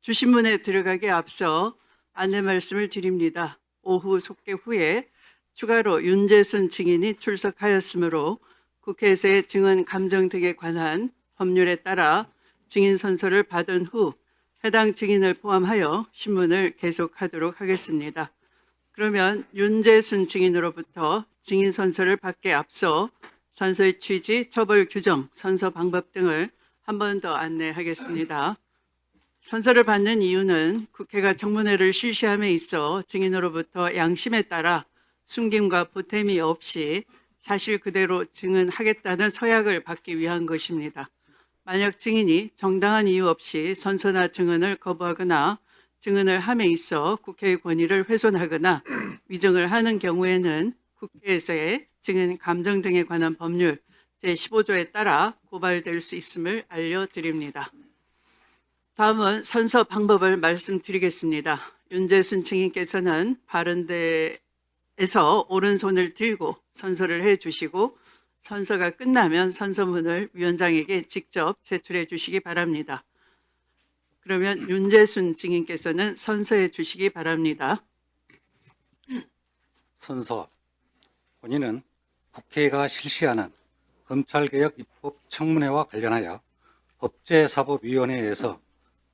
주신문에 들어가기에 앞서 안내 말씀을 드립니다. 오후 속개 후에 추가로 윤재순 증인이 출석하였으므로 국회에서의 증언 감정 등에 관한 법률에 따라 증인 선서를 받은 후 해당 증인을 포함하여 신문을 계속하도록 하겠습니다. 그러면 윤재순 증인으로부터 증인 선서를 받기에 앞서 선서의 취지, 처벌 규정, 선서 방법 등을 한 번 더 안내하겠습니다. 선서를 받는 이유는 국회가 청문회를 실시함에 있어 증인으로부터 양심에 따라 숨김과 보탬이 없이 사실 그대로 증언하겠다는 서약을 받기 위한 것입니다. 만약 증인이 정당한 이유 없이 선서나 증언을 거부하거나 증언을 함에 있어 국회의 권위를 훼손하거나 위증을 하는 경우에는 국회에서의 증인 감정 등에 관한 법률 제15조에 따라 고발될 수 있음을 알려드립니다. 다음은 선서 방법을 말씀드리겠습니다. 윤재순 증인께서는 발언대에서 오른손을 들고 선서를 해주시고 선서가 끝나면 선서문을 위원장에게 직접 제출해 주시기 바랍니다. 그러면 윤재순 증인께서는 선서해 주시기 바랍니다. 선서. 본인은 국회가 실시하는 검찰개혁 입법 청문회와 관련하여 법제사법위원회에서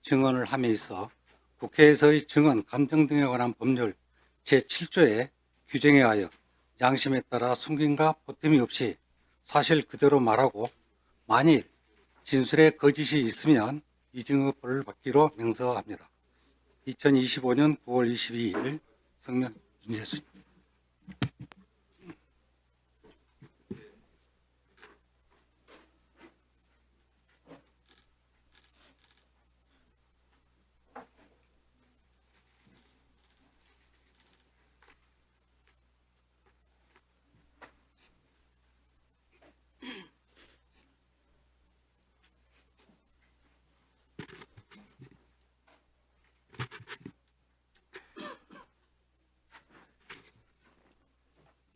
증언을 함에 있어 국회에서의 증언 감정 등에 관한 법률 제7조의 규정에 하여 양심에 따라 숨김과 보탬이 없이 사실 그대로 말하고 만일 진술에 거짓이 있으면 이징의 벌을 받기로 명서합니다. 2025년 9월 22일 성명 윤재순.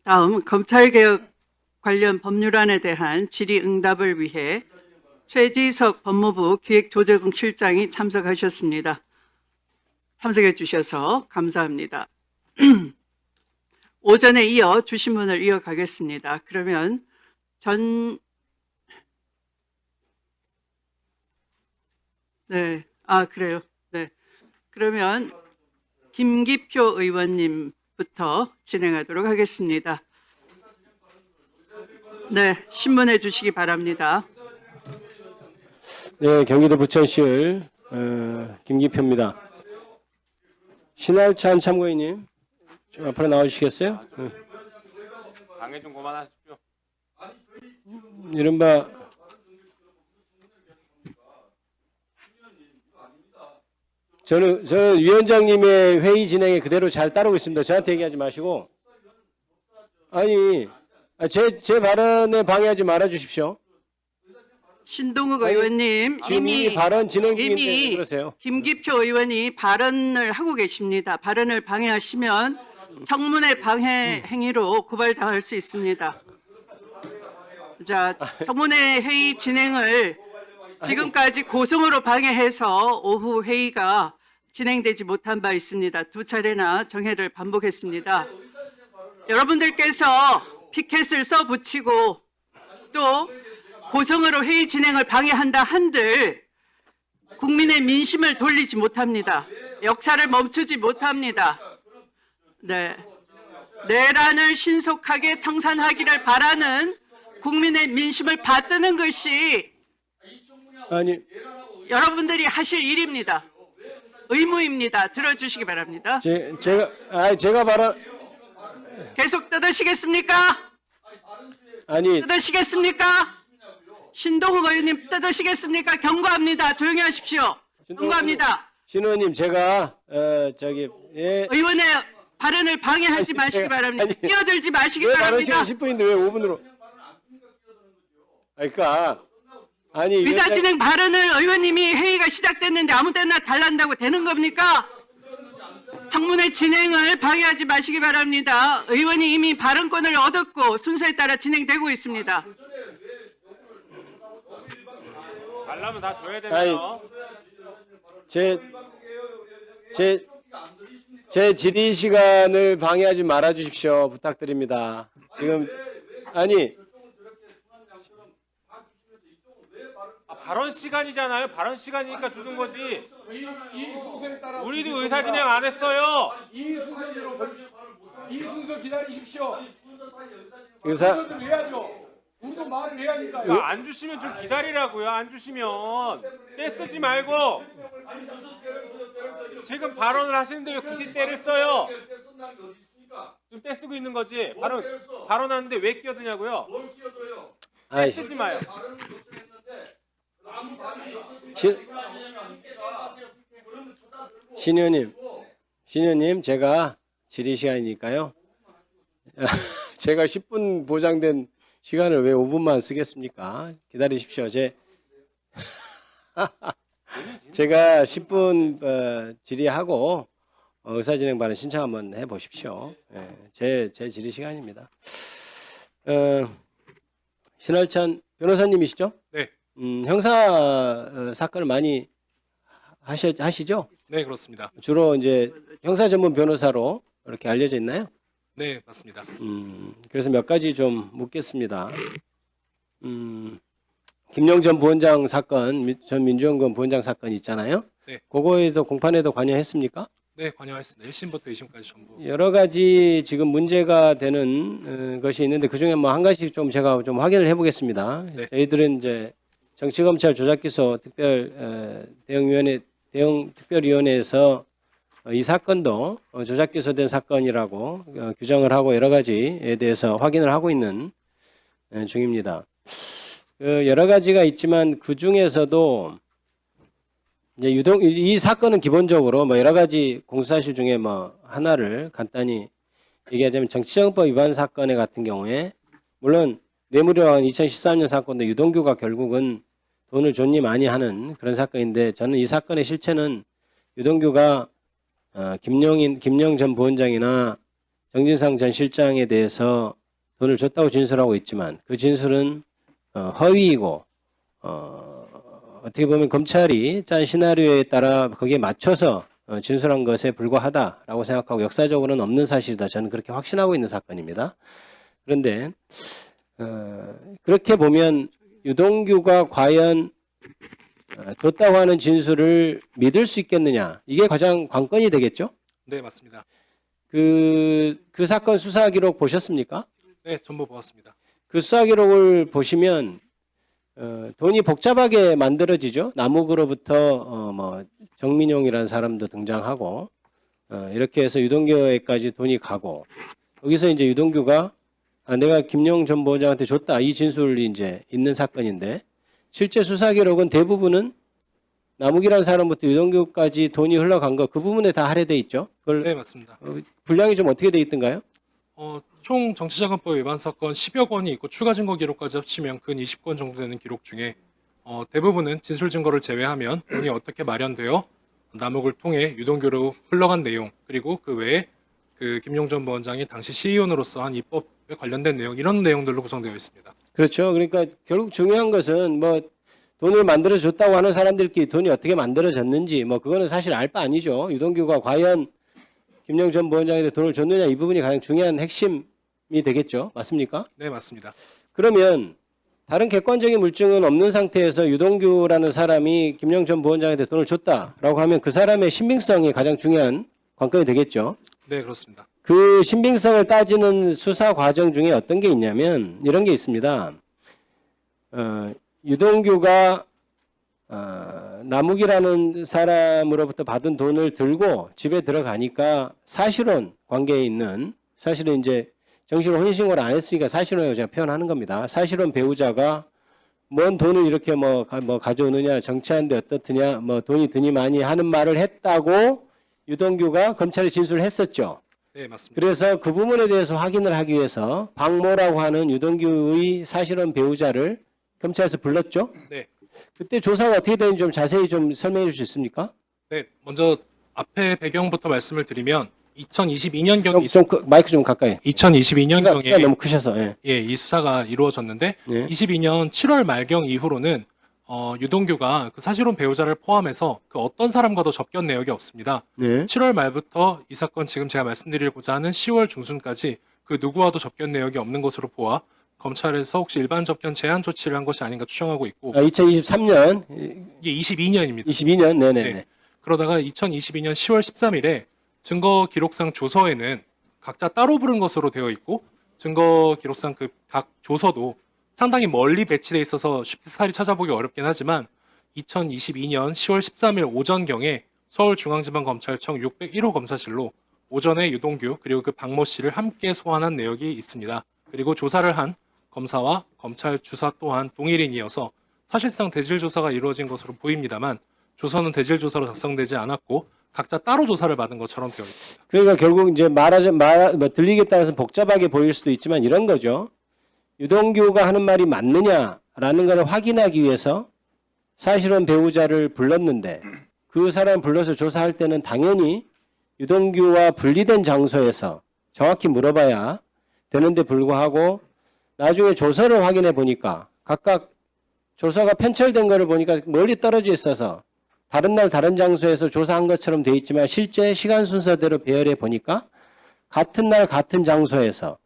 다음 검찰개혁 관련 법률안에 대한 질의응답을 위해 최지석 법무부 기획조정실장이 참석하셨습니다. 참석해 주셔서 감사합니다. 오전에 이어 주신문을 이어가겠습니다. 그러면 그래요. 네. 그러면 김기표 의원님부터 진행하도록 하겠습니다. 네, 신문해 주시기 바랍니다. 네, 경기도 부천시 김기표입니다. 신할찬 참고인님, 좀 앞으로 나와주시겠어요? 방해 좀 그만하십시오. 이른바 저는 위원장님의 회의 진행에 그대로 잘 따르고 있습니다. 저한테 얘기하지 마시고. 아니, 제 발언에 방해하지 말아 주십시오. 신동욱 의원님, 지금 이미 발언 진행 중인데 그러세요. 김기표 의원이 발언을 하고 계십니다. 발언을 방해하시면 청문회 방해 행위로 고발당할 수 있습니다. 자, 청문회 회의 진행을 지금까지 고성으로 방해해서 오후 회의가 진행되지 못한 바 있습니다. 두 차례나 정회를 반복했습니다. 여러분들께서 피켓을 써붙이고 또 고성으로 회의 진행을 방해한다 한들 국민의 민심을 돌리지 못합니다. 역사를 멈추지 못합니다. 네. 내란을 신속하게 청산하기를 바라는 국민의 민심을 받드는 것이 아니, 여러분들이 하실 일입니다. 의무입니다. 들어주시기 바랍니다. 제가 발언 계속 뜯으시겠습니까? 아니 뜯으시겠습니까? 신동욱 의원님 뜯으시겠습니까? 경고합니다. 조용히 하십시오. 경고합니다. 신 의원님 제가 의원의 발언을 방해하지 마시기 바랍니다. 아니, 끼어들지 마시기 왜 발언 바랍니다. 시간 10분인데 왜 5분으로? 그러니까 아니 의사진행 발언을 의원님이 회의가 시작됐는데 아무 때나 달란다고 되는 겁니까? 청문회 진행을 방해하지 마시기 바랍니다. 의원이 이미 발언권을 얻었고 순서에 따라 진행되고 있습니다. 달라면 다 줘야 되나요? 제 질의 시간을 방해하지 말아 주십시오. 부탁드립니다. 지금 아니 발언 시간이잖아요. 발언 시간이니까 주는 거지. 우리도 의사 진행 안 했어요. 이 순서 기다리십시오. 의사 순서대로 해야죠. 우리도 말을 해야 하니까요. 그러니까 안 주시면 좀 기다리라고요. 안 주시면 때 쓰지 말고. 지금 발언을 하시는데 왜 굳이 때를 써요? 지금 때 쓰고 있는 거지. 발언하는데 왜 끼어드냐고요? 아이, 쓰지 마요. 신의원님 제가 질의 시간이니까요. 제가 10분 보장된 시간을 왜 5분만 쓰겠습니까? 기다리십시오. 제가 10분 질의하고 의사진행 발언 신청 한번 해보십시오. 제 질의 시간입니다. 신월찬 변호사님이시죠? 네. 형사 사건을 많이 하시죠? 네, 그렇습니다. 주로 이제 형사 전문 변호사로 이렇게 알려져 있나요? 네, 맞습니다. 그래서 몇 가지 좀 묻겠습니다. 김용 전 부원장 사건, 전 민주연구원 부원장 사건 있잖아요. 네. 그거에도 공판에도 관여했습니까? 네, 관여했습니다. 1심부터 2심까지 전부. 여러 가지 지금 문제가 되는 것이 있는데 그 중에 뭐 한 가지 좀 제가 좀 확인을 해보겠습니다. 네. 저희들은 이제 정치검찰 조작기소 특별위원회에서 이 사건도 조작기소된 사건이라고 규정을 하고 여러 가지에 대해서 확인을 하고 있는 중입니다. 여러 가지가 있지만 그 중에서도 이제 이 사건은 기본적으로 뭐 여러 가지 공수사실 중에 뭐 하나를 간단히 얘기하자면 정치자금법 위반 사건의 같은 경우에 물론 뇌물이라는 2013년 사건도 유동규가 결국은 돈을 존니 많이 하는 그런 사건인데 저는 이 사건의 실체는 유동규가 김영 전 부원장이나 정진상 전 실장에 대해서 돈을 줬다고 진술하고 있지만 그 진술은 허위이고 어떻게 보면 검찰이 짠 시나리오에 따라 거기에 맞춰서 진술한 것에 불과하다라고 생각하고 역사적으로는 없는 사실이다. 저는 그렇게 확신하고 있는 사건입니다. 그런데 그렇게 보면 유동규가 과연 줬다고 하는 진술을 믿을 수 있겠느냐 이게 가장 관건이 되겠죠. 네, 맞습니다. 그 사건 수사 기록 보셨습니까? 네, 전부 보았습니다. 그 수사 기록을 보시면 돈이 복잡하게 만들어지죠. 남욱으로부터 뭐 정민용이라는 사람도 등장하고 이렇게 해서 유동규에까지 돈이 가고 여기서 이제 유동규가 내가 김용 전 부원장한테 줬다 이 진술이 이제 있는 사건인데 실제 수사 기록은 대부분은 남욱이라는 사람부터 유동규까지 돈이 흘러간 거 그 부분에 다 할애돼 있죠. 그걸 네, 맞습니다. 분량이 좀 어떻게 돼 있던가요? 총 정치자금법 위반 사건 10여 건이 있고 추가 증거 기록까지 합치면 근 20건 정도 되는 기록 중에 대부분은 진술 증거를 제외하면 돈이 어떻게 마련되어 남욱을 통해 유동규로 흘러간 내용 그리고 그 외에 그 김용 전 부원장이 당시 시의원으로서 한 입법에 관련된 내용 이런 내용들로 구성되어 있습니다. 그렇죠. 그러니까 결국 중요한 것은 뭐 돈을 만들어 줬다고 하는 사람들끼리 돈이 어떻게 만들어졌는지 뭐 그거는 사실 알 바 아니죠. 유동규가 과연 김용 전 부원장에게 돈을 줬느냐 이 부분이 가장 중요한 핵심이 되겠죠. 맞습니까? 네, 맞습니다. 그러면 다른 객관적인 물증은 없는 상태에서 유동규라는 사람이 김용 전 부원장한테 돈을 줬다라고 하면 그 사람의 신빙성이 가장 중요한 관건이 되겠죠. 네, 그렇습니다. 그 신빙성을 따지는 수사 과정 중에 어떤 게 있냐면 이런 게 있습니다. 유동규가 남욱이라는 사람으로부터 받은 돈을 들고 집에 들어가니까 사실혼 관계에 있는 사실은 이제 정식으로 혼인신고를 안 했으니까 사실혼이라고 제가 표현하는 겁니다. 사실혼 배우자가 뭔 돈을 이렇게 뭐 가져오느냐 정치하는데 어떻느냐 뭐 돈이 드니 많이 하는 말을 했다고 유동규가 검찰에 진술을 했었죠. 네, 맞습니다. 그래서 그 부분에 대해서 확인을 하기 위해서 박모라고 하는 유동규의 사실혼 배우자를 검찰에서 불렀죠. 네. 그때 조사가 어떻게 되는지 좀 자세히 좀 설명해 줄 수 있습니까? 네, 먼저 앞에 배경부터 말씀을 드리면 2022년경에 마이크 좀 가까이. 2022년경에 키가 너무 크셔서. 예. 이 수사가 이루어졌는데 네. 22년 7월 말경 이후로는 유동규가 그 사실혼 배우자를 포함해서 그 어떤 사람과도 접견 내역이 없습니다. 네. 7월 말부터 이 사건 지금 제가 말씀드리고자 하는 10월 중순까지 그 누구와도 접견 내역이 없는 것으로 보아 검찰에서 혹시 일반 접견 제한 조치를 한 것이 아닌가 추정하고 있고 2023년, 이게 22년입니다. 22년, 네네네. 네. 그러다가 2022년 10월 13일에 증거 기록상 조서에는 각자 따로 부른 것으로 되어 있고 증거 기록상 그 각 조서도 상당히 멀리 배치돼 있어서 쉽사리 찾아보기 어렵긴 하지만 2022년 10월 13일 오전경에 서울중앙지방검찰청 601호 검사실로 오전에 유동규 그리고 그 박모 씨를 함께 소환한 내역이 있습니다. 그리고 조사를 한 검사와 검찰 주사 또한 동일인이어서 사실상 대질 조사가 이루어진 것으로 보입니다만 조서는 대질 조사로 작성되지 않았고 각자 따로 조사를 받은 것처럼 되어 있습니다. 그러니까 결국 이제 들리기에 따라서 복잡하게 보일 수도 있지만 이런 거죠. 유동규가 하는 말이 맞느냐라는 걸 확인하기 위해서 사실혼 배우자를 불렀는데 그 사람 불러서 조사할 때는 당연히 유동규와 분리된 장소에서 정확히 물어봐야 되는데 불구하고 나중에 조서를 확인해 보니까 각각 조서가 편철된 거를 보니까 멀리 떨어져 있어서 다른 날 다른 장소에서 조사한 것처럼 돼 있지만 실제 시간 순서대로 배열해 보니까 같은 날 같은 장소에서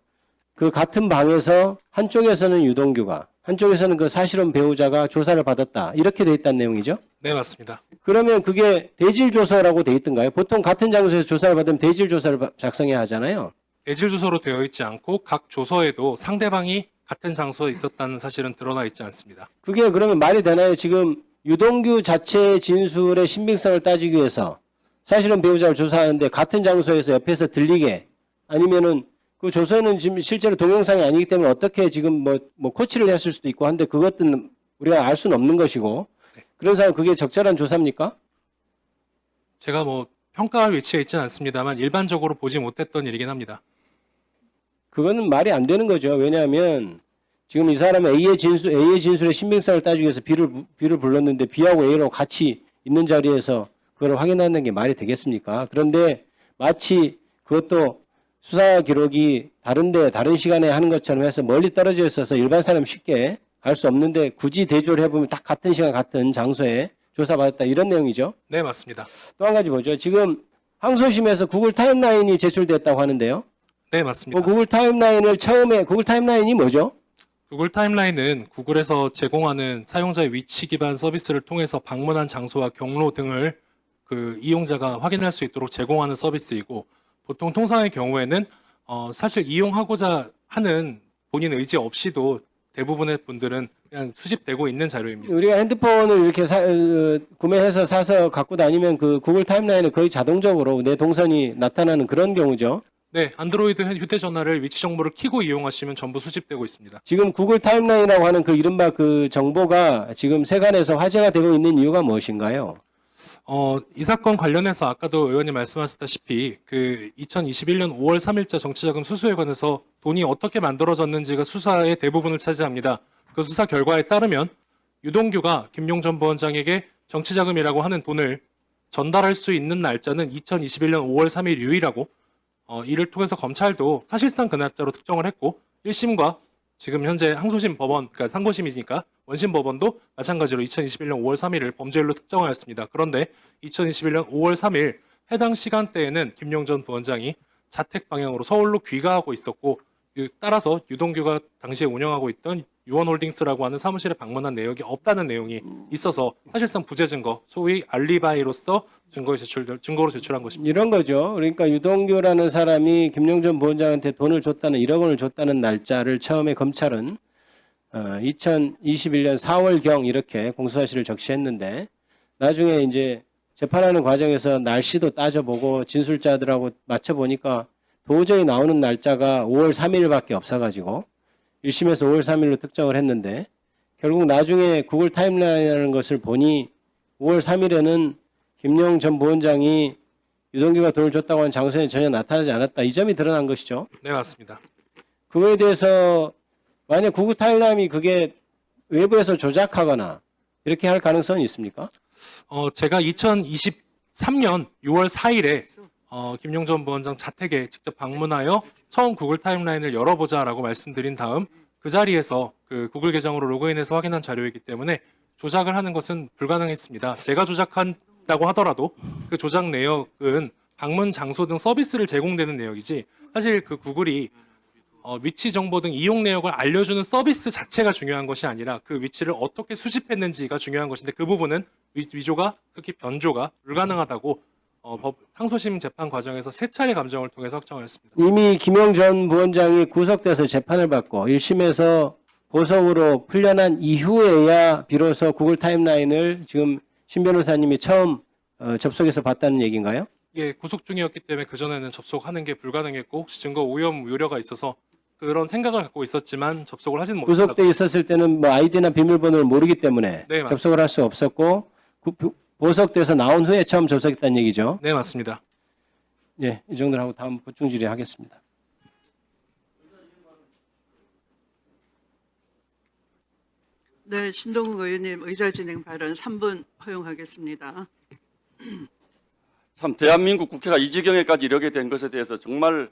그 같은 방에서 한쪽에서는 유동규가 한쪽에서는 그 사실혼 배우자가 조사를 받았다. 이렇게 돼 있다는 내용이죠. 네, 맞습니다. 그러면 그게 대질 조서라고 돼 있던가요? 보통 같은 장소에서 조사를 받으면 대질 조서를 작성해야 하잖아요. 대질 조서로 되어 있지 않고 각 조서에도 상대방이 같은 장소에 있었다는 사실은 드러나 있지 않습니다. 그게 그러면 말이 되나요? 지금 유동규 자체의 진술의 신빙성을 따지기 위해서 사실은 배우자를 조사하는데 같은 장소에서 옆에서 들리게 아니면은 그 조서는 지금 실제로 동영상이 아니기 때문에 어떻게 지금 뭐 코치를 했을 수도 있고 한데 그것은 우리가 알 수는 없는 것이고 그래서 그게 적절한 조사입니까? 제가 뭐 평가할 위치에 있지는 않습니다만 일반적으로 보지 못했던 일이긴 합니다. 그거는 말이 안 되는 거죠. 왜냐하면 지금 이 사람은 A의 진술의 신빙성을 따지기 위해서 B를 불렀는데 B하고 A로 같이 있는 자리에서 그걸 확인하는 게 말이 되겠습니까? 그런데 마치 그것도 수사 기록이 다른데 다른 시간에 하는 것처럼 해서 멀리 떨어져 있어서 일반 사람 쉽게 알 수 없는데 굳이 대조를 해보면 딱 같은 시간 같은 장소에 조사받았다 이런 내용이죠. 네, 맞습니다. 또 한 가지 보죠. 지금 항소심에서 구글 타임라인이 제출됐다고 하는데요. 네, 맞습니다. 구글 타임라인이 뭐죠? 구글 타임라인은 구글에서 제공하는 사용자의 위치 기반 서비스를 통해서 방문한 장소와 경로 등을 그 이용자가 확인할 수 있도록 제공하는 서비스이고 보통 통상의 경우에는 사실 이용하고자 하는 본인 의지 없이도 대부분의 분들은 그냥 수집되고 있는 자료입니다. 우리가 핸드폰을 이렇게 구매해서 사서 갖고 다니면 그 구글 타임라인에 거의 자동적으로 내 동선이 나타나는 그런 경우죠. 네, 안드로이드 휴대전화를 위치 정보를 켜고 이용하시면 전부 수집되고 있습니다. 지금 구글 타임라인이라고 하는 그 이른바 그 정보가 지금 세간에서 화제가 되고 있는 이유가 무엇인가요? 이 사건 관련해서 아까도 의원님 말씀하셨다시피 그 2021년 5월 3일자 정치자금 수수에 관해서 돈이 어떻게 만들어졌는지가 수사의 대부분을 차지합니다. 그 수사 결과에 따르면 유동규가 김용전 부원장에게 정치자금이라고 하는 돈을 전달할 수 있는 날짜는 2021년 5월 3일 유일하고 이를 통해서 검찰도 사실상 그 날짜로 특정을 했고 1심과 지금 현재 항소심 법원, 그러니까 상고심이니까 원심 법원도 마찬가지로 2021년 5월 3일을 범죄일로 특정하였습니다. 그런데 2021년 5월 3일 해당 시간대에는 김용전 부원장이 자택 방향으로 서울로 귀가하고 있었고 따라서 유동규가 당시에 운영하고 있던 유원홀딩스라고 하는 사무실에 방문한 내역이 없다는 내용이 있어서 사실상 부재 증거, 소위 알리바이로서 증거로 제출한 것입니다. 이런 거죠. 그러니까 유동규라는 사람이 김용전 부원장한테 돈을 줬다는 1억 원을 줬다는 날짜를 처음에 검찰은 2021년 4월경 이렇게 공소사실을 적시했는데 나중에 이제 재판하는 과정에서 날씨도 따져보고 진술자들하고 맞춰보니까 도저히 나오는 날짜가 5월 3일밖에 없어가지고 1심에서 5월 3일로 특정을 했는데 결국 나중에 구글 타임라인이라는 것을 보니 5월 3일에는 김용 전 부원장이 유동규가 돈을 줬다고 하는 장소에 전혀 나타나지 않았다. 이 점이 드러난 것이죠. 네, 맞습니다. 그거에 대해서 만약 구글 타임라인이 그게 외부에서 조작하거나 이렇게 할 가능성은 있습니까? 제가 2023년 6월 4일에 김용전 부원장 자택에 직접 방문하여 처음 구글 타임라인을 열어보자라고 말씀드린 다음 그 자리에서 그 구글 계정으로 로그인해서 확인한 자료이기 때문에 조작을 하는 것은 불가능했습니다. 제가 조작한다고 하더라도 그 조작 내역은 방문 장소 등 서비스를 제공되는 내역이지 사실 그 구글이 위치 정보 등 이용 내역을 알려주는 서비스 자체가 중요한 것이 아니라 그 위치를 어떻게 수집했는지가 중요한 것인데 그 부분은 위조가 특히 변조가 불가능하다고 상소심 재판 과정에서 3차례 감정을 통해서 확정하였습니다. 이미 김용 전 부원장이 구속돼서 재판을 받고 1심에서 보석으로 풀려난 이후에야 비로소 구글 타임라인을 지금 신 변호사님이 처음 접속해서 봤다는 얘기인가요? 예, 구속 중이었기 때문에 그전에는 접속하는 게 불가능했고 혹시 증거 오염 우려가 있어서 그런 생각을 갖고 있었지만 접속을 하지는 못했다. 구속돼 있었을 때는 뭐 아이디나 비밀번호를 모르기 때문에 네, 맞습니다. 접속을 할 수 없었고 보석돼서 나온 후에 처음 접속했다는 얘기죠. 네, 맞습니다. 예, 이 정도로 하고 다음 보충 질의하겠습니다. 네, 신동욱 의원님 의사진행 발언 3분 허용하겠습니다. 참 대한민국 국회가 이 지경에까지 이르게 된 것에 대해서 정말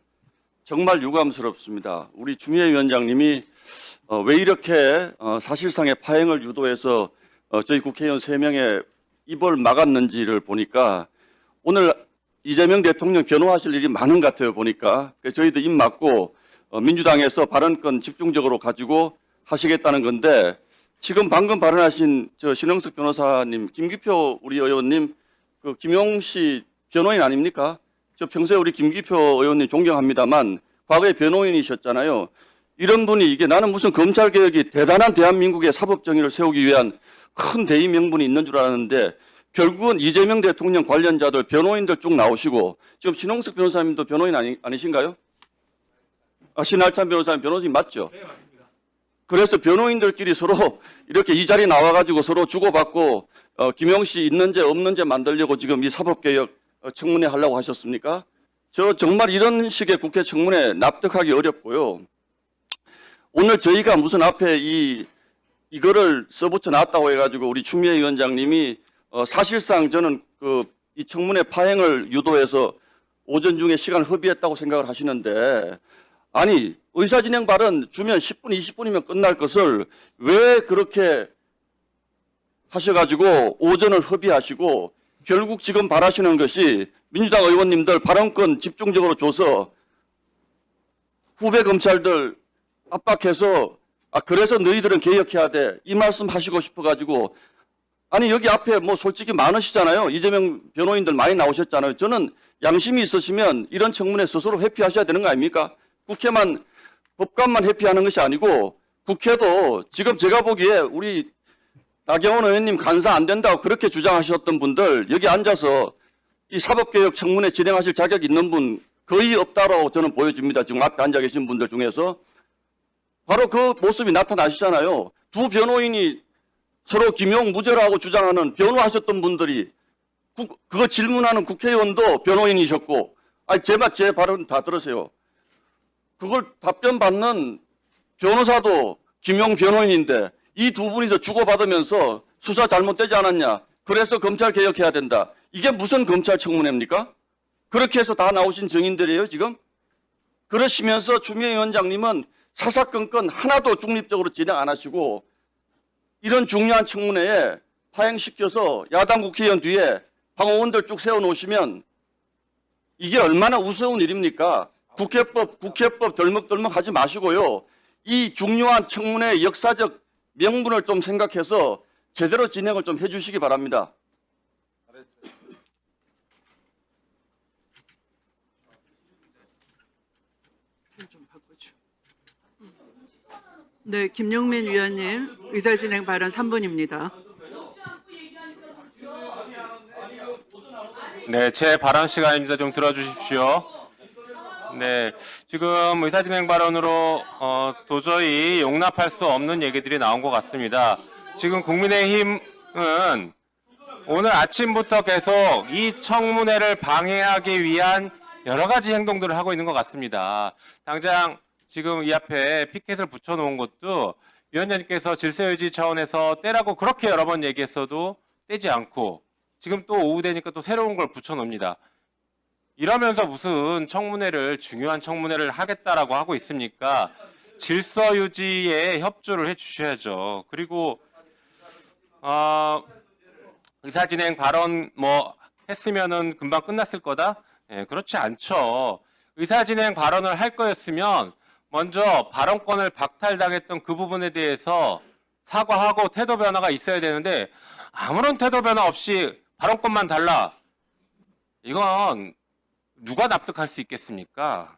유감스럽습니다. 우리 추미애 위원장님이 왜 이렇게 사실상의 파행을 유도해서 저희 국회의원 3명의 입을 막았는지를 보니까 오늘 이재명 대통령 변호하실 일이 많은 것 같아요. 보니까 저희도 입 막고 민주당에서 발언권 집중적으로 가지고 하시겠다는 건데 지금 방금 발언하신 저 신영석 변호사님, 김기표 우리 의원님, 그 김용 씨 변호인 아닙니까? 저 평소에 우리 김기표 의원님 존경합니다만 과거에 변호인이셨잖아요. 이런 분이 이게 나는 무슨 검찰개혁이 대단한 대한민국의 사법정의를 세우기 위한 큰 대의 명분이 있는 줄 알았는데 결국은 이재명 대통령 관련자들 변호인들 쭉 나오시고 지금 신홍석 변호사님도 변호인 아니신가요? 신할찬 변호사님 변호인 맞죠? 네, 맞습니다. 그래서 변호인들끼리 서로 이렇게 이 자리에 나와가지고 서로 주고받고 김용 씨 있는지 없는지 만들려고 지금 이 사법개혁 청문회 하려고 하셨습니까? 저 정말 이런 식의 국회 청문회 납득하기 어렵고요. 오늘 저희가 무슨 앞에 이거를 써붙여 놨다고 해가지고 우리 추미애 위원장님이 사실상 저는 이 청문회 파행을 유도해서 오전 중에 시간을 허비했다고 생각을 하시는데 아니 의사진행 발언 주면 10분 20분이면 끝날 것을 왜 그렇게 하셔가지고 오전을 허비하시고 결국 지금 바라시는 것이 민주당 의원님들 발언권 집중적으로 줘서 후배 검찰들 압박해서 그래서 너희들은 개혁해야 돼 이 말씀 하시고 싶어가지고 아니 여기 앞에 뭐 솔직히 많으시잖아요. 이재명 변호인들 많이 나오셨잖아요. 저는 양심이 있으시면 이런 청문회 스스로 회피하셔야 되는 거 아닙니까? 국회만 법관만 회피하는 것이 아니고 국회도 지금 제가 보기에 우리 나경원 의원님 간사 안 된다고 그렇게 주장하셨던 분들 여기 앉아서 이 사법개혁 청문회 진행하실 자격 있는 분 거의 없다고 저는 보여집니다. 지금 앞에 앉아 계신 분들 중에서 바로 그 모습이 나타나시잖아요. 두 변호인이 서로 김용 무죄라고 주장하는 변호하셨던 분들이 그거 질문하는 국회의원도 변호인이셨고 아니 제 발언 다 들으세요. 그걸 답변 받는 변호사도 김용 변호인인데 이 두 분이서 주고받으면서 수사 잘못되지 않았냐. 그래서 검찰 개혁해야 된다. 이게 무슨 검찰 청문회입니까? 그렇게 해서 다 나오신 증인들이에요 지금? 그러시면서 추미애 위원장님은 사사건건 하나도 중립적으로 진행 안 하시고 이런 중요한 청문회에 파행시켜서 야당 국회의원 뒤에 방어원들 쭉 세워놓으시면 이게 얼마나 우스운 일입니까? 국회법 덜먹덜먹 하지 마시고요. 이 중요한 청문회의 역사적 명분을 좀 생각해서 제대로 진행을 좀 해주시기 바랍니다. 좀 바꾸죠. 네, 김용민 위원님 의사진행 발언 3분입니다. 네, 제 발언 시간입니다. 좀 들어주십시오. 네, 지금 의사진행 발언으로 도저히 용납할 수 없는 얘기들이 나온 것 같습니다. 지금 국민의힘은 오늘 아침부터 계속 이 청문회를 방해하기 위한 여러 가지 행동들을 하고 있는 것 같습니다. 당장 지금 이 앞에 피켓을 붙여놓은 것도 위원장님께서 질서유지 차원에서 떼라고 그렇게 여러 번 얘기했어도 떼지 않고 지금 또 오후 되니까 또 새로운 걸 붙여놓습니다. 이러면서 무슨 청문회를 중요한 청문회를 하겠다라고 하고 있습니까? 질서 유지에 협조를 해주셔야죠. 그리고 의사 진행 발언 뭐 했으면은 금방 끝났을 거다? 예, 그렇지 않죠. 의사 진행 발언을 할 거였으면 먼저 발언권을 박탈당했던 그 부분에 대해서 사과하고 태도 변화가 있어야 되는데 아무런 태도 변화 없이 발언권만 달라. 이건 누가 납득할 수 있겠습니까?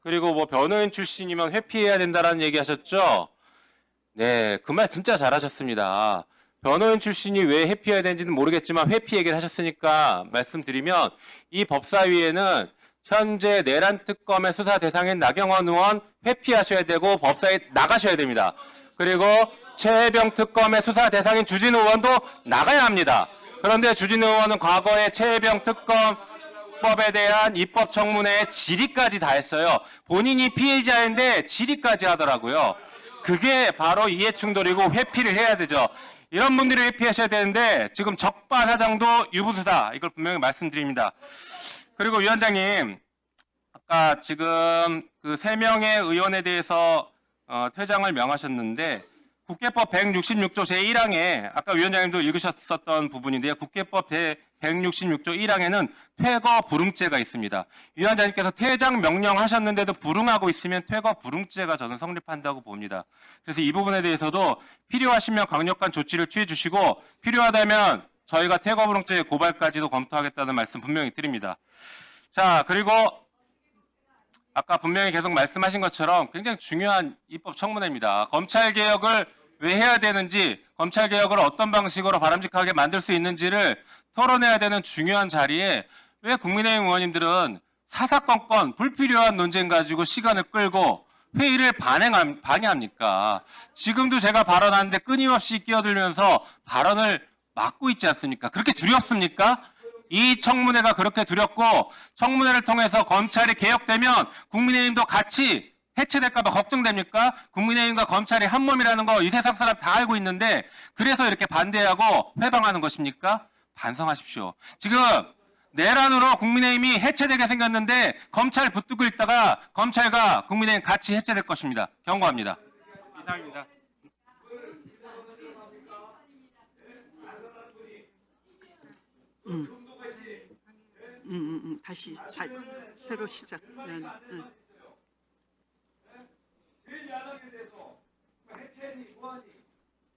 그리고 뭐 변호인 출신이면 회피해야 된다라는 얘기 하셨죠? 네, 그 말 진짜 잘하셨습니다. 변호인 출신이 왜 회피해야 되는지는 모르겠지만 회피 얘기를 하셨으니까 말씀드리면 이 법사위에는 현재 내란 특검의 수사 대상인 나경원 의원 회피하셔야 되고 법사위 나가셔야 됩니다. 그리고 최혜병 특검의 수사 대상인 주진우 의원도 나가야 합니다. 그런데 주진우 의원은 과거에 최혜병 특검법에 대한 입법 청문회에 질의까지 다 했어요. 본인이 피해자인데 질의까지 하더라고요. 그게 바로 이해충돌이고 회피를 해야 되죠. 이런 분들이 회피하셔야 되는데 지금 적반하장도 유부수다. 이걸 분명히 말씀드립니다. 그리고 위원장님, 아까 지금 그 3명의 의원에 대해서 퇴장을 명하셨는데 국회법 166조 제1항에 아까 위원장님도 읽으셨었던 부분인데요. 국회법 166조 1항에는 퇴거 불응죄가 있습니다. 위원장님께서 퇴장 명령하셨는데도 불응하고 있으면 퇴거 불응죄가 저는 성립한다고 봅니다. 그래서 이 부분에 대해서도 필요하시면 강력한 조치를 취해 주시고 필요하다면 저희가 퇴거 불응죄 고발까지도 검토하겠다는 말씀 분명히 드립니다. 자, 그리고 아까 분명히 계속 말씀하신 것처럼 굉장히 중요한 입법 청문회입니다. 검찰 개혁을 왜 해야 되는지, 검찰 개혁을 어떤 방식으로 바람직하게 만들 수 있는지를 토론해야 되는 중요한 자리에 왜 국민의힘 의원님들은 사사건건 불필요한 논쟁 가지고 시간을 끌고 회의를 방해합니까? 지금도 제가 발언하는데 끊임없이 끼어들면서 발언을 막고 있지 않습니까? 그렇게 두렵습니까? 이 청문회가 그렇게 두렵고 청문회를 통해서 검찰이 개혁되면 국민의힘도 같이 해체될까 봐 걱정됩니까? 국민의힘과 검찰이 한 몸이라는 거 이 세상 사람 다 알고 있는데 그래서 이렇게 반대하고 회방하는 것입니까? 반성하십시오. 지금 내란으로 국민의힘이 해체되게 생겼는데 검찰 붙들고 있다가 검찰과 국민의힘 같이 해체될 것입니다. 경고합니다. 이상입니다. 다시 새로 시작. 그 야당에 대해서 해체니 뭐하니?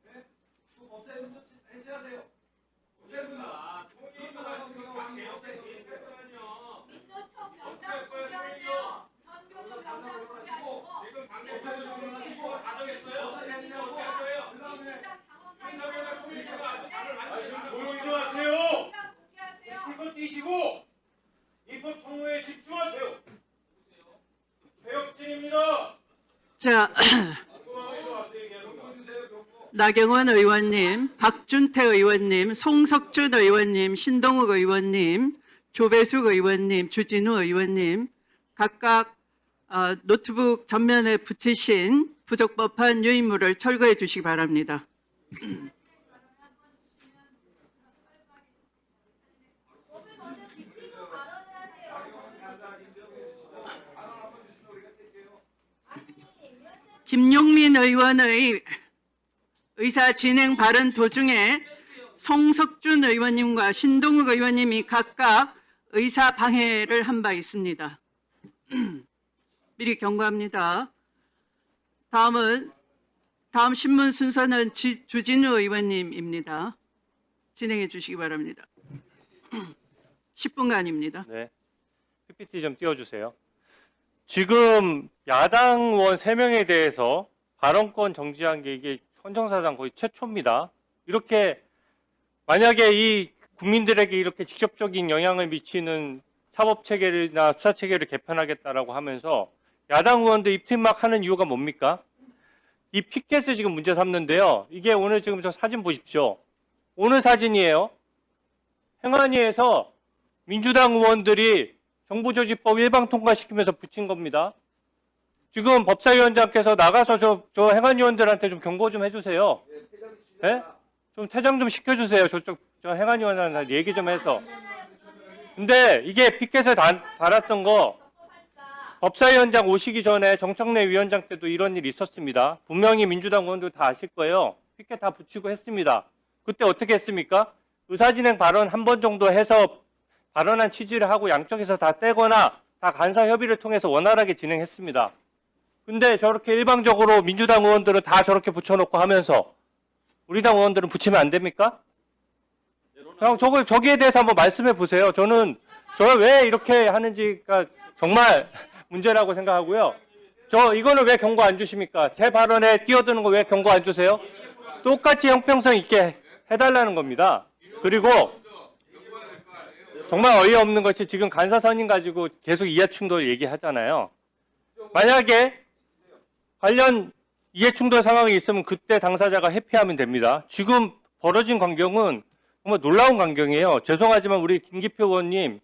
그 법사위원도 해체하세요. 법사위원아, 통일도 하시고 강개혁되니 잠깐만요. 민노총 병장 준비하세요. 전교조 병장 준비하시고 지금 강개혁되는 하시고 다 정했어요. 법사위 해체하고 어떻게 할 거예요? 그다음에 윤석열과 통일교가 나를 완전히 조용히 좀 하세요. 스피커 띄시고 입법 청문회에 집중하세요. 최혁진입니다. 자, 나경원 의원님, 박준태 의원님, 송석준 의원님, 신동욱 의원님, 조배숙 의원님, 주진우 의원님 각각 노트북 전면에 붙이신 부적법한 유인물을 철거해 주시기 바랍니다. 김용민 의원의 의사 진행 발언 도중에 송석준 의원님과 신동욱 의원님이 각각 의사 방해를 한 바 있습니다. 미리 경고합니다. 다음 신문 순서는 주진우 의원님입니다. 진행해 주시기 바랍니다. 10분간입니다. 네. PPT 좀 띄워주세요. 지금 야당 의원 3명에 대해서 발언권 정지한 게 이게 헌정사상 거의 최초입니다. 이렇게 만약에 이 국민들에게 이렇게 직접적인 영향을 미치는 사법체계나 수사체계를 개편하겠다라고 하면서 야당 의원도 입팀막 하는 이유가 뭡니까? 이 피켓을 지금 문제 삼는데요. 이게 오늘 지금 저 사진 보십시오. 오늘 사진이에요. 행안위에서 민주당 의원들이 정부조직법 일방 통과시키면서 붙인 겁니다. 지금 법사위원장께서 나가서 저 행안위원들한테 좀 경고 좀 해주세요. 네? 좀 퇴장 좀 시켜주세요. 저 행안위원한테 얘기 좀 해서. 근데 이게 피켓에 달았던 거 법사위원장 오시기 전에 정청래 위원장 때도 이런 일이 있었습니다. 분명히 민주당 의원들 다 아실 거예요. 피켓 다 붙이고 했습니다. 그때 어떻게 했습니까? 의사진행 발언 한 번 정도 해서 발언한 취지를 하고 양쪽에서 다 떼거나 다 간사 협의를 통해서 원활하게 진행했습니다. 근데 저렇게 일방적으로 민주당 의원들은 다 저렇게 붙여놓고 하면서 우리 당 의원들은 붙이면 안 됩니까? 그냥 저기에 대해서 한번 말씀해 보세요. 저는 왜 이렇게 하는지가 정말 문제라고 생각하고요. 이거는 왜 경고 안 주십니까? 제 발언에 끼어드는 거 왜 경고 안 주세요? 똑같이 형평성 있게 해달라는 겁니다. 그리고 정말 어이없는 것이 지금 간사 선임 가지고 계속 이해충돌 얘기하잖아요. 만약에 관련 이해충돌 상황이 있으면 그때 당사자가 회피하면 됩니다. 지금 벌어진 광경은 정말 놀라운 광경이에요. 죄송하지만 우리 김기표 의원님,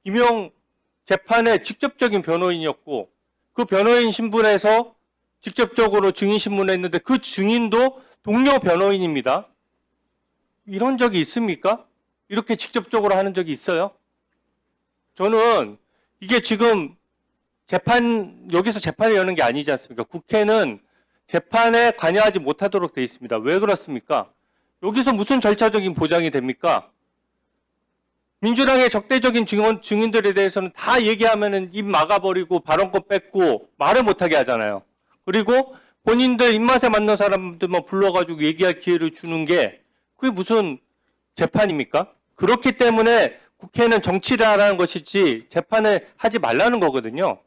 김용 재판의 직접적인 변호인이었고 그 변호인 신분에서 직접적으로 증인 신문했는데 그 증인도 동료 변호인입니다. 이런 적이 있습니까? 이렇게 직접적으로 하는 적이 있어요? 저는 이게 지금 여기서 재판을 여는 게 아니지 않습니까? 국회는 재판에 관여하지 못하도록 돼 있습니다. 왜 그렇습니까? 여기서 무슨 절차적인 보장이 됩니까? 민주당의 적대적인 증인들에 대해서는 다 얘기하면은 입 막아버리고 발언권 뺏고 말을 못하게 하잖아요. 그리고 본인들 입맛에 맞는 사람들만 불러가지고 얘기할 기회를 주는 게 그게 무슨 재판입니까? 그렇기 때문에 국회는 정치를 하라는 것이지 재판을 하지 말라는 거거든요.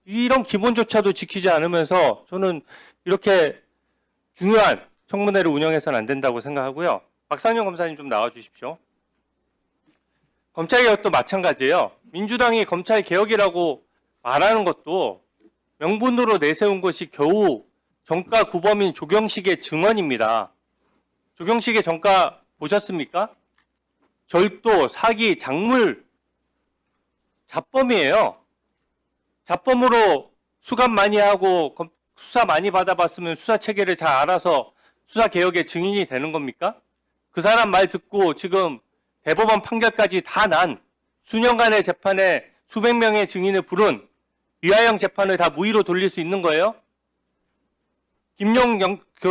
이런 기본조차도 지키지 않으면서 저는 이렇게 중요한 청문회를 운영해서는 안 된다고 생각하고요. 박상영 검사님 좀 나와 주십시오. 검찰개혁도 마찬가지예요. 민주당이 검찰개혁이라고 말하는 것도 명분으로 내세운 것이 겨우 정가 구범인 조경식의 증언입니다. 조경식의 정가 보셨습니까? 절도, 사기, 작물, 잡범이에요. 잡범으로 수감 많이 하고 수사 많이 받아봤으면 수사 체계를 잘 알아서 수사 개혁의 증인이 되는 겁니까? 그 사람 말 듣고 지금 대법원 판결까지 다 난 수년간의 재판에 수백 명의 증인을 부른 위하영 재판을 다 무위로 돌릴 수 있는 거예요? 김용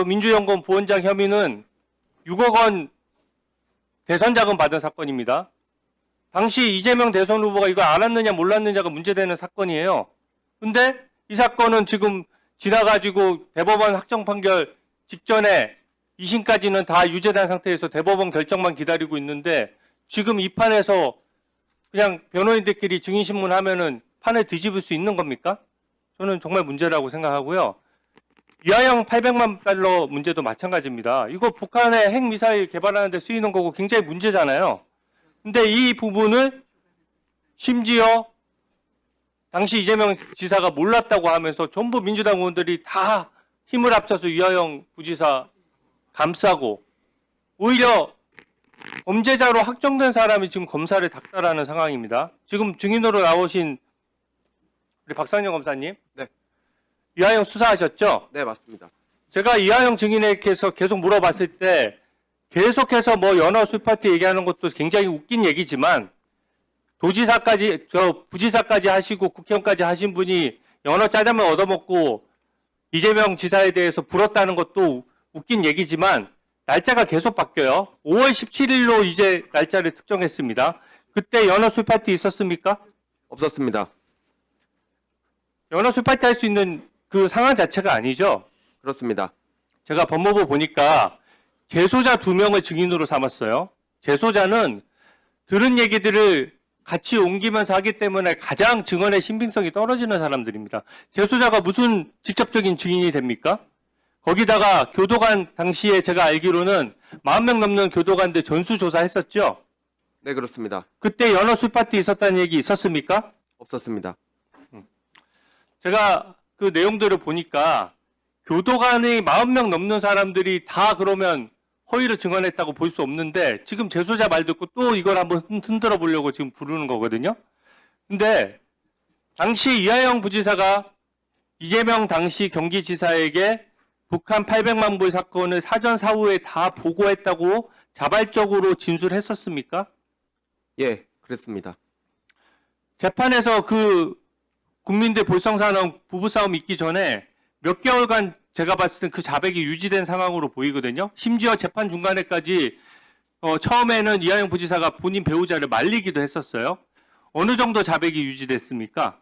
민주연구원 부원장 혐의는 6억 원 대선 자금 받은 사건입니다. 당시 이재명 대선 후보가 이거 알았느냐 몰랐느냐가 문제되는 사건이에요. 근데 이 사건은 지금 지나가지고 대법원 확정 판결 직전에 2심까지는 다 유죄된 상태에서 대법원 결정만 기다리고 있는데 지금 이 판에서 그냥 변호인들끼리 증인신문 하면은 판을 뒤집을 수 있는 겁니까? 저는 정말 문제라고 생각하고요. 위하영 800만 달러 문제도 마찬가지입니다. 이거 북한의 핵미사일 개발하는 데 쓰이는 거고 굉장히 문제잖아요. 근데 이 부분을 심지어 당시 이재명 지사가 몰랐다고 하면서 전부 민주당 의원들이 다 힘을 합쳐서 위하영 부지사 감싸고 오히려 범죄자로 확정된 사람이 지금 검사를 닥달하는 상황입니다. 지금 증인으로 나오신 우리 박상영 검사님. 네. 이하영 수사하셨죠? 네, 맞습니다. 제가 이하영 증인에게서 계속 물어봤을 때 계속해서 뭐 연어 술파티 얘기하는 것도 굉장히 웃긴 얘기지만 도지사까지, 부지사까지 하시고 국회의원까지 하신 분이 연어 짜장면 얻어먹고 이재명 지사에 대해서 불었다는 것도 웃긴 얘기지만 날짜가 계속 바뀌어요. 5월 17일로 이제 날짜를 특정했습니다. 그때 연어 술파티 있었습니까? 없었습니다. 연어 술파티 할 수 있는 그 상황 자체가 아니죠. 그렇습니다. 제가 법무부 보니까 재소자 2명을 증인으로 삼았어요. 재소자는 들은 얘기들을 같이 옮기면서 하기 때문에 가장 증언의 신빙성이 떨어지는 사람들입니다. 재소자가 무슨 직접적인 증인이 됩니까? 거기다가 교도관 당시에 제가 알기로는 40명 넘는 교도관들 전수조사했었죠? 네, 그렇습니다. 그때 연어 술파티 있었다는 얘기 있었습니까? 없었습니다. 제가 그 내용들을 보니까 교도관이 40명 넘는 사람들이 다 그러면 허위를 증언했다고 볼 수 없는데 지금 재소자 말 듣고 또 이걸 한번 흔들어 보려고 지금 부르는 거거든요. 근데 당시 이하영 부지사가 이재명 당시 경기지사에게 북한 800만 불 사건을 사전 사후에 다 보고했다고 자발적으로 진술했었습니까? 예, 그랬습니다. 재판에서 그 국민들 볼성사는 부부싸움 있기 전에 몇 개월간 제가 봤을 땐 그 자백이 유지된 상황으로 보이거든요. 심지어 재판 중간에까지 처음에는 이하영 부지사가 본인 배우자를 말리기도 했었어요. 어느 정도 자백이 유지됐습니까?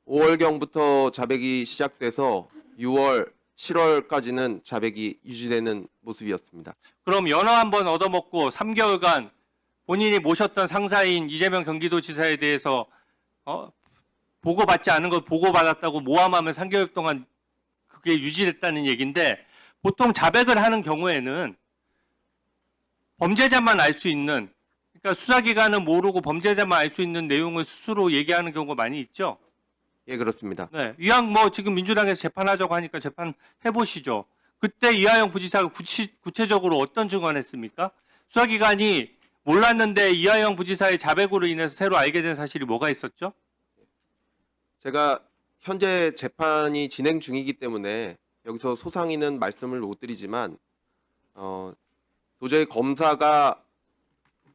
5월경부터 자백이 시작돼서 6월, 7월까지는 자백이 유지되는 모습이었습니다. 그럼 연어 한 번 얻어먹고 3개월간 본인이 모셨던 상사인 이재명 경기도지사에 대해서 보고받지 않은 걸 보고받았다고 모함하면 3개월 동안 그게 유지됐다는 얘기인데, 보통 자백을 하는 경우에는 범죄자만 알 수 있는, 그러니까 수사기관은 모르고 범죄자만 알 수 있는 내용을 스스로 얘기하는 경우가 많이 있죠. 예, 그렇습니다. 네, 이왕 뭐 지금 민주당에서 재판하자고 하니까 재판 해보시죠. 그때 이하영 부지사가 구체적으로 어떤 증언했습니까? 수사기관이 몰랐는데 이하영 부지사의 자백으로 인해서 새로 알게 된 사실이 뭐가 있었죠? 제가 현재 재판이 진행 중이기 때문에 여기서 소상히는 말씀을 못 드리지만 도저히 검사가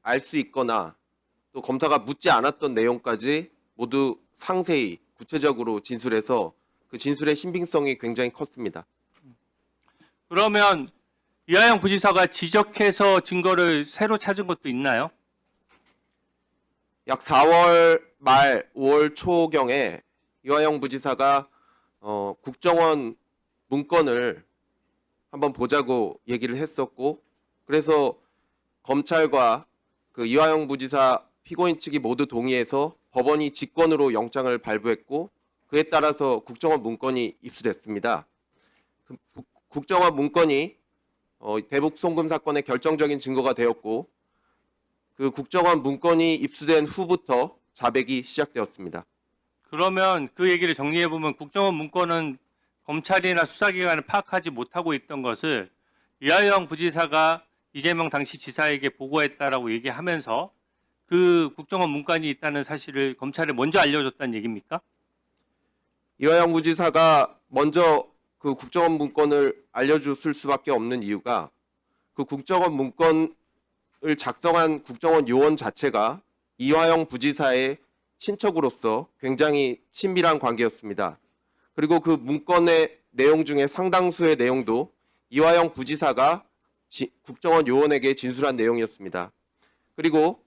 알 수 있거나 또 검사가 묻지 않았던 내용까지 모두 상세히 구체적으로 진술해서 그 진술의 신빙성이 굉장히 컸습니다. 그러면 이하영 부지사가 지적해서 증거를 새로 찾은 것도 있나요? 약 4월 말 5월 초경에 이화영 부지사가 국정원 문건을 한번 보자고 얘기를 했었고, 그래서 검찰과 그 이화영 부지사 피고인 측이 모두 동의해서 법원이 직권으로 영장을 발부했고, 그에 따라서 국정원 문건이 입수됐습니다. 그 국정원 문건이 대북 송금 사건의 결정적인 증거가 되었고, 그 국정원 문건이 입수된 후부터 자백이 시작되었습니다. 그러면 그 얘기를 정리해보면 국정원 문건은 검찰이나 수사기관을 파악하지 못하고 있던 것을 이하영 부지사가 이재명 당시 지사에게 보고했다라고 얘기하면서 그 국정원 문건이 있다는 사실을 검찰에 먼저 알려줬다는 얘기입니까? 이화영 부지사가 먼저 그 국정원 문건을 알려줬을 수밖에 없는 이유가, 그 국정원 문건을 작성한 국정원 요원 자체가 이화영 부지사의 친척으로서 굉장히 친밀한 관계였습니다. 그리고 그 문건의 내용 중에 상당수의 내용도 이화영 부지사가 국정원 요원에게 진술한 내용이었습니다. 그리고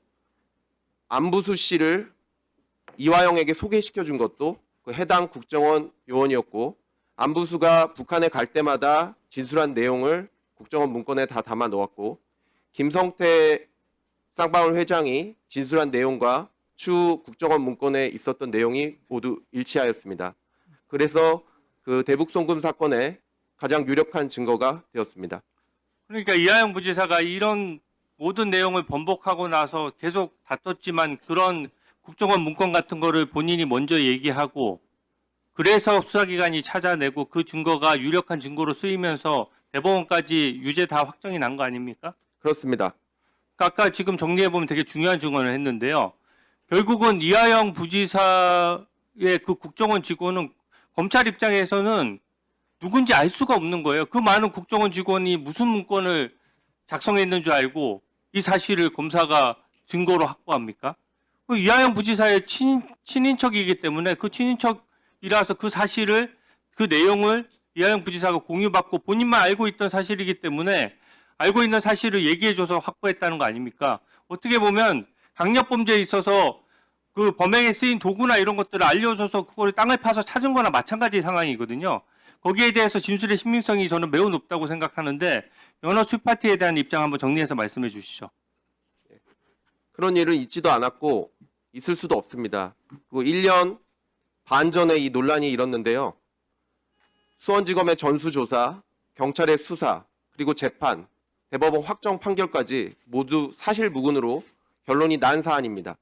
안부수 씨를 이화영에게 소개시켜 준 것도 그 해당 국정원 요원이었고, 안부수가 북한에 갈 때마다 진술한 내용을 국정원 문건에 다 담아 놓았고, 김성태 쌍방울 회장이 진술한 내용과 추후 국정원 문건에 있었던 내용이 모두 일치하였습니다. 그래서 그 대북 송금 사건의 가장 유력한 증거가 되었습니다. 그러니까 이하영 부지사가 이런 모든 내용을 번복하고 나서 계속 다퉜지만 그런 국정원 문건 같은 거를 본인이 먼저 얘기하고, 그래서 수사기관이 찾아내고 그 증거가 유력한 증거로 쓰이면서 대법원까지 유죄 다 확정이 난 거 아닙니까? 그렇습니다. 아까 지금 정리해보면 되게 중요한 증언을 했는데요. 결국은 이하영 부지사의 그 국정원 직원은 검찰 입장에서는 누군지 알 수가 없는 거예요. 그 많은 국정원 직원이 무슨 문건을 작성했는 줄 알고 이 사실을 검사가 증거로 확보합니까? 이하영 부지사의 친인척이기 때문에 그 친인척이라서 그 사실을, 그 내용을 이하영 부지사가 공유받고 본인만 알고 있던 사실이기 때문에 알고 있는 사실을 얘기해줘서 확보했다는 거 아닙니까? 어떻게 보면 강력범죄에 있어서 그 범행에 쓰인 도구나 이런 것들을 알려줘서 그걸 땅을 파서 찾은 거나 마찬가지 상황이거든요. 거기에 대해서 진술의 신빙성이 저는 매우 높다고 생각하는데, 연어 수파티에 대한 입장 한번 정리해서 말씀해 주시죠. 그런 일은 있지도 않았고 있을 수도 없습니다. 그리고 1년 반 전에 이 논란이 일었는데요. 수원지검의 전수조사, 경찰의 수사, 그리고 재판, 대법원 확정 판결까지 모두 사실무근으로 결론이 난 사안입니다.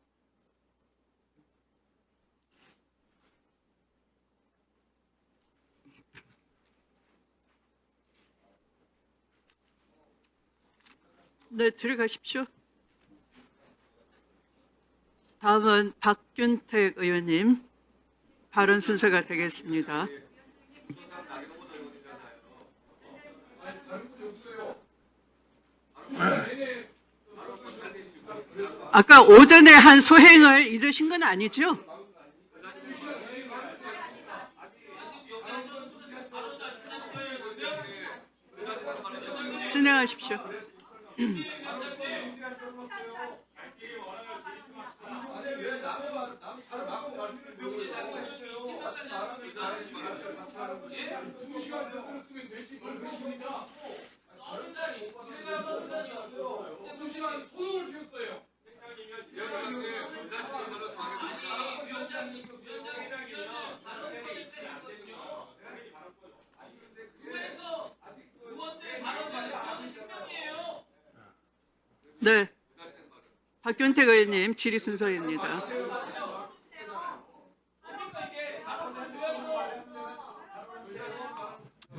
네, 들어가십시오. 다음은 박균택 의원님 발언 순서가 되겠습니다. 아까 오전에 한 소행을 잊으신 건 아니죠? 진행하십시오. 네. 박균택 의원님 질의 순서입니다.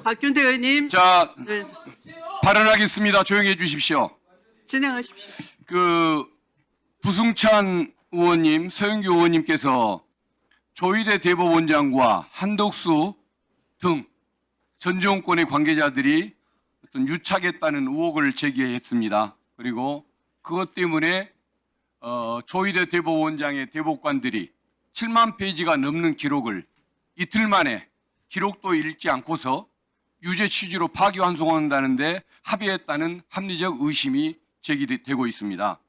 박균택 의원님, 자, 네, 발언하겠습니다. 조용히 해 주십시오. 진행하십시오. 그 부승찬 의원님, 서영교 의원님께서 조희대 대법원장과 한덕수 등 전 정권의 관계자들이 어떤 유착했다는 의혹을 제기했습니다. 그리고 그것 때문에 조희대 대법원장의 대법관들이 7만 페이지가 넘는 기록을 이틀 만에 기록도 읽지 않고서 유죄 취지로 파기환송한다는데 합의했다는 합리적 의심이 제기되고 있습니다.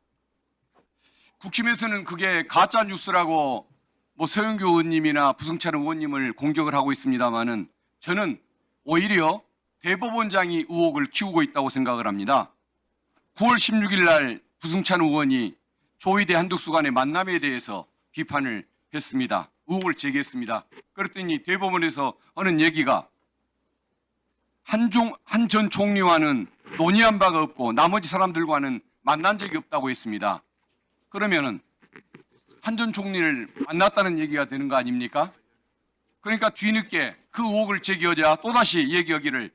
국힘에서는 그게 가짜 뉴스라고 뭐 서영교 의원님이나 부승찬 의원님을 공격을 하고 있습니다만은 저는 오히려 대법원장이 의혹을 키우고 있다고 생각을 합니다. 9월 16일 날 부승찬 의원이 조희대 한덕수 간의 만남에 대해서 비판을 했습니다. 의혹을 제기했습니다. 그랬더니 대법원에서 하는 얘기가 한 전 총리와는 논의한 바가 없고 나머지 사람들과는 만난 적이 없다고 했습니다. 그러면은 한 전 총리를 만났다는 얘기가 되는 거 아닙니까? 그러니까 뒤늦게 그 의혹을 제기하자 또다시 얘기하기를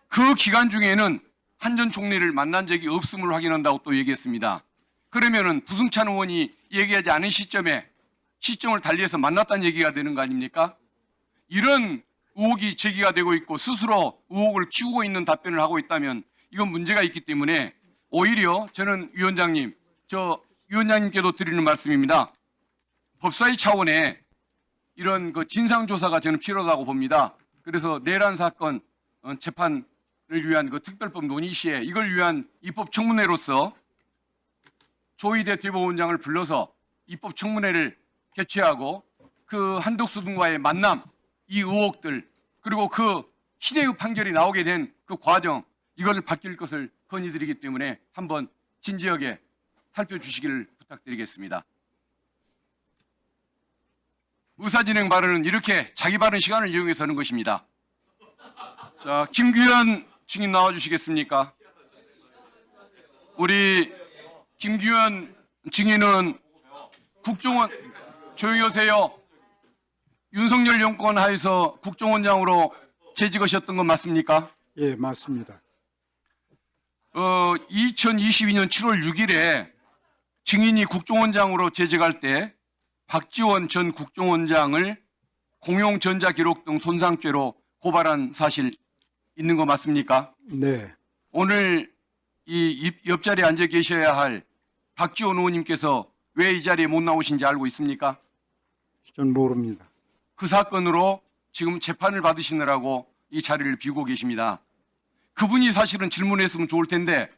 그 기간 중에는 한 전 총리를 만난 적이 없음을 확인한다고 또 얘기했습니다. 그러면은 부승찬 의원이 얘기하지 않은 시점을 달리해서 만났다는 얘기가 되는 거 아닙니까? 이런 의혹이 제기가 되고 있고 스스로 의혹을 키우고 있는 답변을 하고 있다면 이건 문제가 있기 때문에 오히려 저는 위원장님, 위원장님께도 드리는 말씀입니다. 법사위 차원의 이런 그 진상조사가 저는 필요하다고 봅니다. 그래서 내란 사건 재판을 위한 그 특별법 논의 시에 이걸 위한 입법 청문회로서 조희대 대법원장을 불러서 입법 청문회를 개최하고 그 한덕수 등과의 만남, 이 의혹들 그리고 그 희대의 판결이 나오게 된 그 과정 이걸 바뀔 것을 건의드리기 때문에 한번 진지하게 살펴주시기를 부탁드리겠습니다. 의사진행 발언은 이렇게 자기 발언 시간을 이용해서 하는 것입니다. 자, 김규현 증인 나와주시겠습니까? 우리 김규현 증인은 국정원 조용히 하세요. 윤석열 정권 하에서 국정원장으로 재직하셨던 건 맞습니까? 예, 맞습니다. 2022년 7월 6일에 증인이 국정원장으로 재직할 때 박지원 전 국정원장을 공용전자기록 등 손상죄로 고발한 사실 있는 거 맞습니까? 네, 오늘 이 옆자리에 앉아 계셔야 할 박지원 의원님께서 왜 이 자리에 못 나오신지 알고 있습니까? 전 모릅니다. 그 사건으로 지금 재판을 받으시느라고 이 자리를 비우고 계십니다. 그분이 사실은 질문했으면 좋을 텐데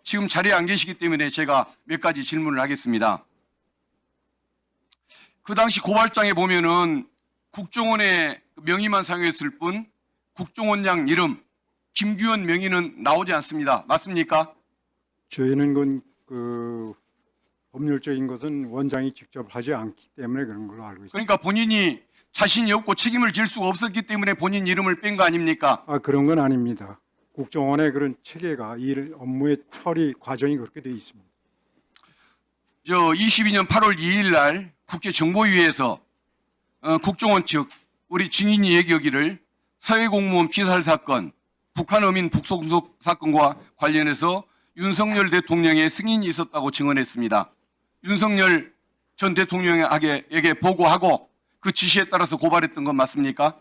지금 자리에 안 계시기 때문에 제가 몇 가지 질문을 하겠습니다. 그 당시 고발장에 보면은 국정원의 명의만 사용했을 뿐 국정원장 이름 김규현 명의는 나오지 않습니다. 맞습니까? 저희는 그 법률적인 것은 원장이 직접 하지 않기 때문에 그런 걸로 알고 있습니다. 그러니까 본인이 자신이 없고 책임을 질 수가 없었기 때문에 본인 이름을 뺀 거 아닙니까? 아, 그런 건 아닙니다. 국정원의 그런 체계가 이 업무의 처리 과정이 그렇게 되어 있습니다. 22년 8월 2일 날 국회 정보위에서 국정원 측 우리 증인이 얘기하기를 서해 공무원 피살 사건, 북한 어민 북송속 사건과 관련해서 윤석열 대통령의 승인이 있었다고 증언했습니다. 윤석열 전 대통령에게 보고하고 그 지시에 따라서 고발했던 건 맞습니까?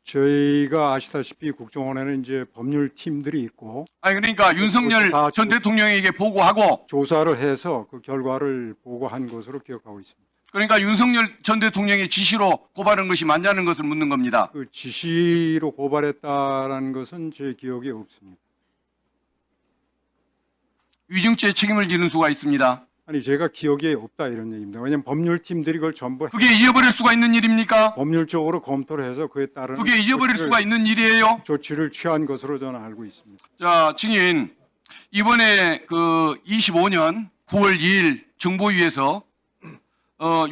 저희가 아시다시피 국정원에는 이제 법률 팀들이 있고 아니 그러니까 윤석열 다 전 대통령에게 보고하고 조사를 해서 그 결과를 보고한 것으로 기억하고 있습니다. 그러니까 윤석열 전 대통령의 지시로 고발한 것이 맞냐는 것을 묻는 겁니다. 그 지시로 고발했다라는 것은 제 기억에 없습니다. 위증죄 책임을 지는 수가 있습니다. 아니 제가 기억에 없다 이런 얘기입니다. 왜냐하면 법률팀들이 그걸 전부 그게 잊어버릴 수가 있는 일입니까? 법률적으로 검토를 해서 그에 따른 그게 잊어버릴 수가 있는 일이에요? 조치를 취한 것으로 저는 알고 있습니다. 자, 증인, 이번에 그 25년 9월 2일 정보위에서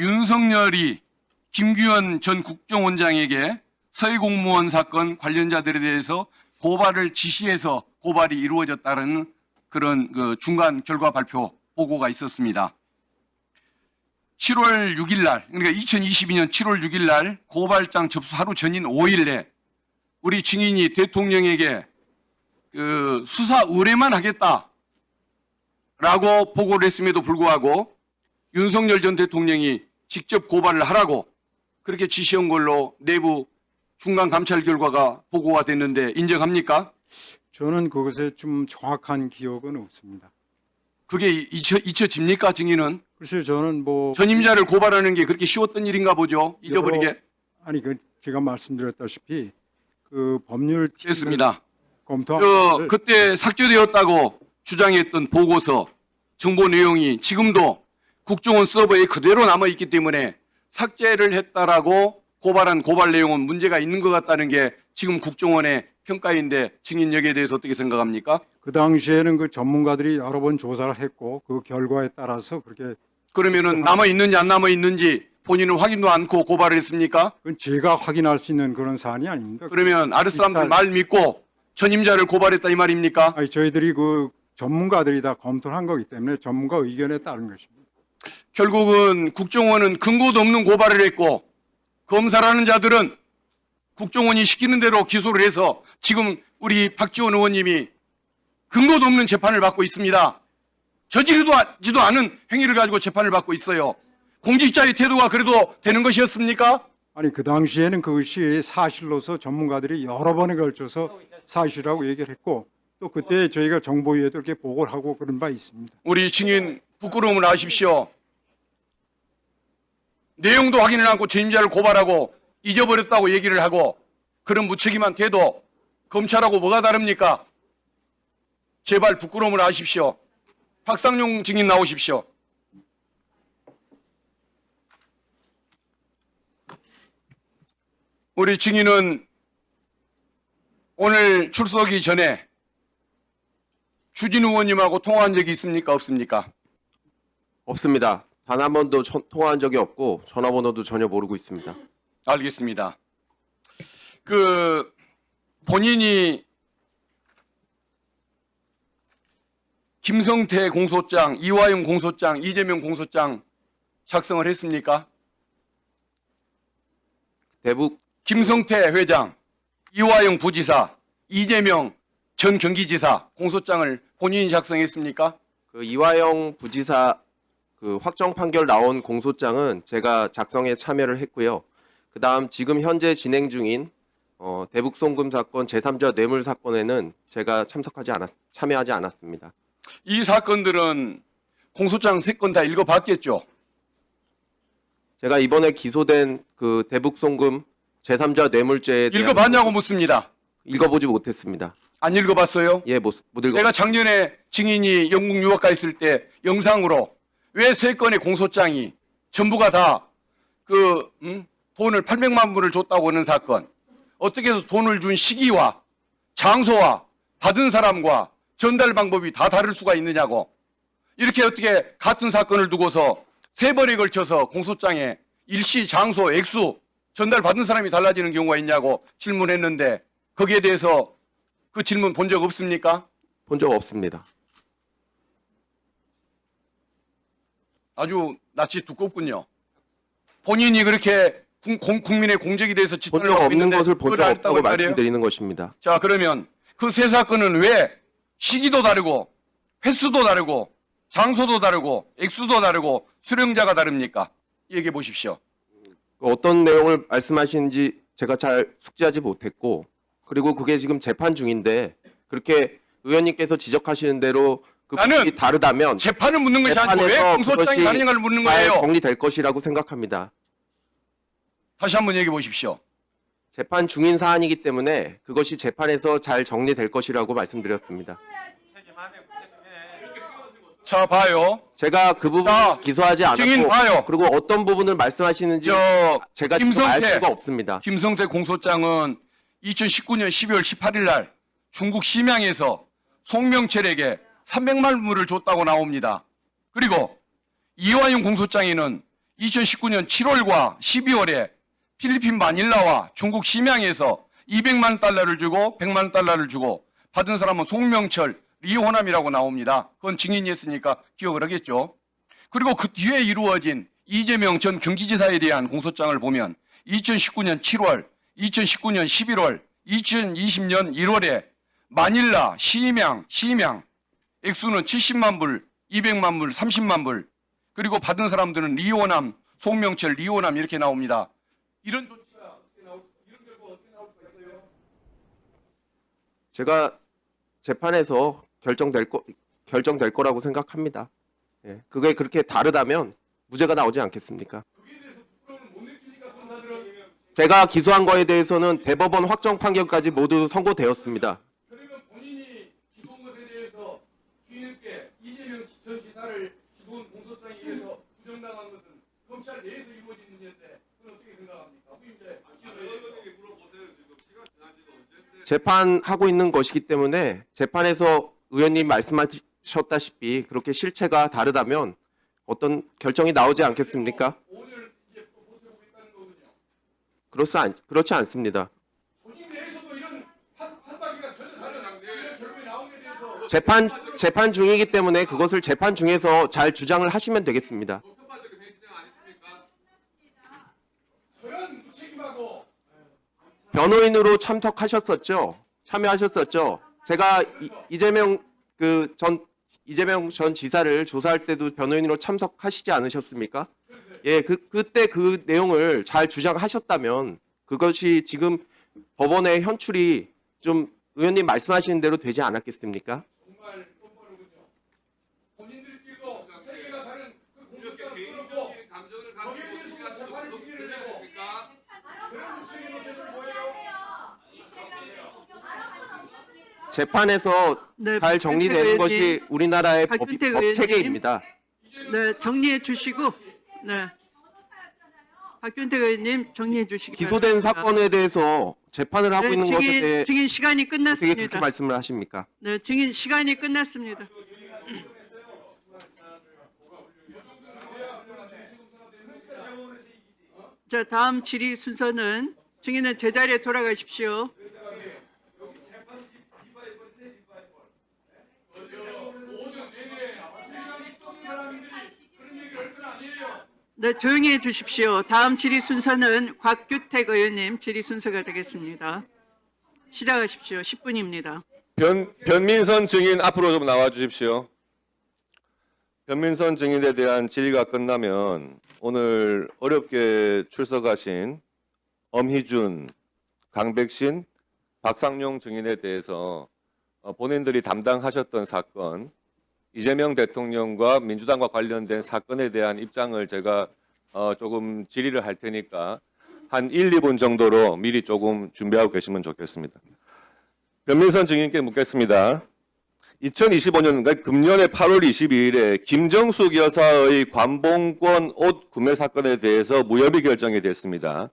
윤석열이 김규현 전 국정원장에게 서해 공무원 사건 관련자들에 대해서 고발을 지시해서 고발이 이루어졌다는 그런 그 중간 결과 발표 보고가 있었습니다. 7월 6일 날, 그러니까 2022년 7월 6일 날 고발장 접수 하루 전인 5일에 우리 증인이 대통령에게 그 수사 의뢰만 하겠다라고 보고를 했음에도 불구하고 윤석열 전 대통령이 직접 고발을 하라고 그렇게 지시한 걸로 내부 중간 감찰 결과가 보고가 됐는데 인정합니까? 저는 그것에 좀 정확한 기억은 없습니다. 그게 잊혀집니까, 증인은? 글쎄요, 저는 뭐 전임자를 고발하는 게 그렇게 쉬웠던 일인가 보죠. 잊어버리게. 아니 그 제가 말씀드렸다시피 그 법률 됐습니다. 검토한 그때 삭제되었다고 주장했던 보고서 정보 내용이 지금도 국정원 서버에 그대로 남아있기 때문에 삭제를 했다라고 고발한 고발 내용은 문제가 있는 것 같다는 게 지금 국정원의 평가인데 증인 여기에 대해서 어떻게 생각합니까? 그 당시에는 그 전문가들이 여러 번 조사를 했고 그 결과에 따라서 그렇게 그러면은 남아있는지 안 남아있는지 본인은 확인도 않고 고발을 했습니까? 그건 제가 확인할 수 있는 그런 사안이 아닙니다. 그러면 아랫 사람들 말 믿고 전임자를 고발했다 이 말입니까? 아니 저희들이 그 전문가들이 다 검토를 한 거기 때문에 전문가 의견에 따른 것입니다. 결국은 국정원은 근거도 없는 고발을 했고 검사라는 자들은 국정원이 시키는 대로 기소를 해서 지금 우리 박지원 의원님이 근거도 없는 재판을 받고 있습니다. 저지르지도 않은 행위를 가지고 재판을 받고 있어요. 공직자의 태도가 그래도 되는 것이었습니까? 아니 그 당시에는 그것이 사실로서 전문가들이 여러 번에 걸쳐서 사실이라고 얘기를 했고 또 그때 저희가 정보위에도 이렇게 보고를 하고 그런 바 있습니다. 우리 증인 부끄러움을 아십시오. 내용도 확인을 않고 전임자를 고발하고 잊어버렸다고 얘기를 하고 그런 무책임한 태도 검찰하고 뭐가 다릅니까? 제발 부끄러움을 아십시오. 박상용 증인 나오십시오. 우리 증인은 오늘 출석이 전에 주진 의원님하고 통화한 적이 있습니까? 없습니까? 없습니다. 단 한 번도 통화한 적이 없고 전화번호도 전혀 모르고 있습니다. 알겠습니다. 그 본인이 김성태 공소장, 이화영 공소장, 이재명 공소장 작성을 했습니까? 대북 김성태 회장, 이화영 부지사, 이재명 전 경기지사 공소장을 본인이 작성했습니까? 그 이화영 부지사 그 확정 판결 나온 공소장은 제가 작성에 참여를 했고요. 그다음 지금 현재 진행 중인 대북 송금 사건 제3자 뇌물 사건에는 제가 참여하지 않았습니다. 이 사건들은 공소장 3건 다 읽어봤겠죠? 제가 이번에 기소된 그 대북 송금 제3자 뇌물죄에 대한 읽어봤냐고 묻습니다. 읽어보지 못했습니다. 안 읽어봤어요? 예, 못 읽어. 내가 작년에 증인이 영국 유학가 있을 때 영상으로 왜 3건의 공소장이 전부가 다 그 돈을 800만 불을 줬다고 하는 사건, 어떻게 해서 돈을 준 시기와 장소와 받은 사람과 전달 방법이 다 다를 수가 있느냐고, 이렇게 어떻게 같은 사건을 두고서 3번에 걸쳐서 공소장에 일시, 장소, 액수, 전달 받은 사람이 달라지는 경우가 있냐고 질문했는데 거기에 대해서 그 질문 본 적 없습니까? 본 적 없습니다. 아주 낯이 두껍군요. 본인이 그렇게 국민의 공적에 대해서 본 집단을 적 하고 없는 있는데 것을 본 그걸 적 알았다고 없다고 말이에요? 말씀드리는 것입니다. 자, 그러면 그 3사건은 왜 시기도 다르고 횟수도 다르고 장소도 다르고 액수도 다르고 수령자가 다릅니까? 얘기해 보십시오. 어떤 내용을 말씀하시는지 제가 잘 숙지하지 못했고, 그리고 그게 지금 재판 중인데 그렇게 의원님께서 지적하시는 대로 그 나는 부분이 다르다면 재판을 묻는 것이 아니고 왜 재판에서 공소장이 그것이 다른가를 묻는 잘 거예요. 정리될 것이라고 생각합니다. 다시 한번 얘기해 보십시오. 재판 중인 사안이기 때문에 그것이 재판에서 잘 정리될 것이라고 말씀드렸습니다. 자, 봐요. 제가 그 부분 자, 기소하지 증인 않았고 봐요. 그리고 어떤 부분을 말씀하시는지 제가 지금 알 수가 없습니다. 김성태 공소장은 2019년 12월 18일 날 중국 심양에서 송명철에게 300만 불을 줬다고 나옵니다. 그리고 이화영 공소장에는 2019년 7월과 12월에 필리핀 마닐라와 중국 심양에서 200만 달러를 주고 100만 달러를 주고 받은 사람은 송명철, 리호남이라고 나옵니다. 그건 증인이 했으니까 기억을 하겠죠. 그리고 그 뒤에 이루어진 이재명 전 경기지사에 대한 공소장을 보면 2019년 7월, 2019년 11월, 2020년 1월에 마닐라, 심양, 액수는 70만 불, 200만 불, 30만 불, 그리고 받은 사람들은 리호남, 송명철, 리호남 이렇게 나옵니다. 이런 조치가 어떻게 나올 이런 결과가 어떻게 나올 수가 있어요? 제가 재판에서 결정될 거라고 생각합니다. 예, 그게 그렇게 다르다면 무죄가 나오지 않겠습니까? 제가 기소한 거에 대해서는 대법원 확정 판결까지 모두 선고되었습니다. 그러면 본인이 기소한 것에 대해서 뒤늦게 이재명 전 지사를 기소한 공소장에 의해서 부정당한 것은 검찰 내에서 이루어진 문제인데 그건 어떻게 생각합니까? 후임자의 재판하고 있는 것이기 때문에 재판에서 의원님 말씀하셨다시피 그렇게 실체가 다르다면 어떤 결정이 나오지 않겠습니까? 오늘 이제 또 버텨보겠다는 거군요. 그렇지 않습니다. 본인 내에서도 이런 판박이가 전혀 다른 이런 결론이 나오게 돼서 재판 중이기 때문에 그것을 재판 중에서 잘 주장을 하시면 되겠습니다. 저런 무책임하고 변호인으로 참여하셨었죠. 제가 이재명 전 지사를 조사할 때도 변호인으로 참석하시지 않으셨습니까? 예, 그때 그 내용을 잘 주장하셨다면 그것이 지금 법원의 현출이 좀 의원님 말씀하시는 대로 되지 않았겠습니까? 정말 똑바로군요. 본인들끼리도 세계가 다른 그 공소장을 써놓고 거기에 대해서 재판을 준비를 내고 그런 무책임한 태도를 보여요. 재판에서 네, 잘 정리되는 박균택 것이 의원님. 우리나라의 법 박균택 의원님. 체계입니다. 네, 정리해 주시고, 네. 박균택 의원님 정리해 주시기 기소된 바랍니다. 사건에 대해서 재판을 하고 네, 있는 것에 대해 증인 시간이 어떻게 그렇게 끝났습니다. 말씀을 하십니까? 네, 증인 시간이 끝났습니다. 자, 다음 질의 순서는 증인은 제자리에 돌아가십시오. 네, 조용히 해 주십시오. 다음 질의 순서는 곽규택 의원님 질의 순서가 되겠습니다. 시작하십시오. 10분입니다. 변민선 증인 앞으로 좀 나와 주십시오. 변민선 증인에 대한 질의가 끝나면 오늘 어렵게 출석하신 엄희준, 강백신, 박상용 증인에 대해서 본인들이 담당하셨던 사건, 이재명 대통령과 민주당과 관련된 사건에 대한 입장을 제가 조금 질의를 할 테니까 한 1, 2분 정도로 미리 조금 준비하고 계시면 좋겠습니다. 변민선 증인께 묻겠습니다. 2025년, 그러니까 금년의 8월 22일에 김정숙 여사의 관봉권 옷 구매 사건에 대해서 무혐의 결정이 됐습니다.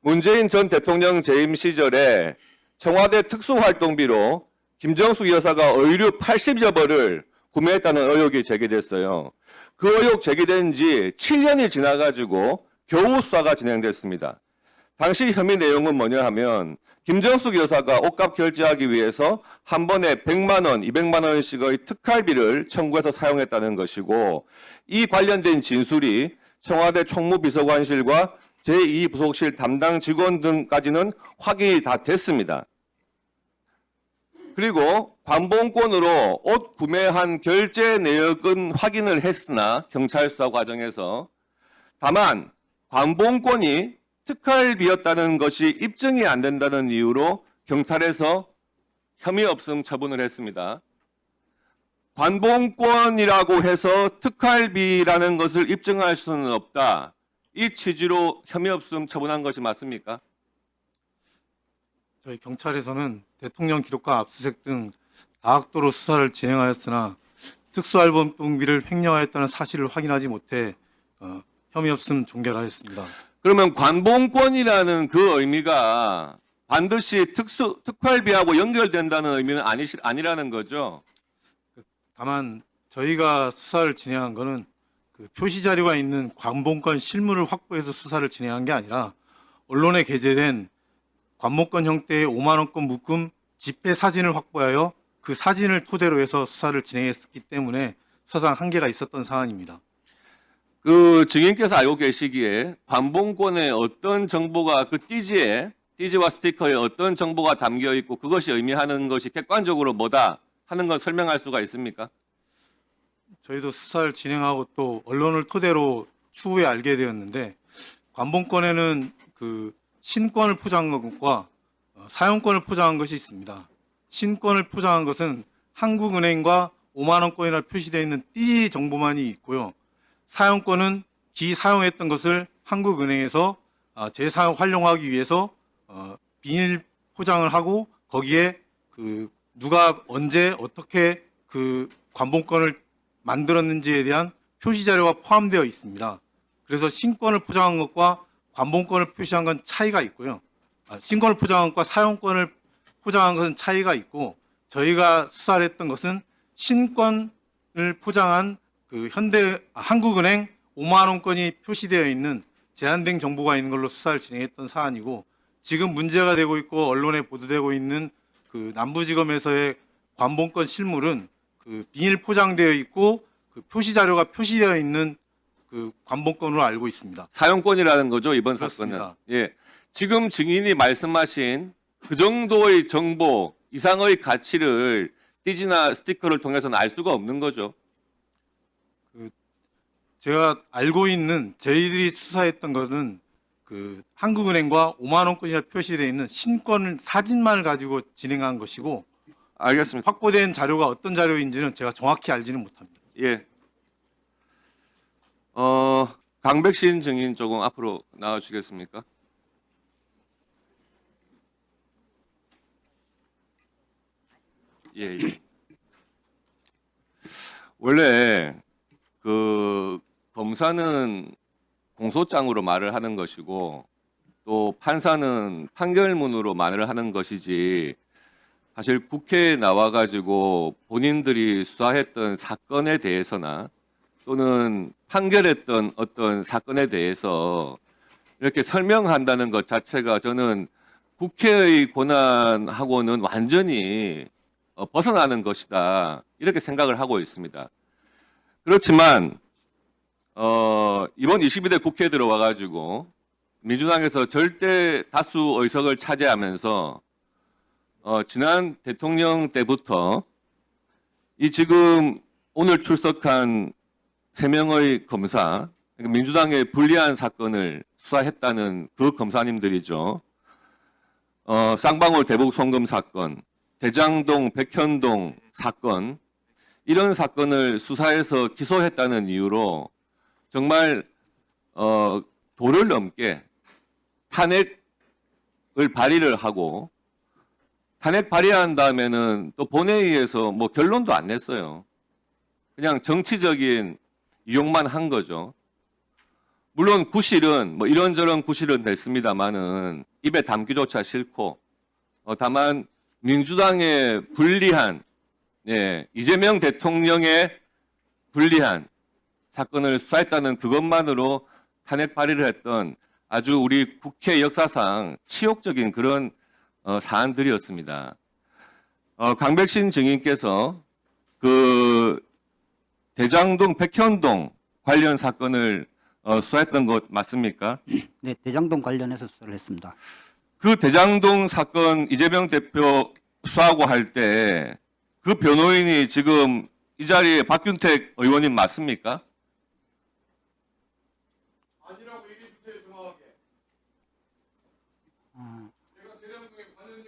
문재인 전 대통령 재임 시절에 청와대 특수활동비로 김정숙 여사가 의류 80여 벌을 구매했다는 의혹이 제기됐어요. 그 의혹 제기된 지 7년이 지나가지고 겨우 수사가 진행됐습니다. 당시 혐의 내용은 뭐냐 하면 김정숙 여사가 옷값 결제하기 위해서 한 번에 100만 원, 200만 원씩의 특활비를 청구해서 사용했다는 것이고 이 관련된 진술이 청와대 총무비서관실과 제2부속실 담당 직원 등까지는 확인이 다 됐습니다. 그리고 관봉권으로 옷 구매한 결제 내역은 확인을 했으나 경찰 수사 과정에서 다만 관봉권이 특활비였다는 것이 입증이 안 된다는 이유로 경찰에서 혐의 없음 처분을 했습니다. 관봉권이라고 해서 특활비라는 것을 입증할 수는 없다. 이 취지로 혐의 없음 처분한 것이 맞습니까? 저희 경찰에서는 대통령 기록과 압수수색 등 다각도로 수사를 진행하였으나 특수활동비를 횡령하였다는 사실을 확인하지 못해 혐의 없음 종결하였습니다. 그러면 관봉권이라는 그 의미가 반드시 특활비하고 연결된다는 의미는 아니라는 거죠. 다만 저희가 수사를 진행한 것은 그 표시 자료가 있는 관봉권 실물을 확보해서 수사를 진행한 게 아니라 언론에 게재된 관봉권 형태의 5만 원권 묶음 집회 사진을 확보하여 그 사진을 토대로 해서 수사를 진행했기 때문에 수사상 한계가 있었던 사안입니다. 그 증인께서 알고 계시기에 관봉권에 어떤 정보가 그 띠지와 스티커에 어떤 정보가 담겨 있고 그것이 의미하는 것이 객관적으로 뭐다 하는 걸 설명할 수가 있습니까? 저희도 수사를 진행하고 또 언론을 토대로 추후에 알게 되었는데 관봉권에는 그 신권을 포장한 것과 사용권을 포장한 것이 있습니다. 신권을 포장한 것은 한국은행과 5만 원권이라 표시되어 있는 띠지 정보만이 있고요. 사용권은 기사용했던 것을 한국은행에서 재사용 활용하기 위해서 비닐 포장을 하고 거기에 그 누가 언제 어떻게 그 관봉권을 만들었는지에 대한 표시 자료가 포함되어 있습니다. 그래서 신권을 포장한 것과 관봉권을 표시한 건 차이가 있고요. 신권을 포장한 것과 사용권을 포장한 것은 차이가 있고 저희가 수사를 했던 것은 신권을 포장한 그 한국은행 5만 원권이 표시되어 있는 제한된 정보가 있는 걸로 수사를 진행했던 사안이고 지금 문제가 되고 있고 언론에 보도되고 있는 그 남부지검에서의 관봉권 실물은 그 비닐 포장되어 있고 그 표시 자료가 표시되어 있는 그 관봉권으로 알고 있습니다. 사용권이라는 거죠, 이번 그렇습니다. 사건은. 예. 지금 증인이 말씀하신 그 정도의 정보 이상의 가치를 띠지나 스티커를 통해서는 알 수가 없는 거죠. 제가 알고 있는 저희들이 수사했던 것은 그 한국은행과 5만 원권이나 표시되어 있는 신권을 사진만을 가지고 진행한 것이고 알겠습니다. 확보된 자료가 어떤 자료인지는 제가 정확히 알지는 못합니다. 예. 강백신 증인 조금 앞으로 나와 주시겠습니까? 예, 예. 원래 그 검사는 공소장으로 말을 하는 것이고 또 판사는 판결문으로 말을 하는 것이지 사실 국회에 나와가지고 본인들이 수사했던 사건에 대해서나 또는 판결했던 어떤 사건에 대해서 이렇게 설명한다는 것 자체가 저는 국회의 권한하고는 완전히 벗어나는 것이다 이렇게 생각을 하고 있습니다. 그렇지만 이번 22대 국회에 들어와가지고 민주당에서 절대 다수 의석을 차지하면서 지난 대통령 때부터 이 지금 오늘 출석한 3명의 검사, 그러니까 민주당의 불리한 사건을 수사했다는 그 검사님들이죠. 쌍방울 대북 송금 사건, 대장동 백현동 사건, 이런 사건을 수사해서 기소했다는 이유로 정말 도를 넘게 탄핵을 발의를 하고 탄핵 발의한 다음에는 또 본회의에서 뭐 결론도 안 냈어요. 그냥 정치적인 이용만 한 거죠. 물론 구실은 뭐 이런저런 구실은 됐습니다만은 입에 담기조차 싫고 다만 민주당의 불리한 이재명 대통령의 불리한 사건을 수사했다는 그것만으로 탄핵 발의를 했던 아주 우리 국회 역사상 치욕적인 그런 사안들이었습니다. 강백신 증인께서 그 대장동 백현동 관련 사건을 수사했던 것 맞습니까? 네, 대장동 관련해서 수사를 했습니다. 그 대장동 사건 이재명 대표 수사하고 할 때 그 변호인이 지금 이 자리에 박균택 의원님 맞습니까?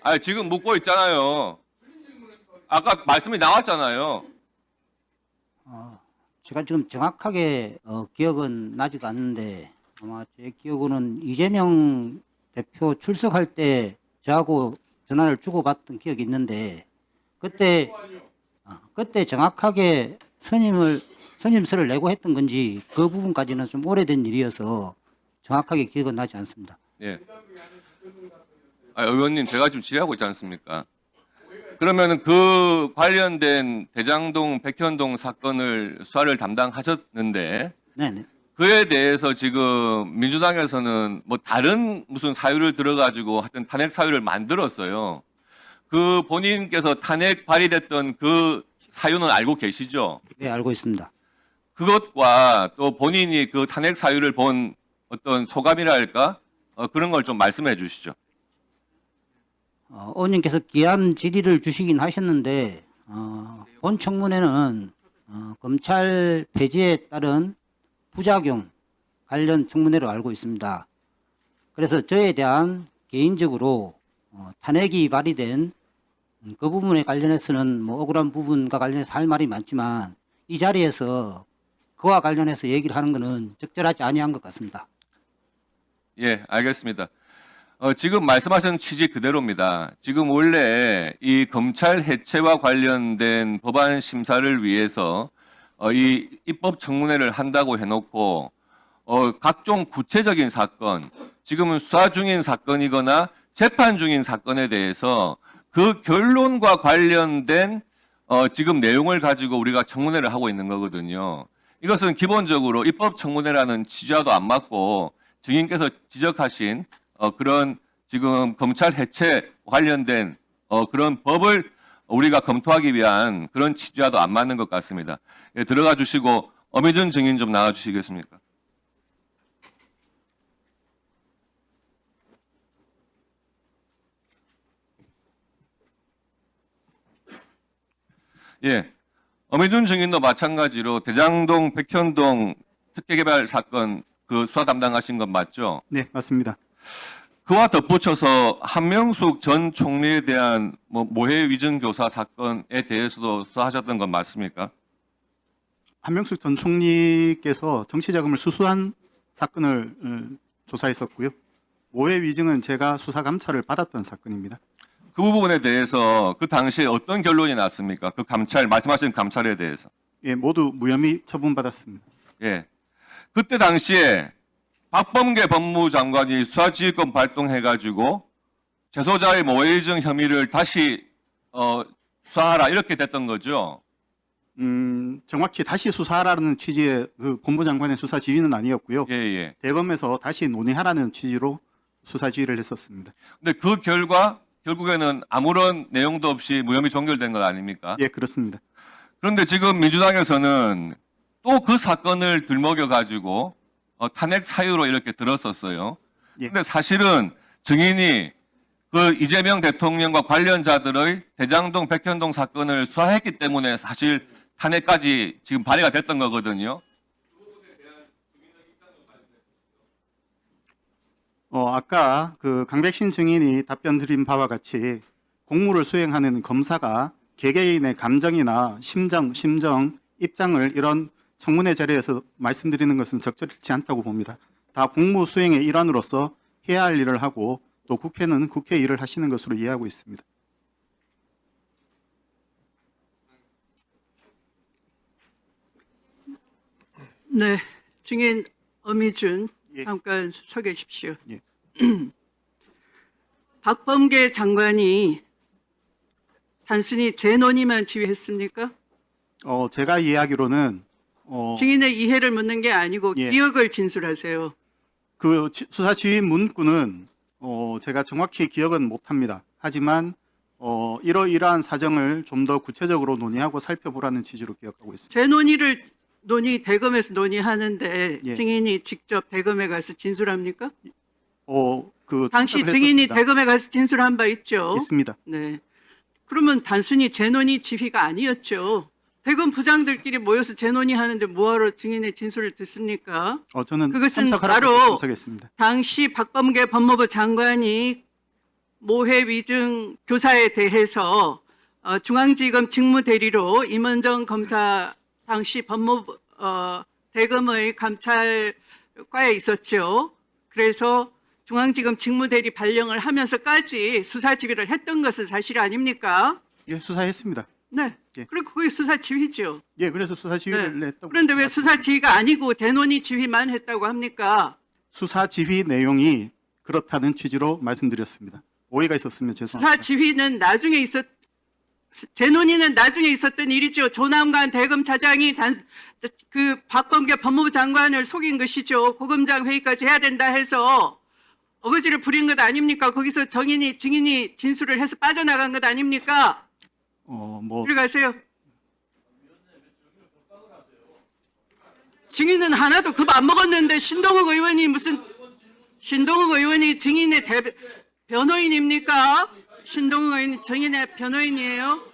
아니 지금 묻고 있잖아요. 아까 말씀이 나왔잖아요. 제가 지금 정확하게 기억은 나지가 않는데 아마 제 기억으로는 이재명 대표 출석할 때 저하고 전화를 주고받던 기억이 있는데 그때 정확하게 선임서를 내고 했던 건지 그 부분까지는 좀 오래된 일이어서 정확하게 기억은 나지 않습니다. 예. 의원님, 제가 지금 질의하고 있지 않습니까? 그러면 그 관련된 대장동, 백현동 사건을 수사를 담당하셨는데 네네. 그에 대해서 지금 민주당에서는 뭐 다른 무슨 사유를 들어가지고 하여튼 탄핵 사유를 만들었어요. 그 본인께서 탄핵 발의됐던 그 사유는 알고 계시죠? 네, 알고 있습니다. 그것과 또 본인이 그 탄핵 사유를 본 어떤 소감이랄까? 그런 걸 좀 말씀해 주시죠. 의원님께서 귀한 질의를 주시긴 하셨는데 본 청문회는 검찰 폐지에 따른 부작용 관련 청문회로 알고 있습니다. 그래서 저에 대한 개인적으로 탄핵이 발의된 그 부분에 관련해서는 뭐 억울한 부분과 관련해서 할 말이 많지만 이 자리에서 그와 관련해서 얘기를 하는 것은 적절하지 아니한 것 같습니다. 예, 알겠습니다. 지금 말씀하신 취지 그대로입니다. 지금 원래 이 검찰 해체와 관련된 법안 심사를 위해서 이 입법 청문회를 한다고 해놓고 각종 구체적인 사건, 지금은 수사 중인 사건이거나 재판 중인 사건에 대해서 그 결론과 관련된 지금 내용을 가지고 우리가 청문회를 하고 있는 거거든요. 이것은 기본적으로 입법 청문회라는 취지와도 안 맞고 증인께서 지적하신 그런 지금 검찰 해체 관련된 그런 법을 우리가 검토하기 위한 그런 취지와도 안 맞는 것 같습니다. 예, 들어가 주시고 어미준 증인 좀 나와 주시겠습니까? 예, 어미준 증인도 마찬가지로 대장동, 백현동 특혜개발 사건 그 수사 담당하신 건 맞죠? 네, 맞습니다. 그와 덧붙여서 한명숙 전 총리에 대한 모해 위증 교사 사건에 대해서도 수사하셨던 건 맞습니까? 한명숙 전 총리께서 정치자금을 수수한 사건을 조사했었고요. 모해 위증은 제가 수사 감찰을 받았던 사건입니다. 그 부분에 대해서 그 당시에 어떤 결론이 났습니까? 그 감찰, 말씀하신 감찰에 대해서. 예, 모두 무혐의 처분받았습니다. 예. 그때 당시에 박범계 법무장관이 수사지휘권 발동해가지고 재소자의 모해위증 혐의를 다시 수사하라 이렇게 됐던 거죠. 정확히 다시 수사하라는 취지의 그 법무장관의 수사 지휘는 아니었고요. 예, 예. 대검에서 다시 논의하라는 취지로 수사 지휘를 했었습니다. 근데 그 결과 결국에는 아무런 내용도 없이 무혐의 종결된 것 아닙니까? 예, 그렇습니다. 그런데 지금 민주당에서는 또 그 사건을 들먹여 가지고 탄핵 사유로 이렇게 들었었어요. 예. 근데 사실은 증인이 그 이재명 대통령과 관련자들의 대장동, 백현동 사건을 수사했기 때문에 사실 탄핵까지 지금 발의가 됐던 거거든요. 아까 그 강백신 증인이 답변 드린 바와 같이 공무를 수행하는 검사가 개개인의 감정이나 심정, 입장을 이런 청문회 자리에서 말씀드리는 것은 적절치 않다고 봅니다. 다 공무 수행의 일환으로서 해야 할 일을 하고 또 국회는 국회 일을 하시는 것으로 이해하고 있습니다. 네, 증인 어미준 예. 잠깐 서 계십시오. 예. 박범계 장관이 단순히 제 논의만 지휘했습니까? 제가 이해하기로는 증인의 이해를 묻는 게 아니고 예. 기억을 진술하세요. 그 수사 지휘 문구는 제가 정확히 기억은 못합니다. 하지만 이러이러한 사정을 좀 더 구체적으로 논의하고 살펴보라는 취지로 기억하고 있습니다. 제 논의 대검에서 논의하는데 예. 증인이 직접 대검에 가서 진술합니까? 당시 참석을 증인이 했었습니다. 대검에 가서 진술한 바 있죠. 있습니다. 네. 그러면 단순히 제 논의 지휘가 아니었죠. 대검 부장들끼리 모여서 제 논의하는데 뭐하러 증인의 진술을 듣습니까? 저는 그것은 참석하라고 바로 해서 참석했습니다. 당시 박범계 법무부 장관이 모해 위증 교사에 대해서 중앙지검 직무대리로 임은정 검사 당시 법무부 대검의 감찰과에 있었죠. 그래서 중앙지검 직무대리 발령을 하면서까지 수사 지휘를 했던 것은 사실 아닙니까? 예, 수사했습니다. 네. 그리고 그게 수사 지휘죠. 예, 그래서 수사 지휘를 했다고. 그런데 왜 수사 지휘가 아니고 대논의 지휘만 했다고 합니까? 수사 지휘 내용이 그렇다는 취지로 말씀드렸습니다. 오해가 있었으면 죄송합니다. 수사 지휘는 재논의는 나중에 있었던 일이죠. 조남관 대검 차장이 박범계 법무부 장관을 속인 것이죠. 고검장 회의까지 해야 된다 해서 어거지를 부린 것 아닙니까? 거기서 증인이 진술을 해서 빠져나간 것 아닙니까? 들어가세요. 증인은 하나도 급 안 먹었는데 신동욱 의원이 증인의 변호인입니까? 신동욱 의원 증인의 변호인이에요?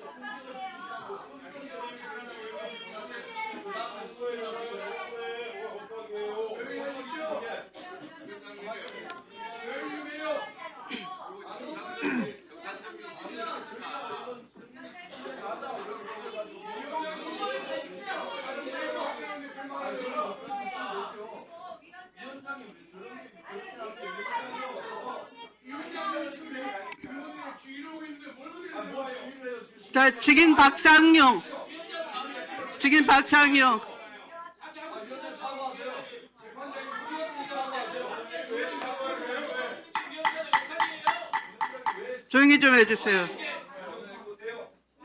자, 증인 박상용. 조용히 좀 해주세요.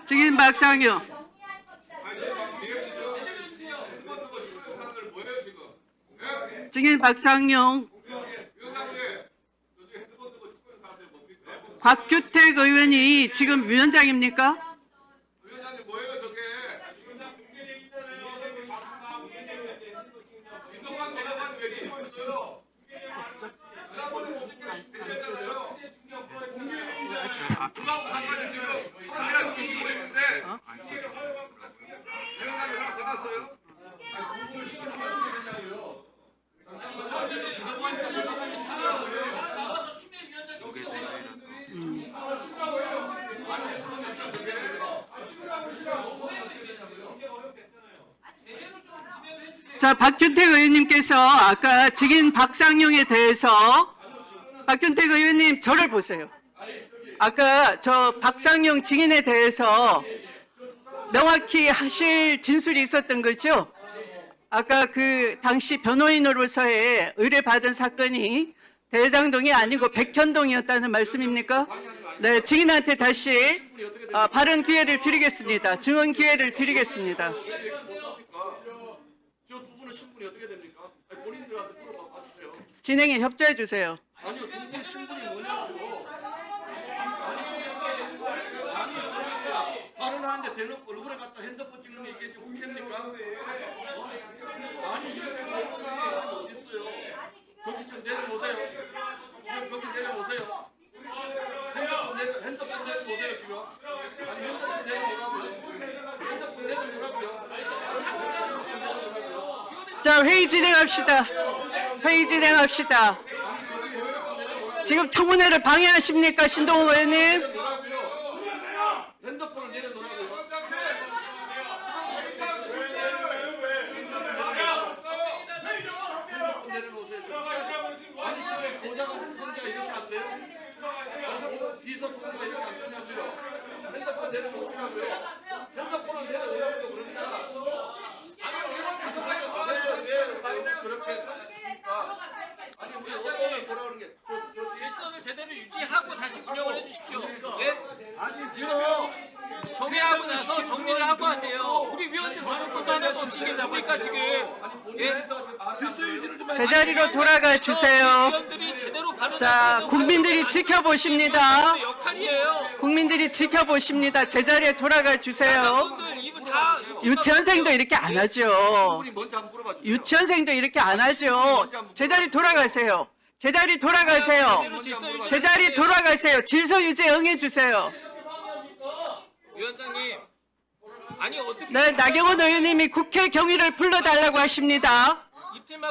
증인 박상용. 증인 박상용. 곽규택 의원이 지금 위원장입니까? 자, 박균택 의원님께서 아까 증인 박상용에 대해서 박균택 의원님 저를 보세요. 아까 저 박상용 증인에 대해서 명확히 하실 진술이 있었던 거죠? 아까 그 당시 변호인으로서의 의뢰받은 사건이 대장동이 아니고 백현동이었다는 말씀입니까? 네, 증인한테 다시 발언 기회를 드리겠습니다. 증언 기회를 드리겠습니다. 진행에 협조해 주세요. 아니요, 두분 신분이 뭐냐고요. 발언하는데 대놓고 얼굴에 갖다 핸드폰 찍는 게 이게 국회입니까? 아니, 이게 어디 있어요? 거기 좀 내려오세요. 지금 거기 내려오세요. 핸드폰 내려오세요, 지금. 아니, 핸드폰 내려오라고요. 핸드폰 내려오라고요. 자, 회의 진행합시다. 지금 청문회를 방해하십니까, 신동욱 의원님? 핸드폰을 내려놓으라고요. 아니, 지금 보좌가 이렇게 안 돼요? 비서 통제가 이렇게 안 되냐고요? 핸드폰 내려놓으라고요. 핸드폰을 내려놓으라고요, 그러니까. 그렇게 했습니까? 아니, 우리 어떤 보라는 게 질서를 제대로 유지하고 다시 운영을 해주십시오. 예? 아니요. 정리하고 나서 정리를 하고 하세요. 우리 위원님 발언권도 하나도 없이 이게 뭡니까 지금? 예? 질서 유지를 좀 제자리로 돌아가 주세요. 위원들이 제대로 발언. 자, 국민들이 지켜보십니다. 역할이에요. 국민들이 지켜보십니다. 제자리에 돌아가 주세요. 분들 이분 다 유치원생도 이렇게 안 하죠. 먼저 한번 물어봐 주세요. 유치원생도 이렇게 안 하죠. 제자리 돌아가세요. 제자리 돌아가세요. 제자리 돌아가세요. 질서 유지에 응해 주세요. 위원장님. 아니 어떻게 네, 나경원 의원님이 국회 경위를 불러달라고 하십니다.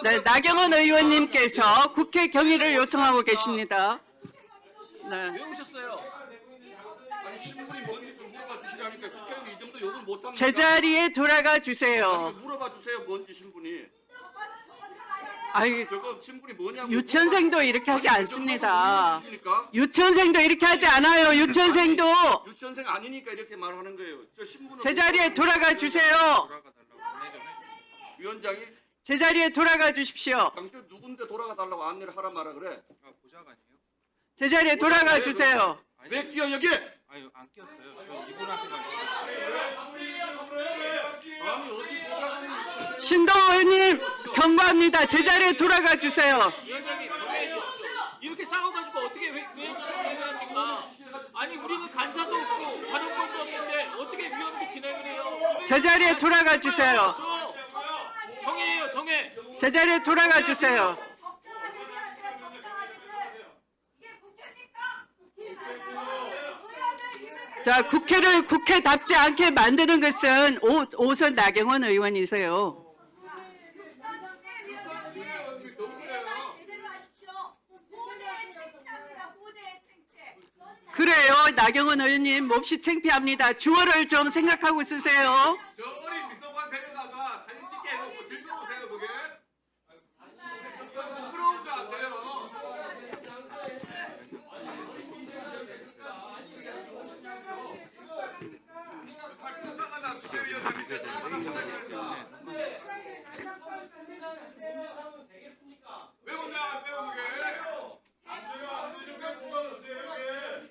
네, 나경원 의원님께서 국회 경위를 요청하고 계십니다. 네. 왜 오셨어요? 아니, 신분이 뭔지 좀 물어봐 주시라니까. 국회의원이 이 정도 욕을 못 합니다. 제자리에 돌아가 주세요. 물어봐 주세요, 뭔지 신분이. 아이, 저거 신분이 뭐냐고. 유치원생도 이렇게 하지 않습니다. 않습니까? 유치원생도 이렇게 하지 않아요. 유치원생도. 유치원생 아니니까 이렇게 말하는 거예요. 저 신분은 제자리에 돌아가 주세요. 위원장이 제자리에 돌아가 주십시오. 당신 누군데 돌아가 달라고 안내를 하란 말아 그래. 제자리에 돌아가 주세요. 왜 끼어 여기? 아니 어디 보좌관이 신동 의원님 경고합니다. 제자리에 돌아가 주세요. 위원장님 정리해 주십시오. 이렇게 싸워가지고 어떻게 위원장이 진행합니까? 아니 우리는 간사도 없고 발언권도 없는데 어떻게 위원회 진행을 해요? 제자리에 돌아가 주세요. 정해예요 정해. 제자리에 돌아가 주세요. 자, 국회를 국회답지 않게 만드는 것은 오선 나경원 의원이세요. 그래요, 나경원 의원님 몹시 창피합니다. 주어를 좀 생각하고 쓰세요. 저 어린 미소관 데려다가 사진 찍게 해놓고 즐거우세요 그게? 부끄러운 줄 아세요? 불쌍하다 주례위원장님께서 얼마나 불쌍해야 왜 혼자 안 돼요 그게? 안 되니까 누가 오세요 이게?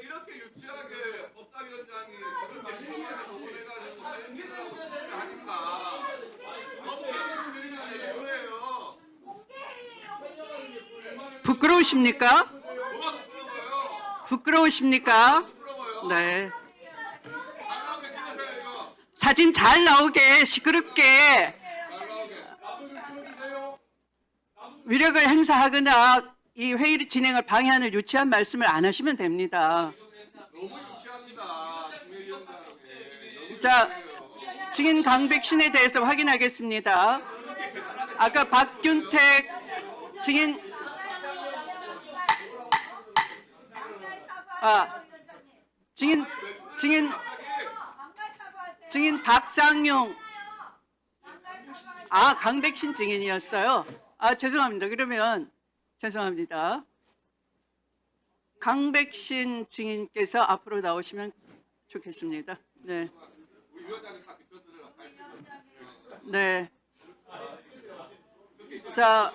이렇게 유치하게 법사위원장이 그렇게 비밀하게 동원해가지고 사진 찍으라고 지시를 하니까 법사위원 수준이라는 얘기 뭐예요? 부끄러우십니까? 뭐가 부끄러워요? 부끄러우십니까? 부끄러워요? 네. 잘 나오게 찍으세요 이거. 사진 잘 나오게 시끄럽게 잘 나오게. 위력을 행사하거나 이 회의 진행을 방해하는 유치한 말씀을 안 하시면 됩니다. 너무 유치합니다. 중회위원장이. 자, 증인 강백신에 대해서 확인하겠습니다. 아까 박균택 증인 증인 박상용 강백신 증인이었어요. 죄송합니다. 그러면 죄송합니다. 강백신 증인께서 앞으로 나오시면 좋겠습니다. 네. 네. 자,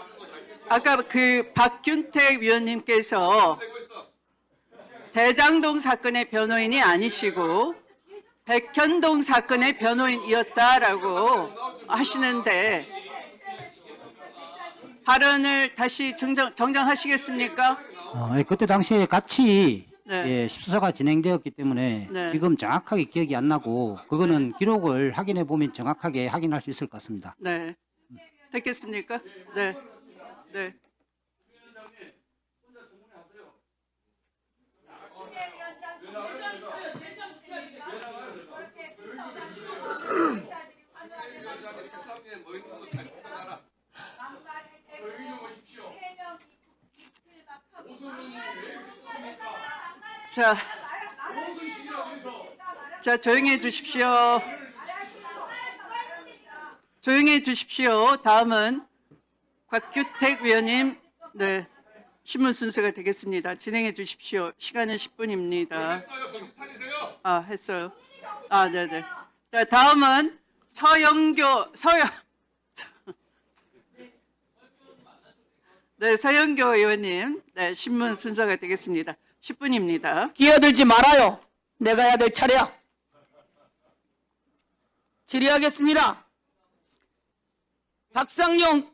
아까 그 박균택 위원님께서 대장동 사건의 변호인이 아니시고 백현동 사건의 변호인이었다라고 하시는데 발언을 다시 정정하시겠습니까? 그때 당시에 같이 네. 십수사가 진행되었기 때문에 네. 지금 정확하게 기억이 안 나고 그거는 기록을 확인해 보면 정확하게 확인할 수 있을 것 같습니다. 네. 됐겠습니까? 네. 네. 자, 조용히 해 주십시오. 조용히 해 주십시오. 다음은 곽규택 위원님, 네, 신문 순서가 되겠습니다. 진행해 주십시오. 시간은 10분입니다. 했어요. 네네. 자, 다음은 서영교 의원님, 네, 신문 순서가 되겠습니다. 10분입니다. 끼어들지 말아요. 내가 해야 될 차례야. 질의하겠습니다. 박상용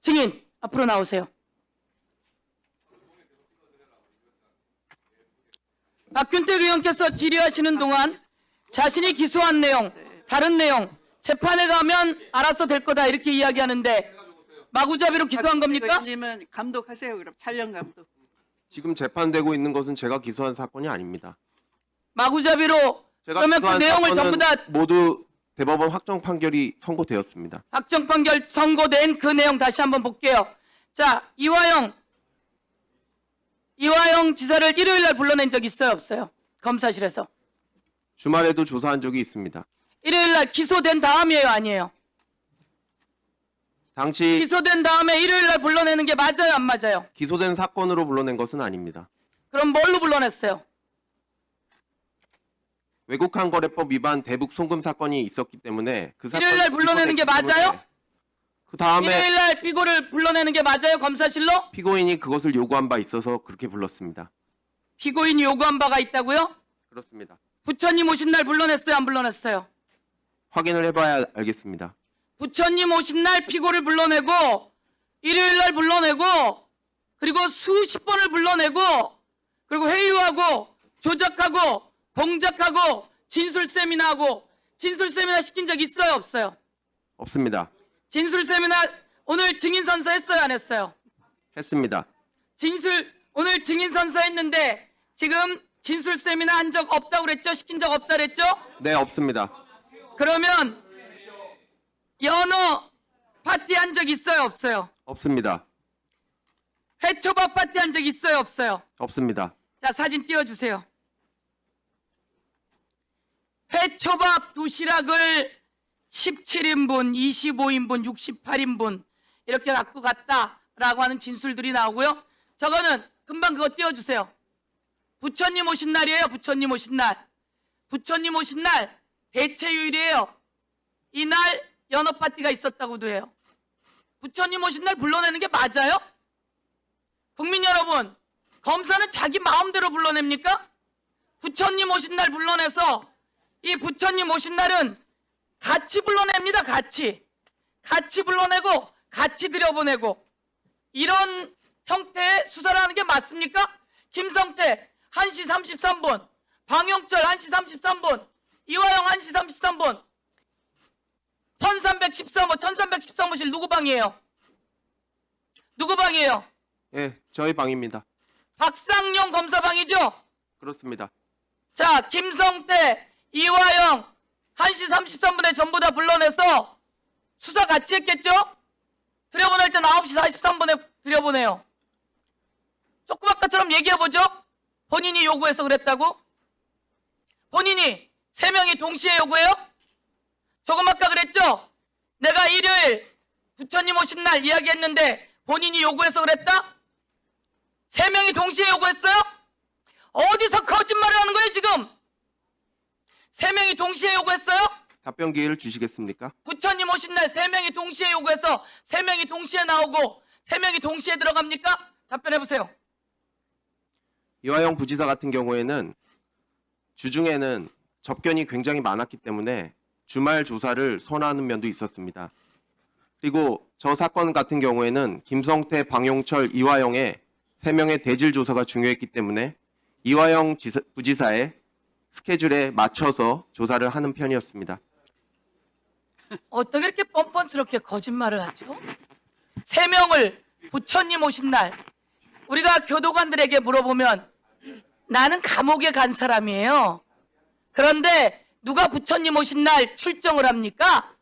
증인 앞으로 나오세요. 박균택 의원께서 질의하시는 동안 자신이 기소한 내용, 다른 내용, 재판에 가면 알아서 될 거다 이렇게 이야기하는데 마구잡이로 기소한 겁니까? 의원님은 감독하세요. 그럼 촬영 감독. 지금 재판되고 있는 것은 제가 기소한 사건이 아닙니다. 마구잡이로 제가 그러면 그 기소한 내용을 사건은 전부 다 모두 대법원 확정 판결이 선고되었습니다. 확정 판결 선고된 그 내용 다시 한번 볼게요. 자, 이화영 지사를 일요일 날 불러낸 적 있어요, 없어요? 검사실에서. 주말에도 조사한 적이 있습니다. 일요일 날 기소된 다음이에요, 아니에요? 당시 기소된 다음에 일요일 날 불러내는 게 맞아요, 안 맞아요? 기소된 사건으로 불러낸 것은 아닙니다. 그럼 뭘로 불러냈어요? 외국환 거래법 위반 대북 송금 사건이 있었기 때문에 그 사건 일요일 날 불러내는 게 맞아요? 그 다음에 일요일 날 피고를 불러내는 게 맞아요, 검사실로? 피고인이 그것을 요구한 바 있어서 그렇게 불렀습니다. 피고인이 요구한 바가 있다고요? 그렇습니다. 부처님 오신 날 불러냈어요, 안 불러냈어요? 확인을 해봐야 알겠습니다. 부처님 오신 날 피고를 불러내고 일요일 날 불러내고 그리고 수십 번을 불러내고 그리고 회유하고 조작하고 봉작하고 진술 세미나하고 진술 세미나 시킨 적 있어요, 없어요? 없습니다. 진술 세미나 오늘 증인 선서했어요, 안 했어요? 했습니다. 오늘 증인 선서했는데 지금 진술 세미나 한 적 없다고 그랬죠? 시킨 적 없다 그랬죠? 네, 없습니다. 그러면 연어 파티 한 적 있어요, 없어요? 없습니다. 회초밥 파티 한 적 있어요, 없어요? 없습니다. 자, 사진 띄워주세요. 회초밥 도시락을 17인분, 25인분, 68인분 이렇게 갖고 갔다라고 하는 진술들이 나오고요. 저거는 금방 그거 띄워주세요. 부처님 오신 날이에요, 부처님 오신 날. 부처님 오신 날 대체휴일이에요. 이날 연어 파티가 있었다고도 해요. 부처님 오신 날 불러내는 게 맞아요? 국민 여러분, 검사는 자기 마음대로 불러냅니까? 부처님 오신 날 불러내서 이 부처님 오신 날은 같이 불러냅니다. 같이 불러내고 같이 들여보내고 이런 형태의 수사를 하는 게 맞습니까? 김성태 1시 33분, 방용철 1시 33분, 이화영 1시 33분 1313호실 누구 방이에요? 누구 방이에요? 예, 저희 방입니다. 박상용 검사 방이죠? 그렇습니다. 자, 김성태, 이화영 1시 33분에 전부 다 불러내서 수사 같이 했겠죠? 들여보낼 때는 9시 43분에 들여보내요. 조금 아까처럼 얘기해보죠? 본인이 요구해서 그랬다고? 본인이 3명이 동시에 요구해요? 조금 아까 그랬죠? 내가 일요일 부처님 오신 날 이야기했는데 본인이 요구해서 그랬다? 3명이 동시에 요구했어요? 어디서 거짓말을 하는 거예요 지금? 3명이 동시에 요구했어요? 답변 기회를 주시겠습니까? 부처님 오신 날 3명이 동시에 요구해서 3명이 동시에 나오고 3명이 동시에 들어갑니까? 답변해보세요. 이화영 부지사 같은 경우에는 주중에는 접견이 굉장히 많았기 때문에 주말 조사를 선호하는 면도 있었습니다. 그리고 저 사건 같은 경우에는 김성태, 방용철, 이화영의 3명의 대질 조사가 중요했기 때문에 이화영 부지사의 스케줄에 맞춰서 조사를 하는 편이었습니다. 어떻게 이렇게 뻔뻔스럽게 거짓말을 하죠? 3명을 부처님 오신 날 우리가 교도관들에게 물어보면 나는 감옥에 간 사람이에요. 그런데 누가 부처님 오신 날 출정을 합니까?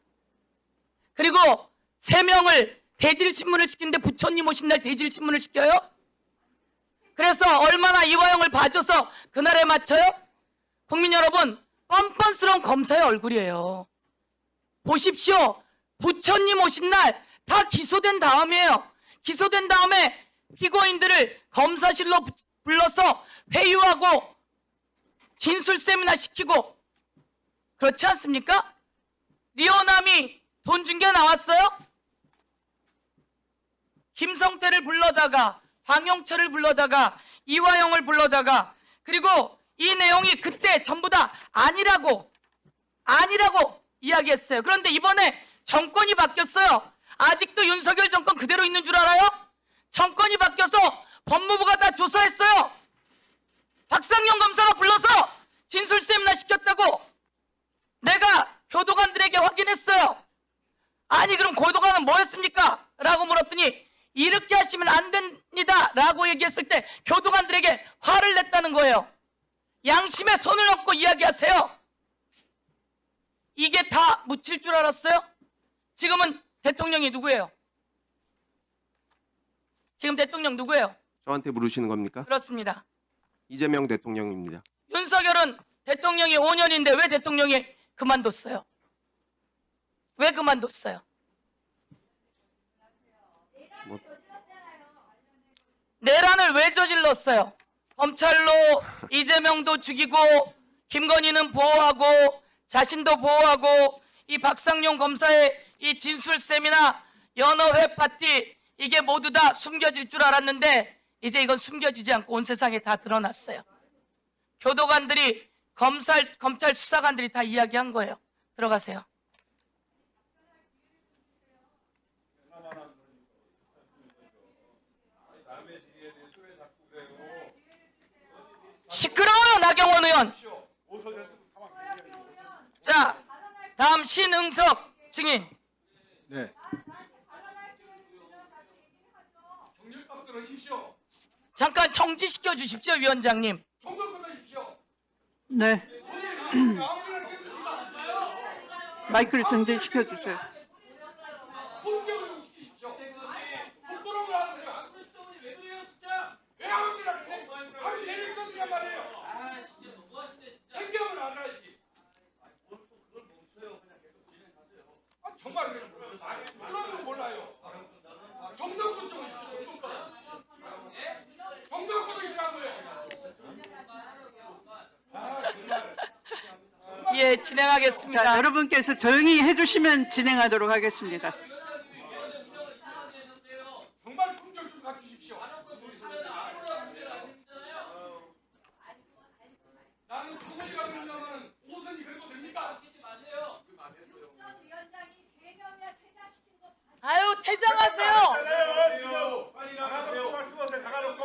그리고 3명을 대질 신문을 시키는데 부처님 오신 날 대질 신문을 시켜요? 그래서 얼마나 이화영을 봐줘서 그날에 맞춰요? 국민 여러분, 뻔뻔스러운 검사의 얼굴이에요. 보십시오. 부처님 오신 날 다 기소된 다음이에요. 기소된 다음에 피고인들을 검사실로 불러서 회유하고 진술 세미나 시키고 그렇지 않습니까? 리오남이 돈 준 게 나왔어요? 김성태를 불러다가 방용철을 불러다가 이화영을 불러다가 그리고 이 내용이 그때 전부 다 아니라고 이야기했어요. 그런데 이번에 정권이 바뀌었어요. 아직도 윤석열 정권 그대로 있는 줄 알아요? 정권이 바뀌어서 법무부가 다 조사했어요. 박상용 검사가 불러서 진술 세미나 시켰다고 함께 확인했어요. 아니 그럼 고도관은 뭐였습니까? 라고 물었더니 이렇게 하시면 안 됩니다 라고 얘기했을 때 교도관들에게 화를 냈다는 거예요. 양심에 손을 얹고 이야기하세요. 이게 다 묻힐 줄 알았어요? 지금은 대통령이 누구예요? 지금 대통령 누구예요? 저한테 물으시는 겁니까? 그렇습니다. 이재명 대통령입니다. 윤석열은 대통령이 5년인데 왜 대통령이 그만뒀어요? 왜 그만뒀어요? 뭐- 내란을 왜 저질렀어요? 검찰로 이재명도 죽이고 김건희는 보호하고 자신도 보호하고 이 박상용 검사의 이 진술셈이나 연어회 파티 이게 모두 다 숨겨질 줄 알았는데 이제 이건 숨겨지지 않고 온 세상에 다 드러났어요. 교도관들이 검찰 수사관들이 다 이야기한 거예요. 들어가세요. 시끄러워요, 나경원 의원. 자, 다음 신응석 증인. 네. 잠깐 정지시켜 주십시오, 위원장님. 네. 마이크를 정지시켜 주세요. 예, 진행하겠습니다. 자, 여러분께서 조용히 해주시면 진행하도록 하겠습니다. 아유, 퇴장하세요.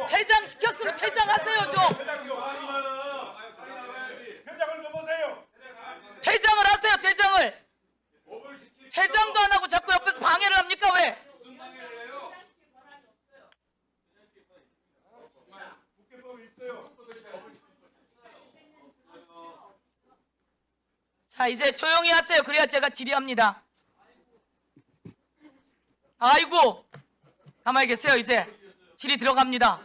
퇴장시켰으면 퇴장하세요, 좀. 퇴장을 하세요, 퇴장을. 퇴장도 안 하고 자꾸 옆에서 방해를 합니까, 왜? 자, 이제 조용히 하세요. 그래야 제가 질의합니다. 아이고, 가만히 계세요. 이제 질의 들어갑니다.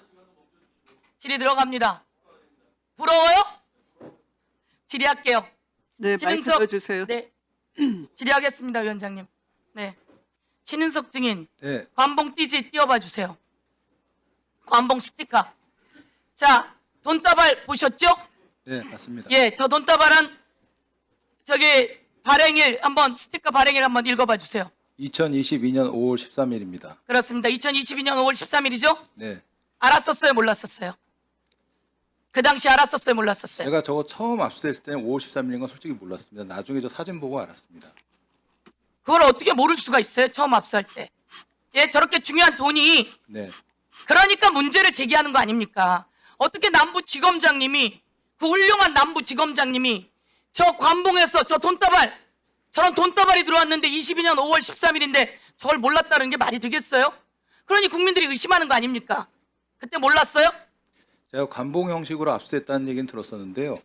질의 들어갑니다. 부러워요? 질의할게요. 네, 마이크 신은석- 넣어주세요. 네, 질의하겠습니다, 위원장님. 네, 신은석 증인, 네. 관봉 띠지 띄워봐 주세요. 관봉 스티커. 자, 돈다발 보셨죠? 네, 맞습니다. 예, 저 돈다발은 저기 발행일 한번 스티커 발행일 한번 읽어봐 주세요. 2022년 5월 13일입니다. 그렇습니다. 2022년 5월 13일이죠? 네. 알았었어요, 몰랐었어요? 그 당시 알았었어요, 몰랐었어요? 제가 저거 처음 압수했을 때는 5월 13일인 건 솔직히 몰랐습니다. 나중에 저 사진 보고 알았습니다. 그걸 어떻게 모를 수가 있어요? 처음 압수할 때. 예, 저렇게 중요한 돈이 네. 그러니까 문제를 제기하는 거 아닙니까? 어떻게 남부지검장님이 그 훌륭한 남부지검장님이 저 관봉에서 저 돈다발 저런 돈다발이 들어왔는데 22년 5월 13일인데 저걸 몰랐다는 게 말이 되겠어요? 그러니 국민들이 의심하는 거 아닙니까? 그때 몰랐어요? 제가 관봉 형식으로 압수했다는 얘기는 들었었는데요.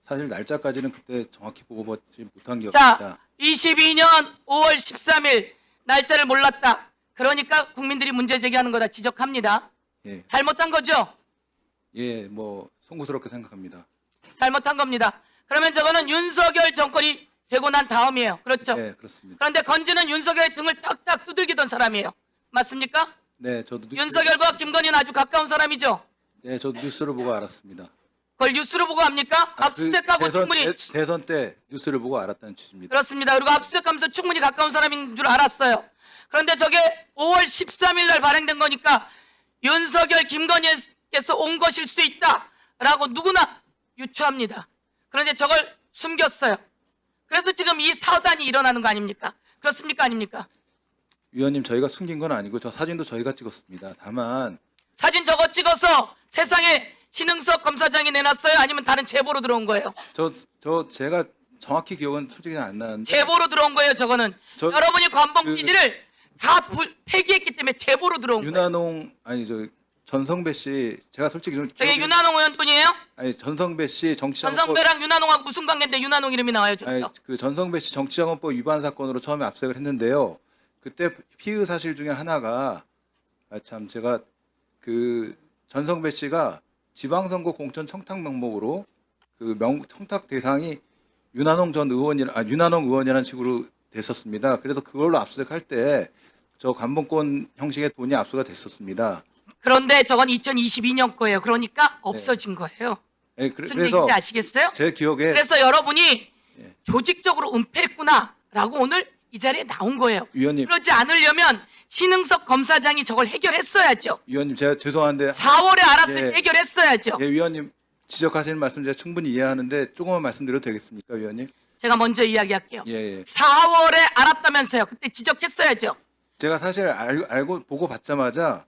사실 날짜까지는 그때 정확히 보고 보지 못한 게 자, 없습니다. 22년 5월 13일 날짜를 몰랐다. 그러니까 국민들이 문제 제기하는 거다 지적합니다. 예, 잘못한 거죠? 예, 뭐 송구스럽게 생각합니다. 잘못한 겁니다. 그러면 저거는 윤석열 정권이 되고 난 다음이에요. 그렇죠? 네, 그렇습니다. 그런데 건지는 윤석열의 등을 탁탁 두들기던 사람이에요. 맞습니까? 네, 저도 윤석열과 김건희는 아주 가까운 사람이죠. 네, 저도 뉴스를 보고 알았습니다. 그걸 뉴스로 보고 합니까? 압수수색하고 충분히 대선 때 뉴스를 보고 알았다는 취지입니다. 그렇습니다. 그리고 압수수색하면서 충분히 가까운 사람인 줄 알았어요. 그런데 저게 5월 13일 날 발행된 거니까 윤석열, 김건희께서 온 것일 수 있다라고 누구나 유추합니다. 그런데 저걸 숨겼어요. 그래서 지금 이 사단이 일어나는 거 아닙니까? 그렇습니까? 아닙니까? 위원님, 저희가 숨긴 건 아니고 저 사진도 저희가 찍었습니다. 다만 사진 저거 찍어서 세상에 신흥석 검사장이 내놨어요? 아니면 다른 제보로 들어온 거예요? 제가 정확히 기억은 솔직히 안 나는데 제보로 들어온 거예요. 저거는 여러분이 관봉 띠지를 다 폐기했기 때문에 제보로 들어온 거예요. 윤한홍 아니 저 전성배 씨 제가 솔직히 좀 저게 윤한홍 의원 돈이에요? 아니 전성배 씨 정치자금법 전성배랑 윤한홍하고 무슨 관계인데 윤한홍 이름이 나와요, 아니 저기서? 그 전성배 씨 정치자금법 위반 사건으로 처음에 압수를 했는데요. 그때 피의 사실 중에 하나가 참 제가 그 전성배 씨가 지방선거 공천 청탁 명목으로 그 청탁 대상이 윤한홍 의원이라는 식으로 됐었습니다. 그래서 그걸로 압수할 때 저 관봉권 형식의 돈이 압수가 됐었습니다. 그런데 저건 2022년 거예요. 그러니까 없어진 거예요. 네, 무슨 그래서 얘기인지 아시겠어요? 제 기억에 그래서 여러분이 예. 조직적으로 은폐했구나라고 오늘 이 자리에 나온 거예요. 위원님, 그러지 않으려면 신흥석 검사장이 저걸 해결했어야죠. 위원님 제가 죄송한데 4월에 알았을 예. 때 해결했어야죠. 예, 위원님 지적하시는 말씀 제가 충분히 이해하는데 조금만 말씀드려도 되겠습니까, 위원님? 제가 먼저 이야기할게요. 예, 예. 4월에 알았다면서요. 그때 지적했어야죠. 제가 사실 알고 보고 받자마자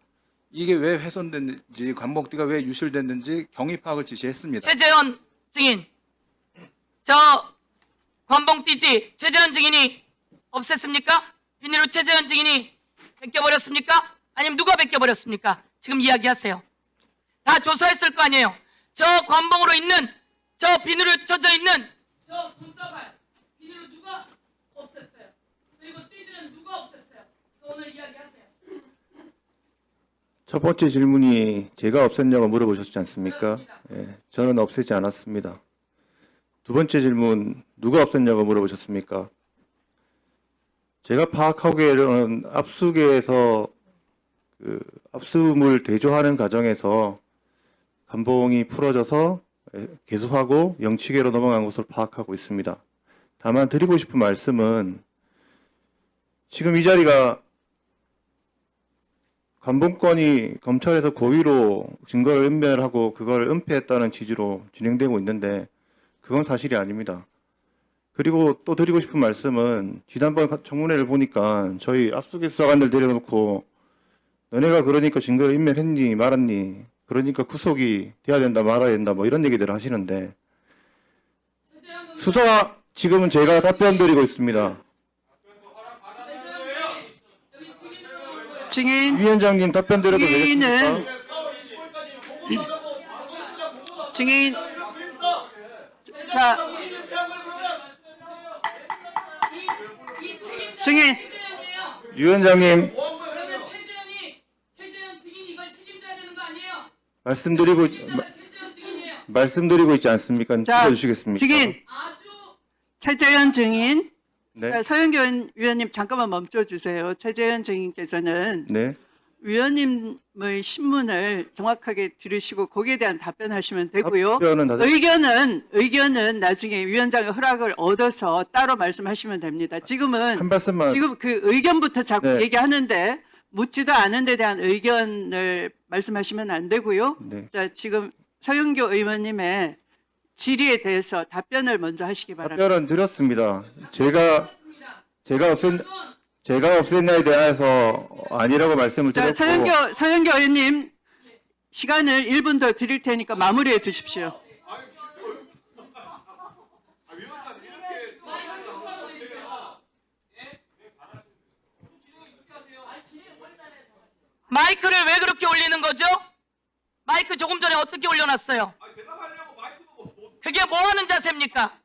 이게 왜 훼손됐는지 관봉띠가 왜 유실됐는지 경위 파악을 지시했습니다. 최재현 증인, 저 관봉띠지 최재현 증인이 없앴습니까? 비닐로 최재현 증인이 벗겨버렸습니까? 아니면 누가 벗겨버렸습니까? 지금 이야기하세요. 다 조사했을 거 아니에요. 저 관봉으로 있는 저 비닐로 쳐져 있는 저 돈다발 비닐로 누가 없앴어요? 그리고 띠지는 누가 없앴어요? 오늘 이야기하세요. 첫 번째 질문이 제가 없앴냐고 물어보셨지 않습니까? 예, 저는 없애지 않았습니다. 두 번째 질문 누가 없앴냐고 물어보셨습니까? 제가 파악하기에는 압수계에서 그 압수물 대조하는 과정에서 관봉이 풀어져서 개수하고 영치계로 넘어간 것으로 파악하고 있습니다. 다만 드리고 싶은 말씀은 지금 이 자리가 관봉권이 검찰에서 고의로 증거를 은멸하고 그걸 은폐했다는 취지로 진행되고 있는데 그건 사실이 아닙니다. 그리고 또 드리고 싶은 말씀은 지난번 청문회를 보니까 저희 압수수색 수사관들 데려놓고 너네가 그러니까 증거를 인멸했니 말았니 그러니까 구속이 돼야 된다 말아야 된다 뭐 이런 얘기들을 하시는데 수사 지금은 제가 답변 드리고 있습니다. 증인, 위원장님 답변 드려도 되겠습니까? 증인. 자, 증인. 위원장님 그러면 최재현 증인이 이걸 책임져야 되는 거 아니에요? 말씀드리고 있지 않습니까? 자, 찍어주시겠습니까? 증인. 최재현 증인. 네. 자, 서영교 위원님 잠깐만 멈춰주세요. 최재현 증인께서는 네. 위원님의 신문을 정확하게 들으시고 거기에 대한 답변하시면 되고요. 답변은 다 의견은 나중에 위원장의 허락을 얻어서 따로 말씀하시면 됩니다. 지금은 한 말씀만 지금 그 의견부터 자꾸 네. 얘기하는데 묻지도 않은 데 대한 의견을 말씀하시면 안 되고요. 네. 자, 지금 서영교 의원님의 질의에 대해서 답변을 먼저 하시기 바랍니다. 답변은 드렸습니다. 제가 없앴냐에 대해서 아니라고 말씀을 자, 드렸고 서영교 의원님 시간을 1분 더 드릴 테니까 마무리해 주십시오. 마이크를 왜 그렇게 올리는 거죠? 마이크 조금 전에 어떻게 올려놨어요? 그게 뭐 하는 자세입니까?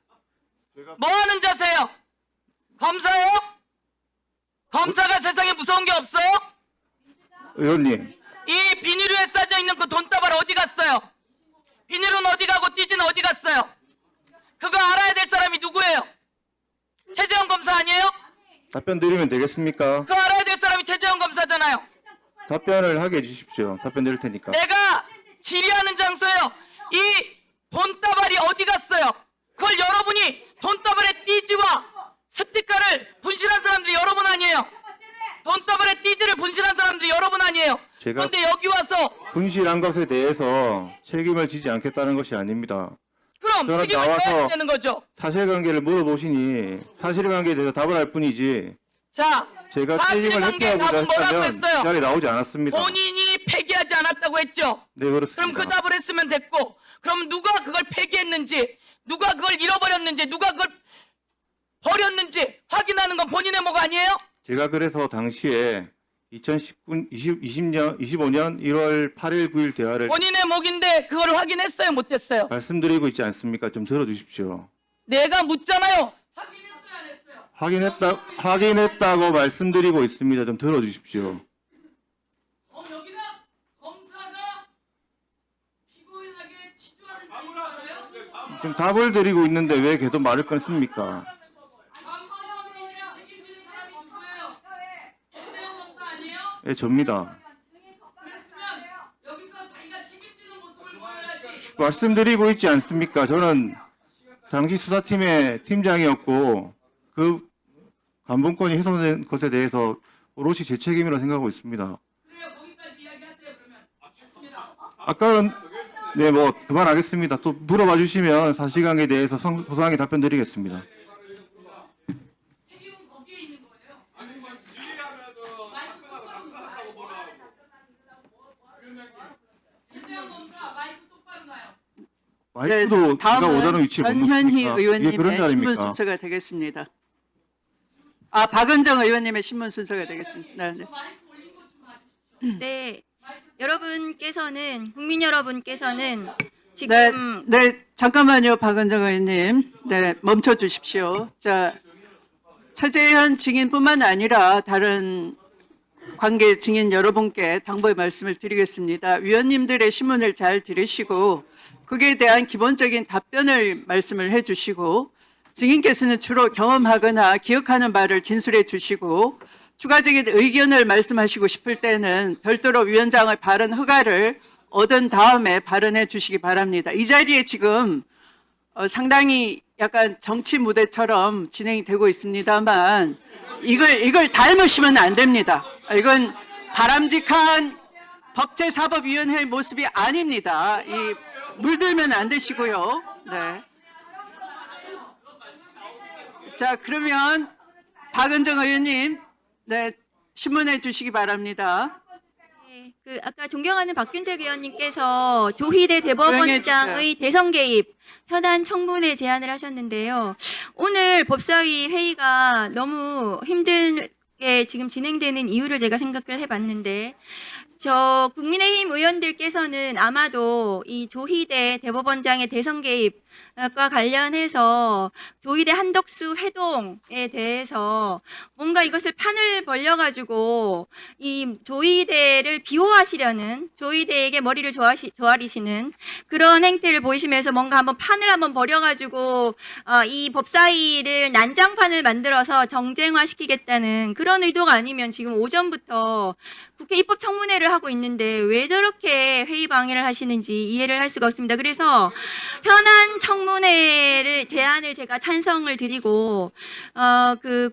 뭐 하는 자세요? 검사요? 검사가 세상에 무서운 게 없어요? 의원님 이 비닐에 싸져 있는 그 돈다발 어디 갔어요? 비닐은 어디 가고 띠지는 어디 갔어요? 그거 알아야 될 사람이 누구예요? 최재형 검사 아니에요? 답변 드리면 되겠습니까? 그거 알아야 될 사람이 최재형 검사잖아요. 답변을 하게 해주십시오. 답변 드릴 테니까. 내가 질의하는 장소예요. 이 돈다발이 어디 갔어요? 그걸 여러분이 돈다발의 띠지와 스티커를 분실한 사람들이 여러분 아니에요? 돈다발의 띠지를 분실한 사람들이 여러분 아니에요? 제가 그런데 여기 와서 분실한 것에 대해서 책임을 지지 않겠다는 것이 아닙니다. 그럼 저는 책임을 나와서 져야 되는 거죠. 사실관계를 물어보시니 사실관계에 대해서 답을 할 뿐이지 자, 제가 책임을 사실관계 회피하고자 답은 뭐라고 했다면 했어요? 이 자리에 나오지 않았습니다. 본인이 폐기하지 않았다고 했죠. 네, 그렇습니다. 그럼 그 답을 했으면 됐고, 그럼 누가 그걸 폐기했는지, 누가 그걸 잃어버렸는지, 누가 그걸 버렸는지 확인하는 건 본인의 목 아니에요? 제가 그래서 당시에 25년 1월 8일 9일 대화를 본인의 목인데 그걸 확인했어요, 못했어요? 말씀드리고 있지 않습니까? 좀 들어주십시오. 내가 묻잖아요. 확인했어요, 안 했어요? 확인했다고 말씀드리고 있습니다. 좀 들어주십시오. 여기가 검사가 피고인에게 치주하는 자리인가요? 좀 답을 드리고 있는데 왜 계속 말을 끊습니까? 책임지는 사람이 누구예요? 최재형 검사 아니에요? 예, 접니다. 그랬으면 여기서 자기가 책임지는 모습을 보여야지. 말씀드리고 있지 않습니까? 저는 당시 수사팀의 팀장이었고 그 감봉권이 훼손된 것에 대해서 오롯이 제 책임이라고 생각하고 있습니다. 그래요, 거기까지 이야기하세요, 그러면. 좋습니다. 아까는 네, 뭐 그만하겠습니다. 또 물어봐 주시면 사실관계에 대해서 소상하게 답변 드리겠습니다. 책임은 거기에 있는 거예요. 최재형 검사 마이크 똑바로 놔요. 마이크도 제가 다음은 오자는 위치에 못 전현희 놓습니까? 이게 그런 의원님의 신문 자리입니까? 순서가 되겠습니다. 박은정 의원님의 신문 순서가 되겠습니다. 네. 네, 여러분께서는 국민 여러분께서는 지금 네, 잠깐만요, 박은정 의원님. 네, 멈춰 주십시오. 자, 최재현 증인뿐만 아니라 다른 관계 증인 여러분께 당부의 말씀을 드리겠습니다. 위원님들의 신문을 잘 들으시고 거기에 대한 기본적인 답변을 말씀을 해주시고 증인께서는 주로 경험하거나 기억하는 바를 진술해 주시고 추가적인 의견을 말씀하시고 싶을 때는 별도로 위원장의 발언 허가를 얻은 다음에 발언해 주시기 바랍니다. 이 자리에 지금 상당히 약간 정치 무대처럼 진행이 되고 있습니다만 이걸 닮으시면 안 됩니다. 이건 바람직한 법제사법위원회의 모습이 아닙니다. 물들면 안 되시고요. 네. 자, 그러면 박은정 의원님, 네, 신문해 주시기 바랍니다. 네, 아까 존경하는 박균택 의원님께서 조희대 대법원장의 대선 개입 현안 청문회 제안을 하셨는데요. 오늘 법사위 회의가 너무 힘들게 지금 진행되는 이유를 제가 생각을 해봤는데 저 국민의힘 의원들께서는 아마도 이 조희대 대법원장의 대선 개입과 관련해서 조희대 한덕수 회동에 대해서 뭔가 이것을 판을 벌려가지고 이 조희대를 비호하시려는 조희대에게 머리를 조아리시는 그런 행태를 보이시면서 뭔가 한번 판을 한번 벌여가지고 이 법사위를 난장판을 만들어서 정쟁화시키겠다는 그런 의도가 아니면 지금 오전부터 국회 입법청문회를 하고 있는데 왜 저렇게 회의 방해를 하시는지 이해를 할 수가 없습니다. 그래서 현안 청문회를 제안을 제가 찬성을 드리고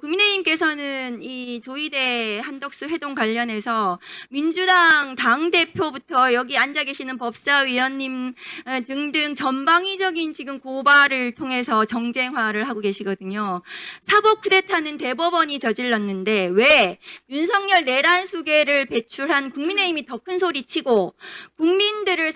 국민의힘께서는 이 조희대 한덕수 회동 관련해서 민주당 당대표부터 여기 앉아 계시는 법사위원님 등등 전방위적인 지금 고발을 통해서 정쟁화를 하고 계시거든요. 사법 쿠데타는 대법원이 저질렀는데 왜 윤석열 내란 수계를 배출한 국민의힘이 더 큰 소리 치고 국민들을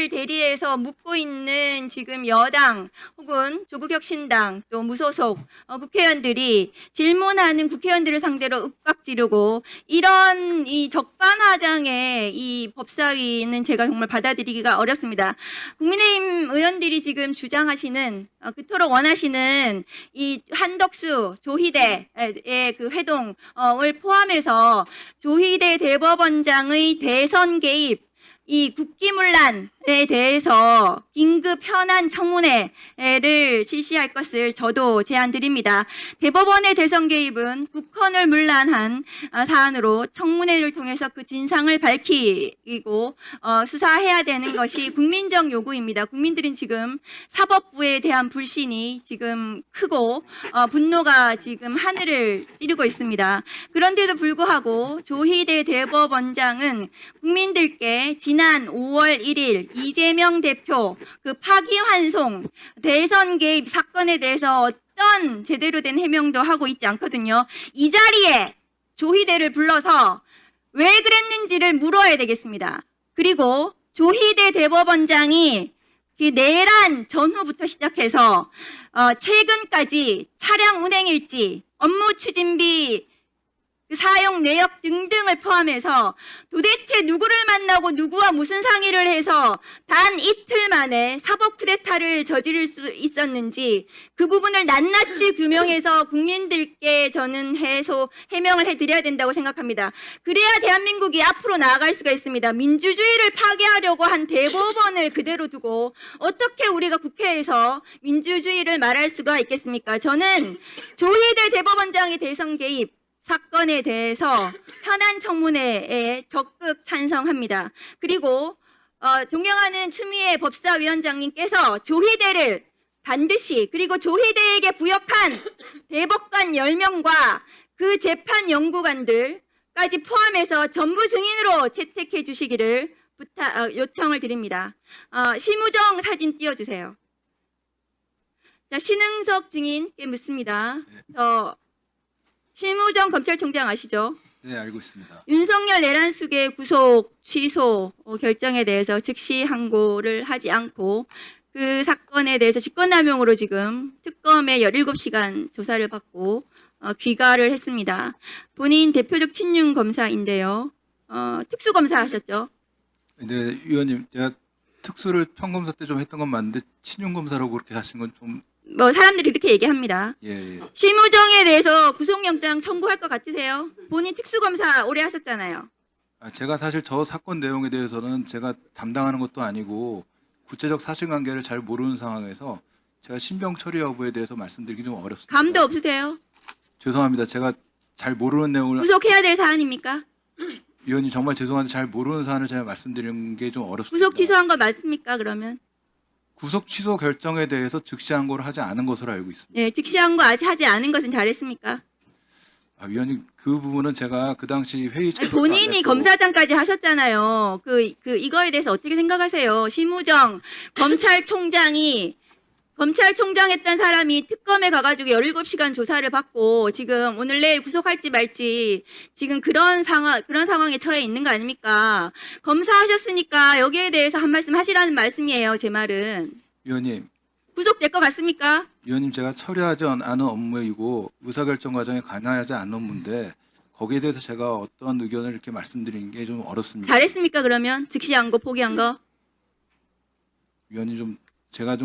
대리해서 묻고 있는 지금 여당 혹은 조국혁신당 또 무소속 국회의원들이 질문하는 국회의원들을 상대로 윽박지르고 이런 이 적반하장의 이 법사위는 제가 정말 받아들이기가 어렵습니다. 국민의힘 의원들이 지금 주장하시는 그토록 원하시는 이 한덕수 조희대의 그 회동을 포함해서 조희대 대법원장의 대선 개입 이 국기문란에 대해서 긴급 현안 청문회를 실시할 것을 저도 제안드립니다. 대법원의 대선 개입은 국헌을 문란한 사안으로 청문회를 통해서 그 진상을 밝히고 수사해야 되는 것이 국민적 요구입니다. 국민들은 지금 사법부에 대한 불신이 지금 크고 분노가 지금 하늘을 찌르고 있습니다. 그런데도 불구하고 조희대 대법원장은 국민들께 지난 5월 1일 이재명 대표 그 파기환송 대선 개입 사건에 대해서 어떤 제대로 된 해명도 하고 있지 않거든요. 이 자리에 조희대를 불러서 왜 그랬는지를 물어야 되겠습니다. 그리고 조희대 대법원장이 그 내란 전후부터 시작해서 최근까지 차량 운행일지, 업무 추진비, 그 사용 내역 등등을 포함해서 도대체 누구를 만나고 누구와 무슨 상의를 해서 단 이틀 만에 사법 쿠데타를 저지를 수 있었는지 그 부분을 낱낱이 규명해서 국민들께 저는 해명을 해드려야 된다고 생각합니다. 그래야 대한민국이 앞으로 나아갈 수가 있습니다. 민주주의를 파괴하려고 한 대법원을 그대로 두고 어떻게 우리가 국회에서 민주주의를 말할 수가 있겠습니까? 저는 조희대 대법원장의 대선 개입 사건에 대해서 현안 청문회에 적극 찬성합니다. 그리고 존경하는 추미애 법사위원장님께서 조희대를 반드시, 그리고 조희대에게 부역한 대법관 10명과 그 재판 연구관들까지 포함해서 전부 증인으로 채택해 주시기를 요청을 드립니다. 심우정 사진 띄워주세요. 자, 신흥석 증인께 묻습니다. 심우정 검찰총장 아시죠? 네, 알고 있습니다. 윤석열 내란숙의 구속 취소 결정에 대해서 즉시 항고를 하지 않고 그 사건에 대해서 직권남용으로 지금 특검에 17시간 조사를 받고 귀가를 했습니다. 본인 대표적 친윤 검사인데요. 특수검사 하셨죠? 네, 위원님, 제가 특수를 평검사 때 좀 했던 건 맞는데 친윤 검사라고 그렇게 하신 건 좀 사람들이 이렇게 얘기합니다. 예. 심우정에 대해서 구속영장 청구할 것 같으세요? 본인 특수검사 오래 하셨잖아요. 제가 사실 저 사건 내용에 대해서는 제가 담당하는 것도 아니고 구체적 사실관계를 잘 모르는 상황에서 제가 신병 처리 여부에 대해서 말씀드리기 좀 어렵습니다. 감도 없으세요? 죄송합니다. 제가 잘 모르는 내용을 구속해야 될 사안입니까? 위원님 정말 죄송한데 잘 모르는 사안을 제가 말씀드리는 게 좀 어렵습니다. 구속 취소한 거 맞습니까? 그러면? 구속 취소 결정에 대해서 즉시 항고를 하지 않은 것으로 알고 있습니다. 네, 즉시 항고 아직 하지 않은 것은 잘했습니까? 위원님 그 부분은 제가 그 당시 회의 참석도 안 본인이 했고 검사장까지 하셨잖아요. 이거에 대해서 어떻게 생각하세요? 심우정 검찰총장 했던 사람이 특검에 가가지고 17시간 조사를 받고 지금 오늘 내일 구속할지 말지 지금 그런 상황에 처해 있는 거 아닙니까? 검사하셨으니까 여기에 대해서 한 말씀 하시라는 말씀이에요. 제 말은. 위원님 구속될 것 같습니까? 위원님 제가 처리하지 않은 업무이고 의사결정 과정에 관여하지 않은 업무인데 거기에 대해서 제가 어떤 의견을 이렇게 말씀드리는 게 좀 어렵습니다. 잘했습니까? 그러면 즉시 항고 포기한 거? 위원님 제가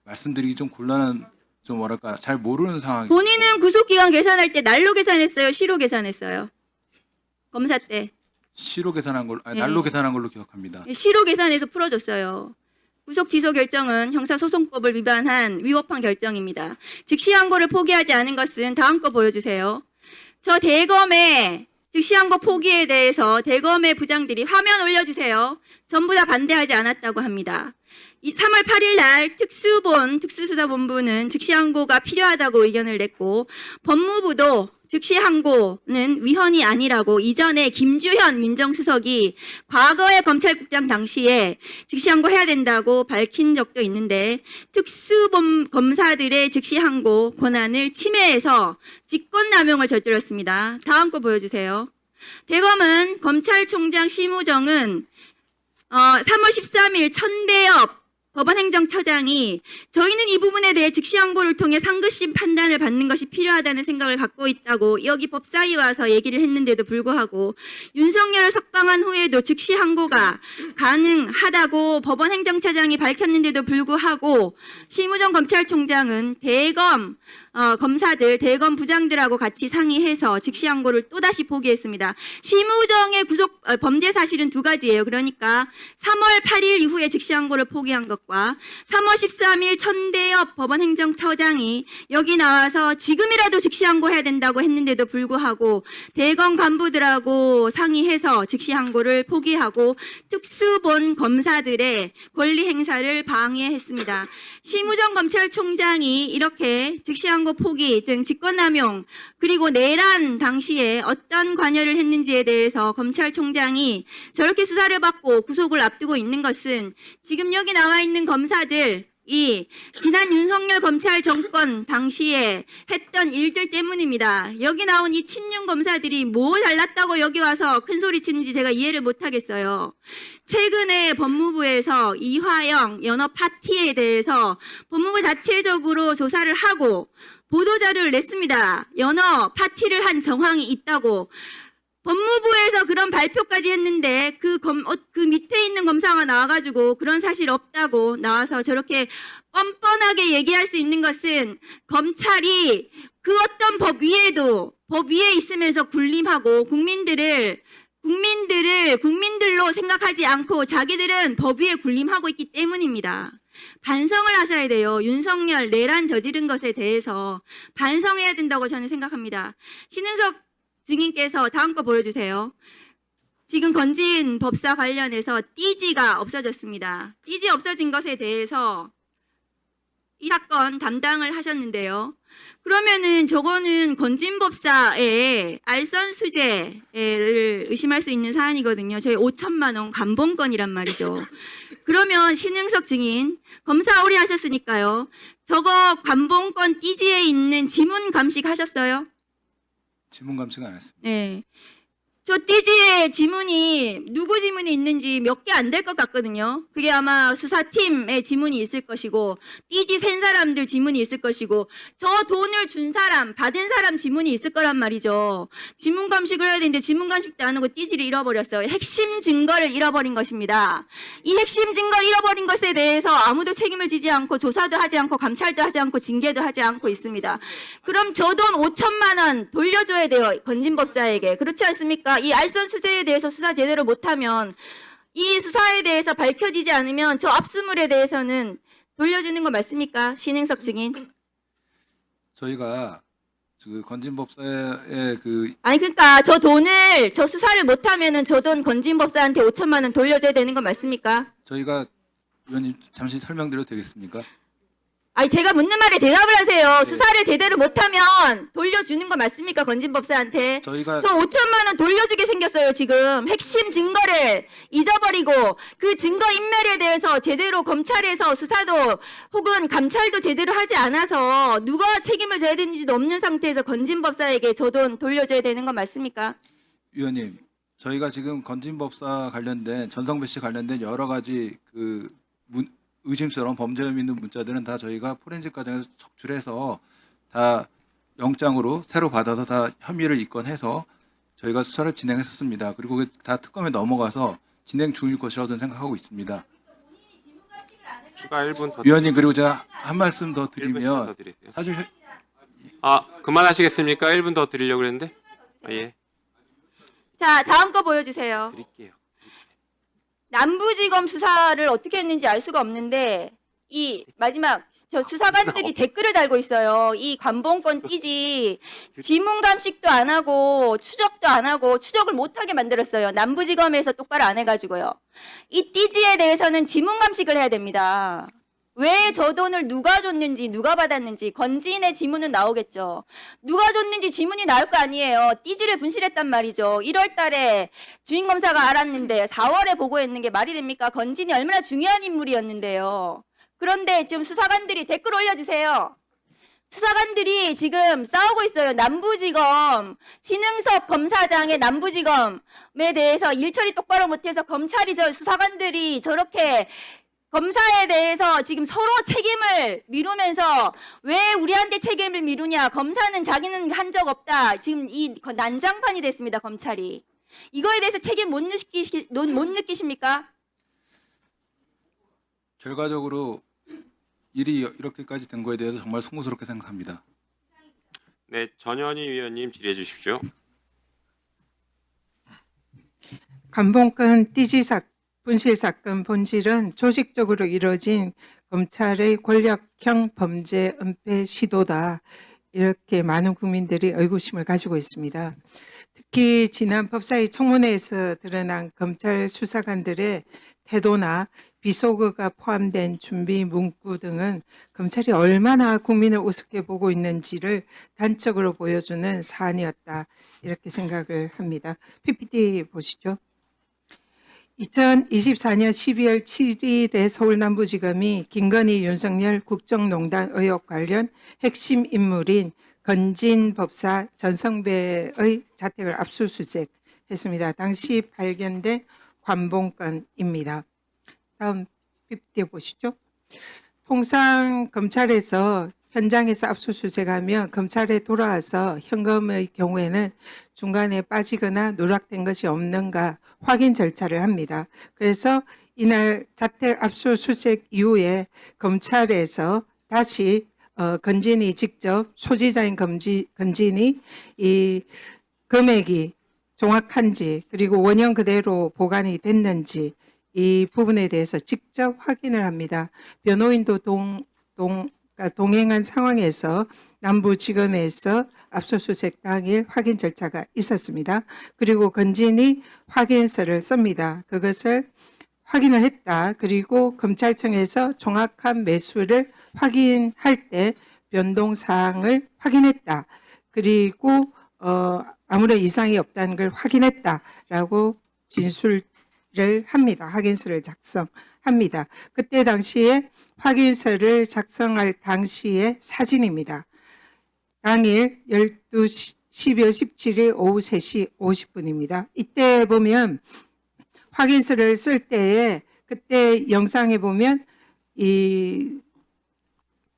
말씀드리기 좀 곤란한 잘 모르는 상황이. 본인은 구속기간 계산할 때 날로 계산했어요? 시로 계산했어요? 검사 때. 시로 계산한 걸로 네. 날로 계산한 걸로 기억합니다. 시로 계산해서 풀어줬어요. 구속 취소 결정은 형사소송법을 위반한 위법한 결정입니다. 즉시 항고를 포기하지 않은 것은 다음 거 보여주세요. 저 대검의 즉시 항고 포기에 대해서 대검의 부장들이 화면 올려주세요. 전부 다 반대하지 않았다고 합니다. 3월 8일 날 특수수사본부는 즉시 항고가 필요하다고 의견을 냈고 법무부도 즉시 항고는 위헌이 아니라고 이전에 김주현 민정수석이 과거의 검찰국장 당시에 즉시 항고해야 된다고 밝힌 적도 있는데 특수검사들의 즉시 항고 권한을 침해해서 직권남용을 저질렀습니다. 다음 거 보여주세요. 대검은 검찰총장 심우정은 3월 13일 천대엽 법원행정처장이 저희는 이 부분에 대해 즉시 항고를 통해 상급심 판단을 받는 것이 필요하다는 생각을 갖고 있다고 여기 법사위 와서 얘기를 했는데도 불구하고 윤석열을 석방한 후에도 즉시 항고가 가능하다고 법원행정처장이 밝혔는데도 불구하고 심우정 검찰총장은 대검 검사들, 대검 부장들하고 같이 상의해서 즉시 항고를 또다시 포기했습니다. 심우정의 범죄 사실은 두 가지예요. 그러니까 3월 8일 이후에 즉시 항고를 포기한 것과 3월 13일 천대엽 법원행정처장이 여기 나와서 지금이라도 즉시 항고해야 된다고 했는데도 불구하고 대검 간부들하고 상의해서 즉시 항고를 포기하고 특수본 검사들의 권리 행사를 방해했습니다. 심우정 검찰총장이 이렇게 즉시 항고 포기 등 직권남용 그리고 내란 당시에 어떤 관여를 했는지에 대해서 검찰총장이 저렇게 수사를 받고 구속을 앞두고 있는 것은 지금 여기 나와 있는 검사들 이 지난 윤석열 검찰 정권 당시에 했던 일들 때문입니다. 여기 나온 이 친윤 검사들이 뭐 잘났다고 여기 와서 큰 소리 치는지 제가 이해를 못 하겠어요. 최근에 법무부에서 이화영 연어 파티에 대해서 법무부 자체적으로 조사를 하고 보도자료를 냈습니다. 연어 파티를 한 정황이 있다고. 법무부에서 그런 발표까지 했는데 그 밑에 있는 검사가 나와가지고 그런 사실 없다고 나와서 저렇게 뻔뻔하게 얘기할 수 있는 것은 검찰이 그 어떤 법 위에 있으면서 군림하고 국민들로 생각하지 않고 자기들은 법 위에 군림하고 있기 때문입니다. 반성을 하셔야 돼요. 윤석열 내란 저지른 것에 대해서 반성해야 된다고 저는 생각합니다. 신은석 증인께서 다음 거 보여주세요. 지금 건진 법사 관련해서 띠지가 없어졌습니다. 띠지 없어진 것에 대해서 이 사건 담당을 하셨는데요. 그러면은 저거는 건진 법사의 알선 수재를 의심할 수 있는 사안이거든요. 저희 5천만 원 감봉권이란 말이죠. 그러면 신흥석 증인 검사 오래 하셨으니까요. 저거 감봉권 띠지에 있는 지문 감식하셨어요? 지문 감식 안 했습니다. 네. 저 띠지에 지문이 누구 지문이 있는지 몇 개 안 될 것 같거든요. 그게 아마 수사팀의 지문이 있을 것이고 띠지 센 사람들 지문이 있을 것이고 저 돈을 준 사람, 받은 사람 지문이 있을 거란 말이죠. 지문 감식을 해야 되는데 지문 감식도 안 하고 띠지를 잃어버렸어요. 핵심 증거를 잃어버린 것입니다. 이 핵심 증거를 잃어버린 것에 대해서 아무도 책임을 지지 않고 조사도 하지 않고 감찰도 하지 않고 징계도 하지 않고 있습니다. 그럼 저 돈 5천만 원 돌려줘야 돼요. 건진 법사에게. 그렇지 않습니까? 이 알선 수재에 대해서 수사 제대로 못하면 이 수사에 대해서 밝혀지지 않으면 저 압수물에 대해서는 돌려주는 거 맞습니까? 신행석 증인. 저희가 그 건진 법사의 그 아니 그러니까 저 돈을 저 수사를 못하면은 저 돈 건진 법사한테 5천만 원 돌려줘야 되는 거 맞습니까? 저희가 의원님 잠시 설명드려도 되겠습니까? 아니 제가 묻는 말에 대답을 하세요. 수사를 제대로 못하면 돌려주는 거 맞습니까? 건진 법사한테. 저희가 저 5천만 원 돌려주게 생겼어요. 지금 핵심 증거를 잊어버리고 그 증거 인멸에 대해서 제대로 검찰에서 수사도 혹은 감찰도 제대로 하지 않아서 누가 책임을 져야 되는지도 없는 상태에서 건진 법사에게 저 돈 돌려줘야 되는 거 맞습니까? 위원님, 저희가 지금 건진 법사 관련된 전성배 씨 관련된 여러 가지 그 의심스러운 범죄 혐의 있는 문자들은 다 저희가 포렌식 과정에서 적출해서 다 영장으로 새로 받아서 다 혐의를 입건해서 저희가 수사를 진행했었습니다. 그리고 그게 다 특검에 넘어가서 진행 중일 것이라고 저는 생각하고 있습니다. 추가 1분 더. 위원님, 그리고 제가 한 말씀 더 1분 드리면 더 드릴게요. 사실 그만하시겠습니까? 1분 더 드리려고 그랬는데. 예. 자 다음 거 보여주세요. 드릴게요. 남부지검 수사를 어떻게 했는지 알 수가 없는데 이 마지막 저 수사관들이 댓글을 달고 있어요. 이 관봉권 띠지 지문 감식도 안 하고 추적도 안 하고 추적을 못하게 만들었어요. 남부지검에서 똑바로 안 해가지고요. 이 띠지에 대해서는 지문 감식을 해야 됩니다. 왜 저 돈을 누가 줬는지 누가 받았는지 건진의 지문은 나오겠죠. 누가 줬는지 지문이 나올 거 아니에요. 띠지를 분실했단 말이죠. 1월 달에 주임검사가 알았는데 4월에 보고했는 게 말이 됩니까? 건진이 얼마나 중요한 인물이었는데요. 그런데 지금 수사관들이 댓글 올려주세요. 수사관들이 지금 싸우고 있어요. 남부지검 신흥석 검사장의 남부지검에 대해서 일처리 똑바로 못해서 검찰이 수사관들이 저렇게 검사에 대해서 지금 서로 책임을 미루면서 왜 우리한테 책임을 미루냐. 검사는 자기는 한 적 없다. 지금 이 난장판이 됐습니다. 검찰이. 이거에 대해서 책임 못 느끼십니까? 결과적으로 일이 이렇게까지 된 거에 대해서 정말 송구스럽게 생각합니다. 네, 전현희 위원님 질의해 주십시오. 관봉권 띠지 분실 사건 본질은 조직적으로 이루어진 검찰의 권력형 범죄 은폐 시도다. 이렇게 많은 국민들이 의구심을 가지고 있습니다. 특히 지난 법사위 청문회에서 드러난 검찰 수사관들의 태도나 비속어가 포함된 준비 문구 등은 검찰이 얼마나 국민을 우습게 보고 있는지를 단적으로 보여주는 사안이었다. 이렇게 생각을 합니다. PPT 보시죠. 2024년 12월 7일에 서울남부지검이 김건희 윤석열 국정농단 의혹 관련 핵심 인물인 건진 법사 전성배의 자택을 압수수색했습니다. 당시 발견된 관본건입니다. 다음 PPT 보시죠. 통상 검찰에서 현장에서 압수수색하면 검찰에 돌아와서 현금의 경우에는 중간에 빠지거나 누락된 것이 없는가 확인 절차를 합니다. 그래서 이날 자택 압수수색 이후에 검찰에서 다시 건진이 직접 소지자인 건진이 이 금액이 정확한지 그리고 원형 그대로 보관이 됐는지 이 부분에 대해서 직접 확인을 합니다. 변호인도 동행한 상황에서 남부지검에서 압수수색 당일 확인 절차가 있었습니다. 그리고 건진이 확인서를 씁니다. 그것을 확인을 했다. 그리고 검찰청에서 정확한 매수를 확인할 때 변동사항을 확인했다. 그리고 아무런 이상이 없다는 걸 확인했다라고 진술을 합니다. 확인서를 작성합니다. 그때 당시에 확인서를 작성할 당시의 사진입니다. 당일 12월 17일 오후 3시 50분입니다. 이때 보면 확인서를 쓸 때에 그때 영상에 보면 이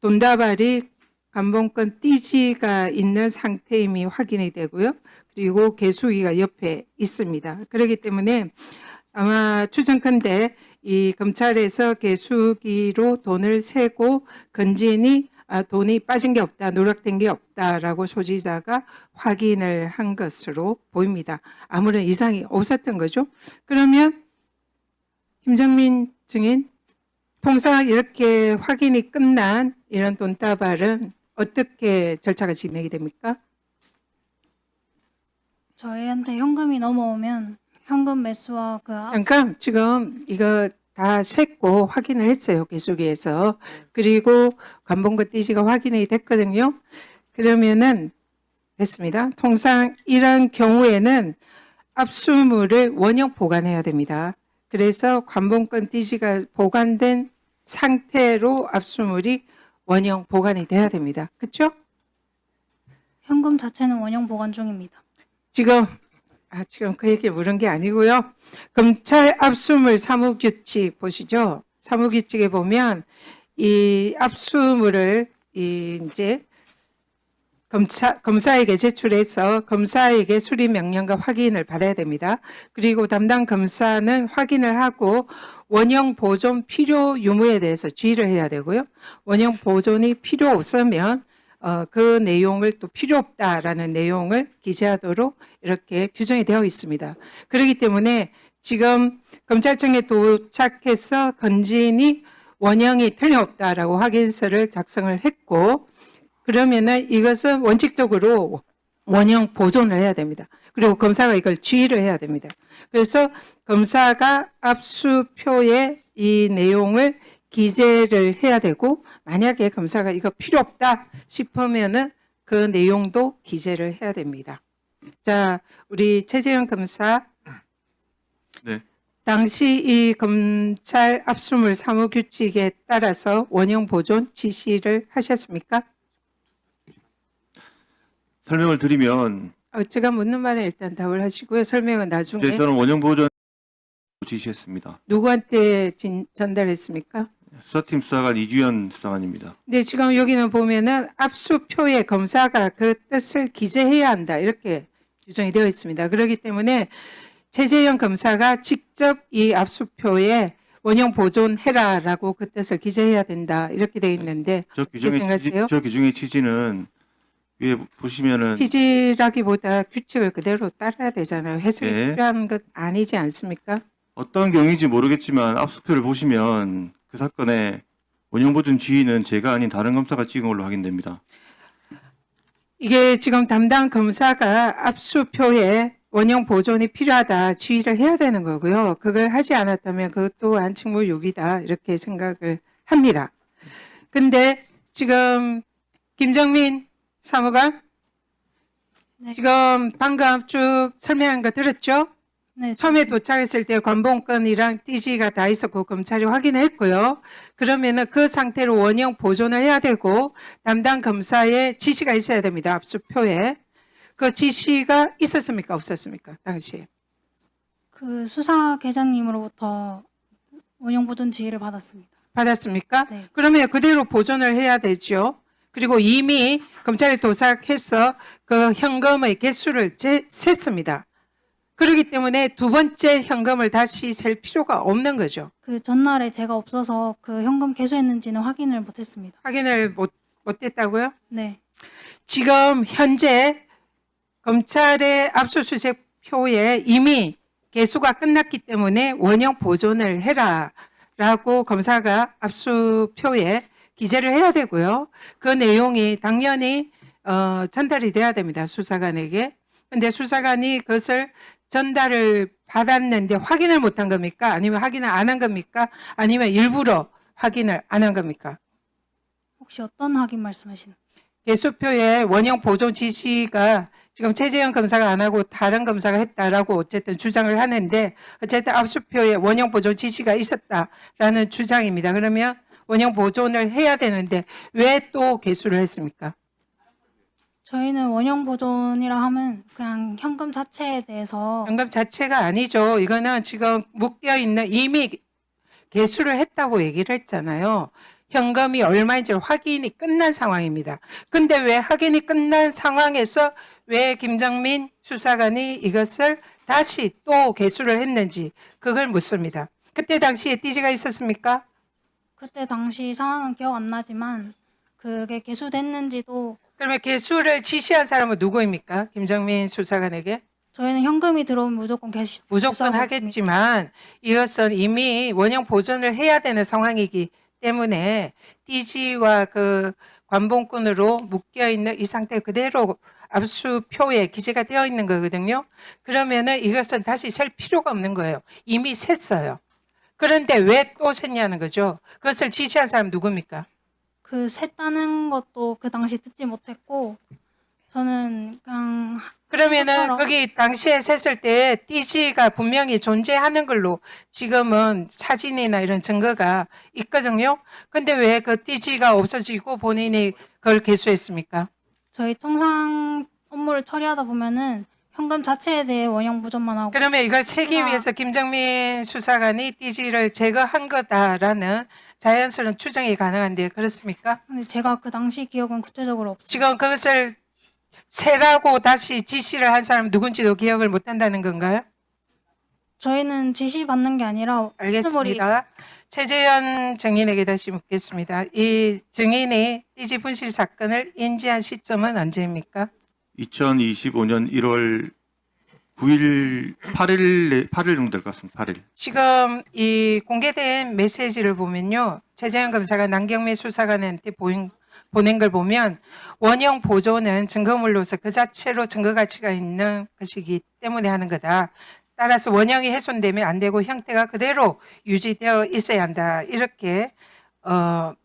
돈다발이 관본권 띠지가 있는 상태임이 확인이 되고요. 그리고 개수기가 옆에 있습니다. 그렇기 때문에 아마 추정컨대 이 검찰에서 개수기로 돈을 세고 건진이 돈이 빠진 게 없다, 누락된 게 없다라고 소지자가 확인을 한 것으로 보입니다. 아무런 이상이 없었던 거죠. 그러면 김정민 증인, 통상 이렇게 확인이 끝난 이런 돈다발은 어떻게 절차가 진행이 됩니까? 저희한테 현금이 넘어오면 현금 매수와 잠깐, 지금 이거 다 셌고 확인을 했어요. 개수기에서. 그리고 관본권 띠지가 확인이 됐거든요. 그러면은 됐습니다. 통상 이런 경우에는 압수물을 원형 보관해야 됩니다. 그래서 관본권 띠지가 보관된 상태로 압수물이 원형 보관이 돼야 됩니다. 그렇죠? 현금 자체는 원형 보관 중입니다. 지금 그 얘기 물은 게 아니고요. 검찰 압수물 사무규칙 보시죠. 사무규칙에 보면 이 압수물을 이제 검사에게 제출해서 검사에게 수리 명령과 확인을 받아야 됩니다. 그리고 담당 검사는 확인을 하고 원형 보존 필요 유무에 대해서 주의를 해야 되고요. 원형 보존이 필요 없으면 그 내용을 또 필요 없다라는 내용을 기재하도록 이렇게 규정이 되어 있습니다. 그렇기 때문에 지금 검찰청에 도착해서 건진이 원형이 틀림없다라고 확인서를 작성을 했고 그러면은 이것은 원칙적으로 원형 보존을 해야 됩니다. 그리고 검사가 이걸 주의를 해야 됩니다. 그래서 검사가 압수표에 이 내용을 기재를 해야 되고 만약에 검사가 이거 필요 없다 싶으면은 그 내용도 기재를 해야 됩니다. 자, 우리 최재형 검사. 네. 당시 이 검찰 압수물 사무규칙에 따라서 원형 보존 지시를 하셨습니까? 설명을 드리면 제가 묻는 말에 일단 답을 하시고요. 설명은 나중에. 네, 저는 원형 보존 지시했습니다. 누구한테 전달했습니까? 수사팀 수사관 이주연 수사관입니다. 네, 지금 여기는 보면은 압수표에 검사가 그 뜻을 기재해야 한다 이렇게 규정이 되어 있습니다. 그렇기 때문에 최재형 검사가 직접 이 압수표에 원형 보존해라라고 그 뜻을 기재해야 된다 이렇게 되어 있는데 어떻게 생각하세요? 저 규정의 취지는 위에 보시면은 취지라기보다 규칙을 그대로 따라야 되잖아요. 해석이 네. 필요한 것 아니지 않습니까? 어떤 경위인지 모르겠지만 압수표를 보시면 그 사건의 원형 보존 지휘는 제가 아닌 다른 검사가 찍은 걸로 확인됩니다. 이게 지금 담당 검사가 압수표에 원형 보존이 필요하다 지휘를 해야 되는 거고요. 그걸 하지 않았다면 그것 또한 직무유기다 이렇게 생각을 합니다. 근데 지금 김정민 사무관 네. 지금 방금 쭉 설명한 거 들었죠? 네, 처음에 도착했을 때 관봉권이랑 띠지가 다 있었고 검찰이 확인했고요. 그러면은 그 상태로 원형 보존을 해야 되고 담당 검사의 지시가 있어야 됩니다. 압수표에. 그 지시가 있었습니까? 없었습니까? 당시에. 그 수사 계장님으로부터 원형 보존 지휘를 받았습니다. 받았습니까? 네. 그러면 그대로 보존을 해야 되죠. 그리고 이미 검찰에 도착해서 그 현금의 개수를 셌습니다. 그렇기 때문에 두 번째 현금을 다시 셀 필요가 없는 거죠. 그 전날에 제가 없어서 그 현금 개수했는지는 확인을 못했습니다. 확인을 못했다고요? 네. 지금 현재 검찰의 압수수색 표에 이미 개수가 끝났기 때문에 원형 보존을 해라라고 검사가 압수표에 기재를 해야 되고요. 그 내용이 당연히 전달이 돼야 됩니다. 수사관에게. 근데 수사관이 그것을 전달을 받았는데 확인을 못한 겁니까? 아니면 확인을 안 한 겁니까? 아니면 일부러 확인을 안 한 겁니까? 혹시 어떤 확인 말씀하시는? 개수표에 원형 보존 지시가 지금 최재형 검사가 안 하고 다른 검사가 했다라고 어쨌든 주장을 하는데 어쨌든 압수표에 원형 보존 지시가 있었다라는 주장입니다. 그러면 원형 보존을 해야 되는데 왜 또 개수를 했습니까? 저희는 원형 보존이라 하면 그냥 현금 자체에 대해서 현금 자체가 아니죠. 이거는 지금 묶여 있는 이미 개수를 했다고 얘기를 했잖아요. 현금이 얼마인지 확인이 끝난 상황입니다. 근데 왜 확인이 끝난 상황에서 왜 김정민 수사관이 이것을 다시 또 개수를 했는지 그걸 묻습니다. 그때 당시에 띠지가 있었습니까? 그때 당시 상황은 기억 안 나지만 그게 개수됐는지도 그러면 개수를 지시한 사람은 누구입니까? 김정민 수사관에게? 저희는 현금이 들어오면 무조건 무조건 개수하고 있습니다. 하겠지만 이것은 이미 원형 보존을 해야 되는 상황이기 때문에 띠지와 그 관봉권으로 묶여 있는 이 상태 그대로 압수표에 기재가 되어 있는 거거든요. 그러면은 이것은 다시 셀 필요가 없는 거예요. 이미 셌어요. 그런데 왜 또 셌냐는 거죠. 그것을 지시한 사람 누굽니까? 그 셌다는 것도 그 당시 듣지 못했고 저는 그냥 그러면은 똑바로. 거기 당시에 셌을 때 띠지가 분명히 존재하는 걸로 지금은 사진이나 이런 증거가 있거든요. 근데 왜 그 띠지가 없어지고 본인이 그걸 개수했습니까? 저희 통상 업무를 처리하다 보면은 현금 자체에 대해 원형 보존만 하고 그러면 이걸 세기 제가- 위해서 김정민 수사관이 띠지를 제거한 거다라는 자연스러운 추정이 가능한데 그렇습니까? 근데 제가 그 당시 기억은 구체적으로 없어요. 지금 그것을 세라고 다시 지시를 한 사람 누군지도 기억을 못 한다는 건가요? 저희는 지시 받는 게 아니라 알겠습니다. 최재현 증인에게 다시 묻겠습니다. 이 증인이 띠지 분실 사건을 인지한 시점은 언제입니까? 2025년 1월 9일, 8일 정도 될 것 같습니다. 8일. 지금 이 공개된 메시지를 보면요. 최재현 검사가 남경미 수사관한테 보낸 걸 보면 원형 보존은 증거물로서 그 자체로 증거 가치가 있는 것이기 때문에 하는 거다. 따라서 원형이 훼손되면 안 되고 형태가 그대로 유지되어 있어야 한다. 이렇게 1월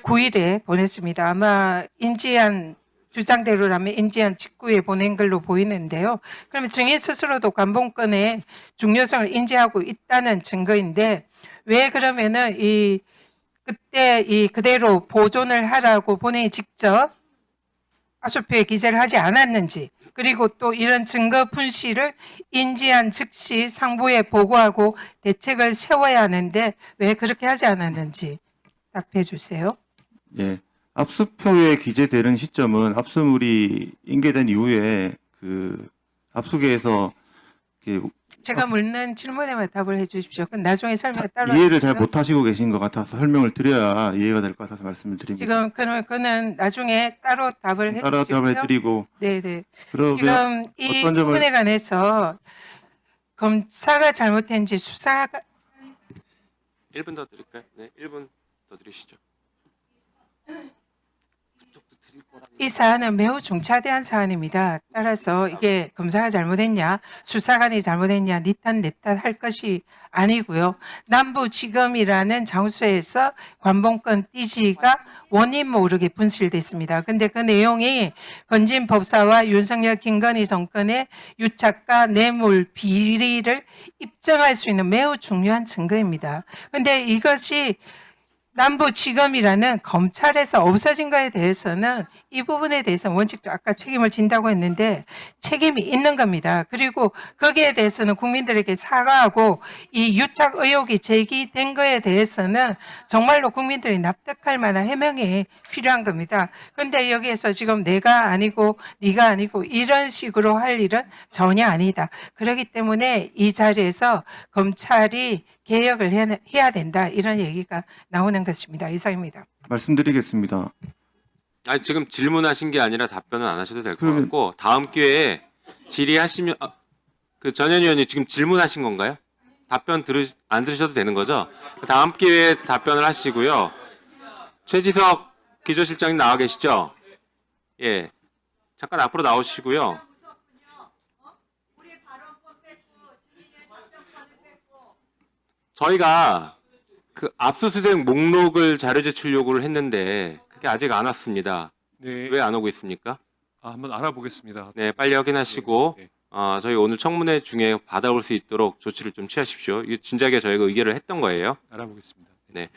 9일에 보냈습니다. 아마 인지한 주장대로라면 인지한 직후에 보낸 걸로 보이는데요. 그러면 증인 스스로도 관봉권의 중요성을 인지하고 있다는 증거인데 왜 그러면은 그때 그대로 보존을 하라고 본인이 직접 압수표에 기재를 하지 않았는지 그리고 또 이런 증거 분실을 인지한 즉시 상부에 보고하고 대책을 세워야 하는데 왜 그렇게 하지 않았는지 답해 주세요. 예. 압수표에 기재되는 시점은 압수물이 인계된 이후에 그 압수계에서 이렇게 제가 묻는 질문에만 답을 해 주십시오. 그럼 나중에 설명 따로 이해를 잘 하십시오. 못하시고 계신 것 같아서 설명을 드려야 이해가 될 것 같아서 말씀을 드립니다. 지금 그는 나중에 따로 답을 해 따라 주십시오. 답을 해드리고 네네. 그러면 지금 이 어떤 점을- 부분에 관해서 검사가 잘못했는지 수사가 1분 더 드릴까요? 네, 1분 더 드리시죠. 그쪽도 드릴 거라니. 이 사안은 매우 중차대한 사안입니다. 따라서 이게 검사가 잘못했냐, 수사관이 잘못했냐, 니 탓, 내 탓 할 것이 아니고요. 남부지검이라는 장소에서 관봉권 띠지가 원인 모르게 분실됐습니다. 근데 그 내용이 건진 법사와 윤석열 김건희 정권의 유착과 뇌물 비리를 입증할 수 있는 매우 중요한 증거입니다. 근데 이것이 남부지검이라는 검찰에서 없어진 거에 대해서는 이 부분에 대해서는 원칙도 아까 책임을 진다고 했는데 책임이 있는 겁니다. 그리고 거기에 대해서는 국민들에게 사과하고 이 유착 의혹이 제기된 거에 대해서는 정말로 국민들이 납득할 만한 해명이 필요한 겁니다. 근데 여기에서 지금 내가 아니고 네가 아니고 이런 식으로 할 일은 전혀 아니다. 그렇기 때문에 이 자리에서 검찰이 개혁을 해야 된다. 이런 얘기가 나오는 것입니다. 이상입니다. 말씀드리겠습니다. 아니, 지금 질문하신 게 아니라 답변은 안 하셔도 될 것 그러면- 같고 다음 기회에 질의하시면 그 전현 의원님 지금 질문하신 건가요? 답변 안 들으셔도 되는 거죠? 다음 기회에 답변을 하시고요. 최지석 기조실장님 나와 계시죠? 예, 잠깐 앞으로 나오시고요. 저희가 그 압수수색 목록을 자료 제출 요구를 했는데 그게 아직 안 왔습니다. 네. 왜 안 오고 있습니까? 한번 알아보겠습니다. 네, 빨리 확인하시고 네. 저희 오늘 청문회 중에 받아올 수 있도록 조치를 좀 취하십시오. 이거 진작에 저희가 의결을 했던 거예요. 알아보겠습니다. 네.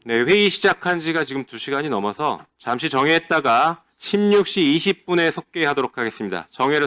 네, 회의 시작한 지가 지금 2시간이 넘어서 잠시 정회했다가 16시 20분에 속개하도록 하겠습니다. 정회를